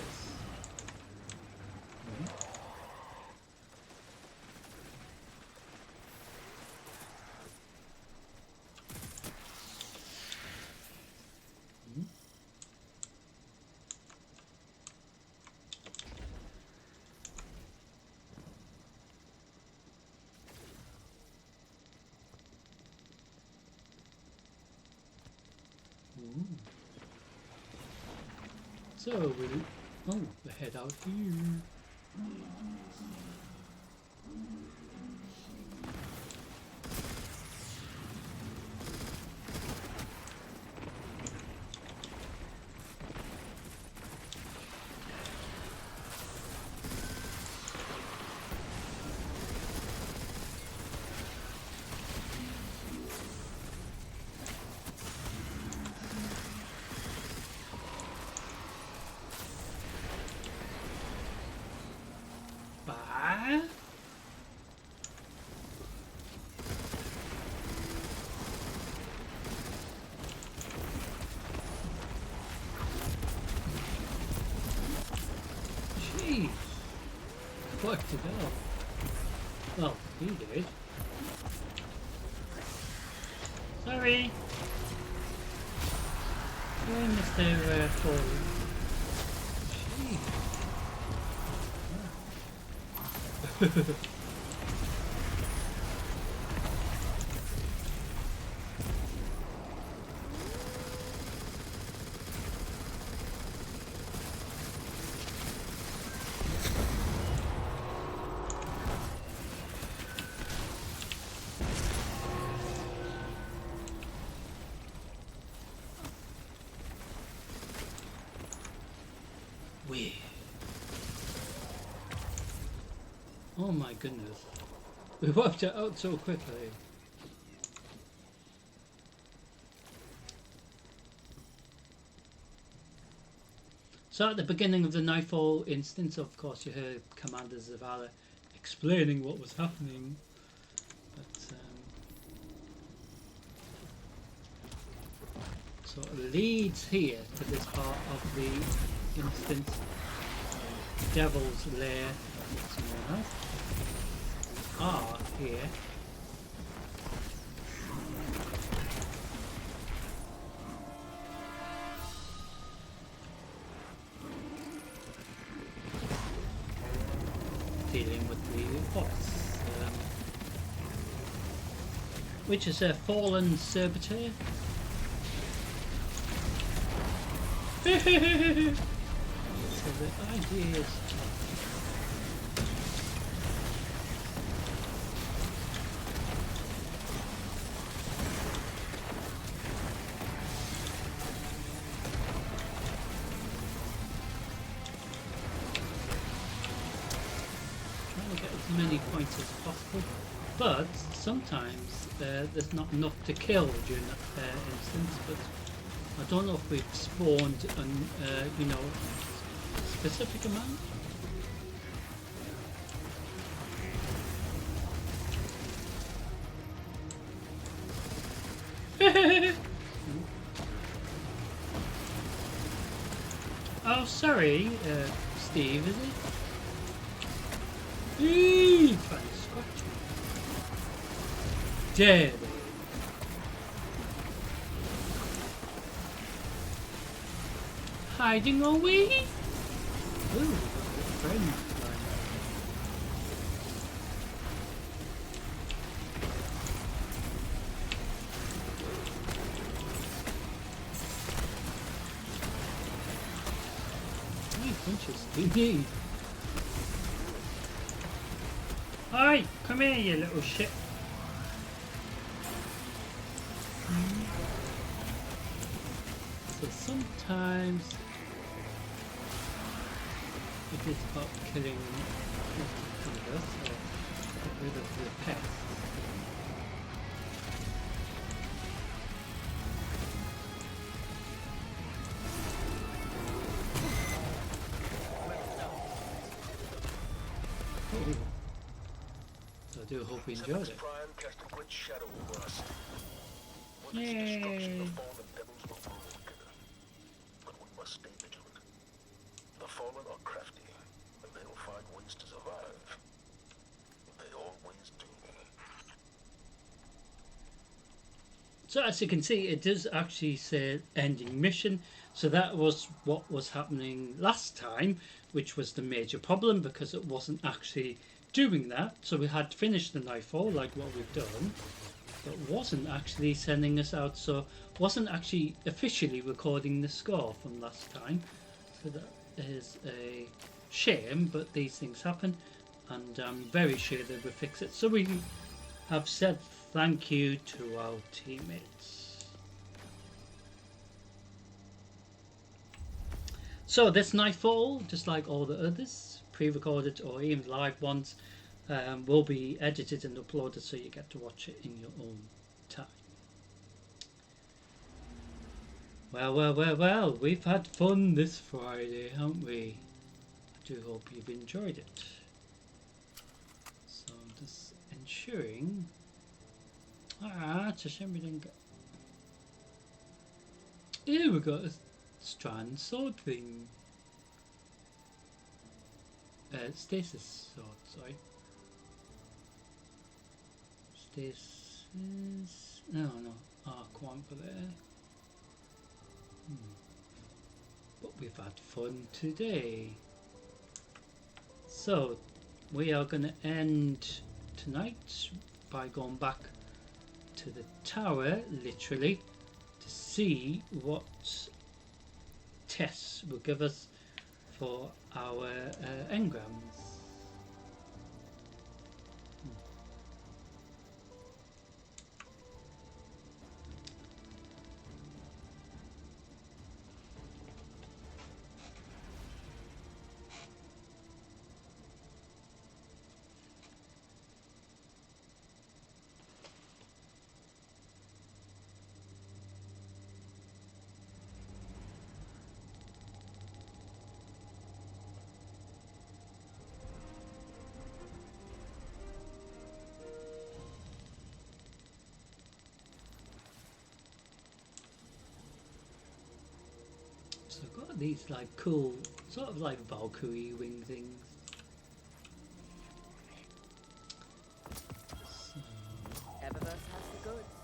So we'll head out here. Jeez, fucked it up. Well, he did. Sorry. Sorry, Mr. Fallen. Jeez. Weird. Oh my goodness. We wiped it out so quickly. So at the beginning of the Nightfall instance, of course, you heard Commander Zavala explaining what was happening. But, so it leads here to this part of the instance. Devil's Lair, as it's known as, are here. Dealing with the boss, which is a fallen servitor. So the idea is trying to get as many points as possible, but sometimes there's not enough to kill during that instance. But I don't know if we've spawned an you know, specific amount. Oh, sorry, Steve, is it? Eee, trying to scratch me. Dead. Hiding away? Ooh, friends. How many punches do you need? Hi, come here, you little shit. So sometimes it is about killing fungus or get rid of the pests. Oh. So I do hope you enjoyed it. Prime cast a great shadow over us. With its Yay. destruction, the fallen devils will rule together. But we must stay vigilant. The fallen are crafty, and they'll find ways to survive. They always do. So as you can see, it does actually say ending mission. So that was what was happening last time, which was the major problem, because it wasn't actually doing that. So we had finished the nightfall like what we've done, but wasn't actually sending us out, so wasn't actually officially recording the score from last time. So that is a shame, but these things happen, and I'm very sure they will fix it. So we have said thank you to our teammates. So this nightfall, just like all the others, pre-recorded or even live ones, will be edited and uploaded, so you get to watch it in your own time. Well, we've had fun this Friday, haven't we? I do hope you've enjoyed it. So I'm just ensuring. It's a shame we didn't get. Here we got a strand sword thing. Stasis sword, sorry. Stasis. No. Arc one for there. But we've had fun today. So we are going to end tonight by going back to the tower, literally, to see what tests will give us for our engrams. So I've got these like cool, sort of like Valkyrie wing things. So, Eververse has the goods.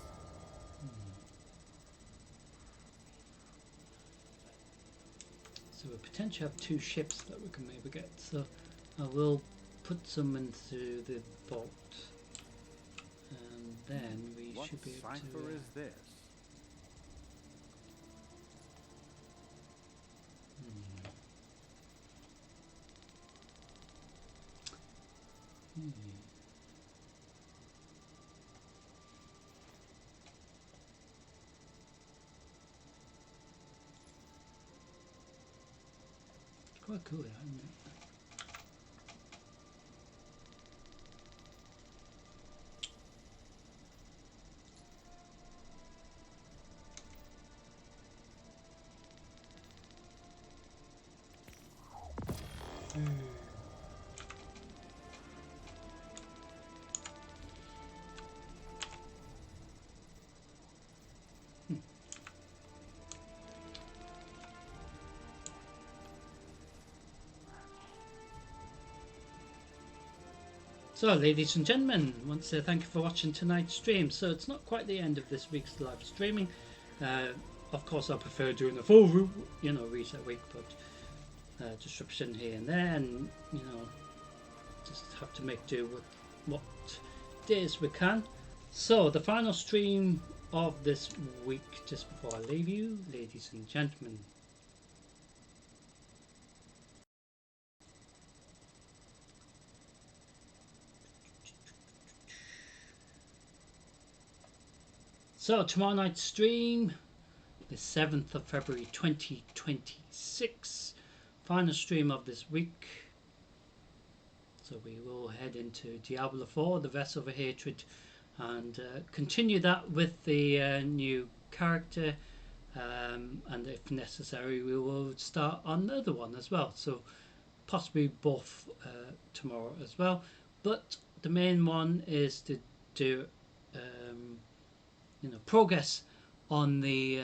So we potentially have 2 ships that we can maybe get. So I will put some into the vault, and then we What should be able cipher to. is this? It's quite cool, isn't it? So, ladies and gentlemen, I want to say thank you for watching tonight's stream. So, it's not quite the end of this week's live streaming. Of course, I prefer doing a full, reset week, but disruption here and there, and just have to make do with what days we can. So, the final stream of this week, just before I leave you, ladies and gentlemen. So tomorrow night's stream, the 7th of February 2026, final stream of this week. So we will head into Diablo 4, the Vessel of Hatred, and continue that with the new character, and if necessary we will start on the other one as well. So possibly both tomorrow as well, but the main one is to do progress on the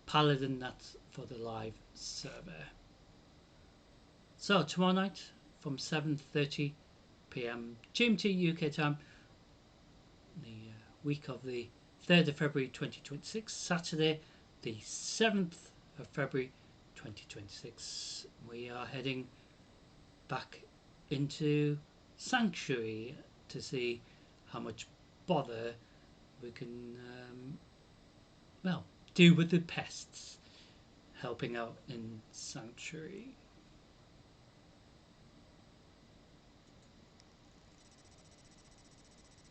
Paladin that's for the live server. So tomorrow night from 7:30 p.m. GMT UK time, the week of the 3rd of February 2026, Saturday the 7th of February 2026, we are heading back into Sanctuary to see how much bother we can do with the pests, helping out in Sanctuary.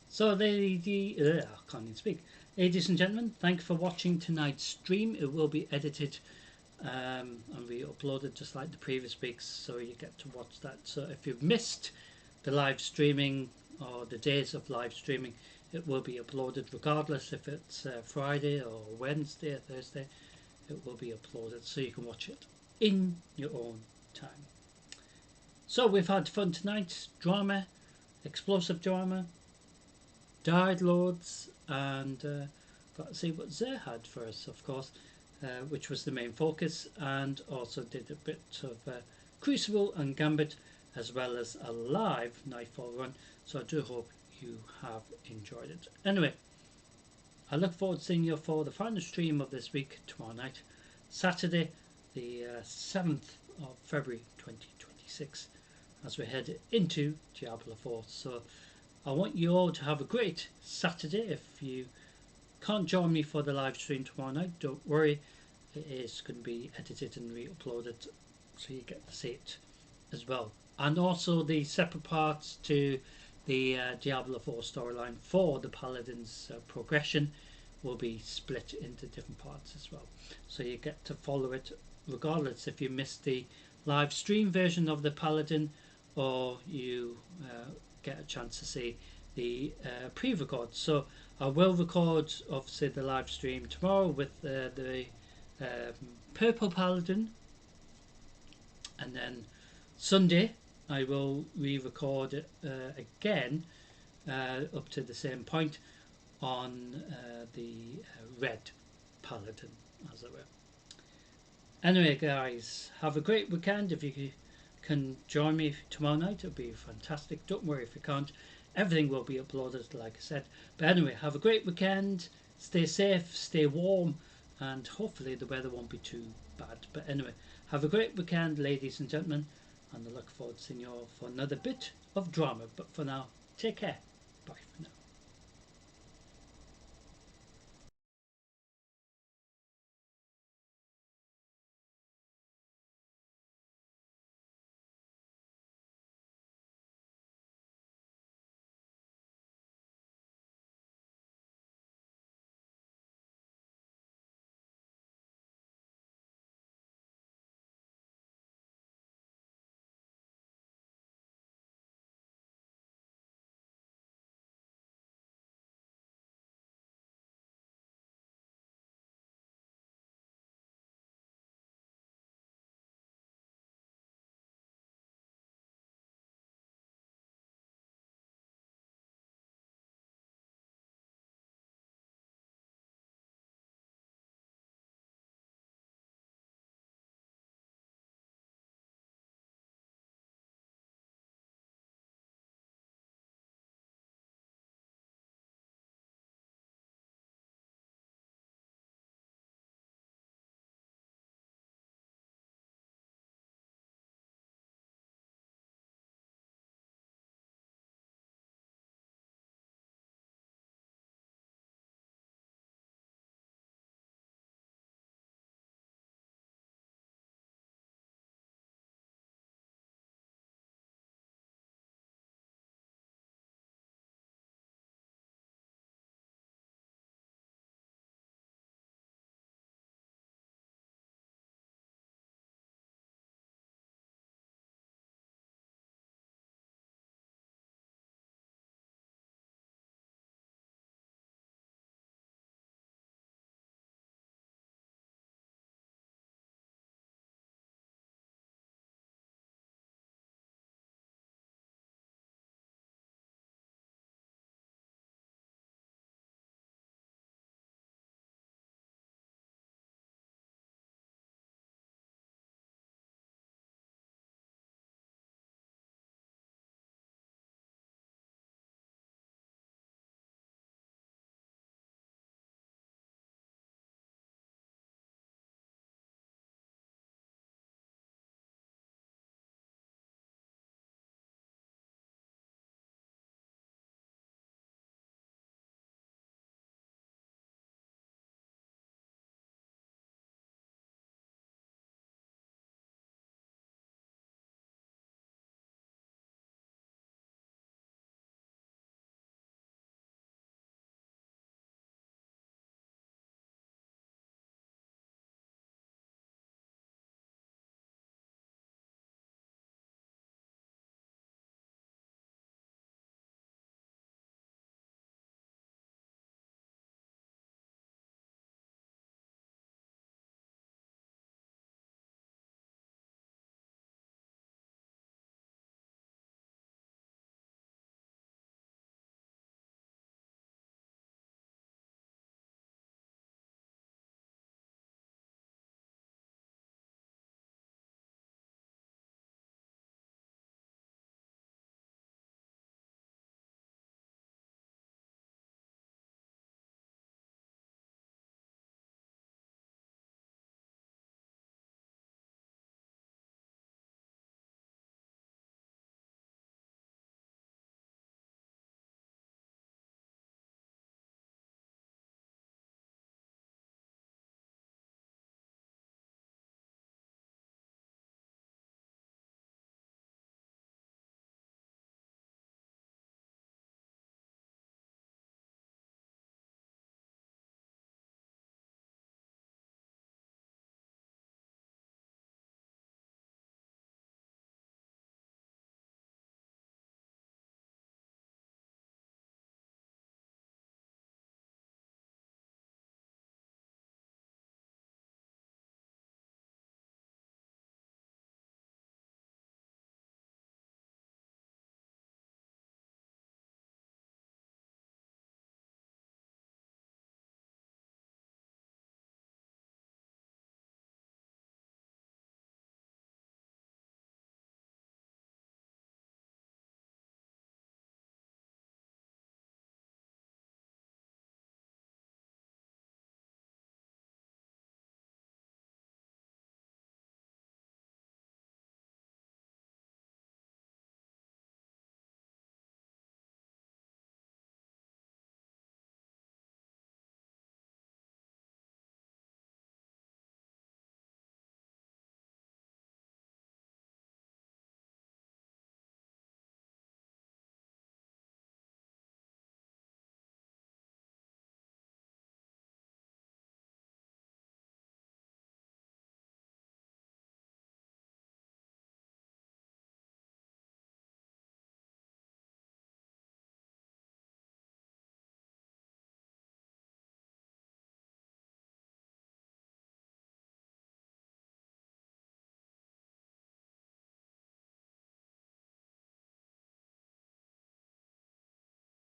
So I can't even speak. Ladies and gentlemen, thank you for watching tonight's stream. It will be edited and re-uploaded just like the previous weeks, so you get to watch that. So if you've missed the live streaming or the days of live streaming, it will be uploaded regardless if it's Friday or Wednesday or Thursday. It will be uploaded so you can watch it in your own time. So we've had fun tonight. Drama, explosive drama, Died Lords, and got to see what Zer had for us, of course, which was the main focus, and also did a bit of Crucible and Gambit, as well as a live Nightfall run. So I do hope you have enjoyed it. Anyway, I look forward to seeing you for the final stream of this week tomorrow night, Saturday the 7th of February 2026, as we head into Diablo 4. So I want you all to have a great Saturday. If you can't join me for the live stream tomorrow night, don't worry, it is going to be edited and re-uploaded so you get to see it as well. And also the separate parts to the Diablo 4 storyline for the Paladin's progression will be split into different parts as well, so you get to follow it regardless if you missed the live stream version of the Paladin, or you get a chance to see the pre-record. So I will record obviously the live stream tomorrow with the Purple Paladin, and then Sunday I will re-record it again up to the same point on the Red Paladin, as it were. Anyway guys, have a great weekend. If you can join me tomorrow night, it'll be fantastic. Don't worry if you can't, everything will be uploaded like I said. But anyway, have a great weekend, stay safe, stay warm, and hopefully the weather won't be too bad. But anyway, have a great weekend ladies and gentlemen, and I look forward to seeing you all for another bit of drama. But for now, take care, bye for now.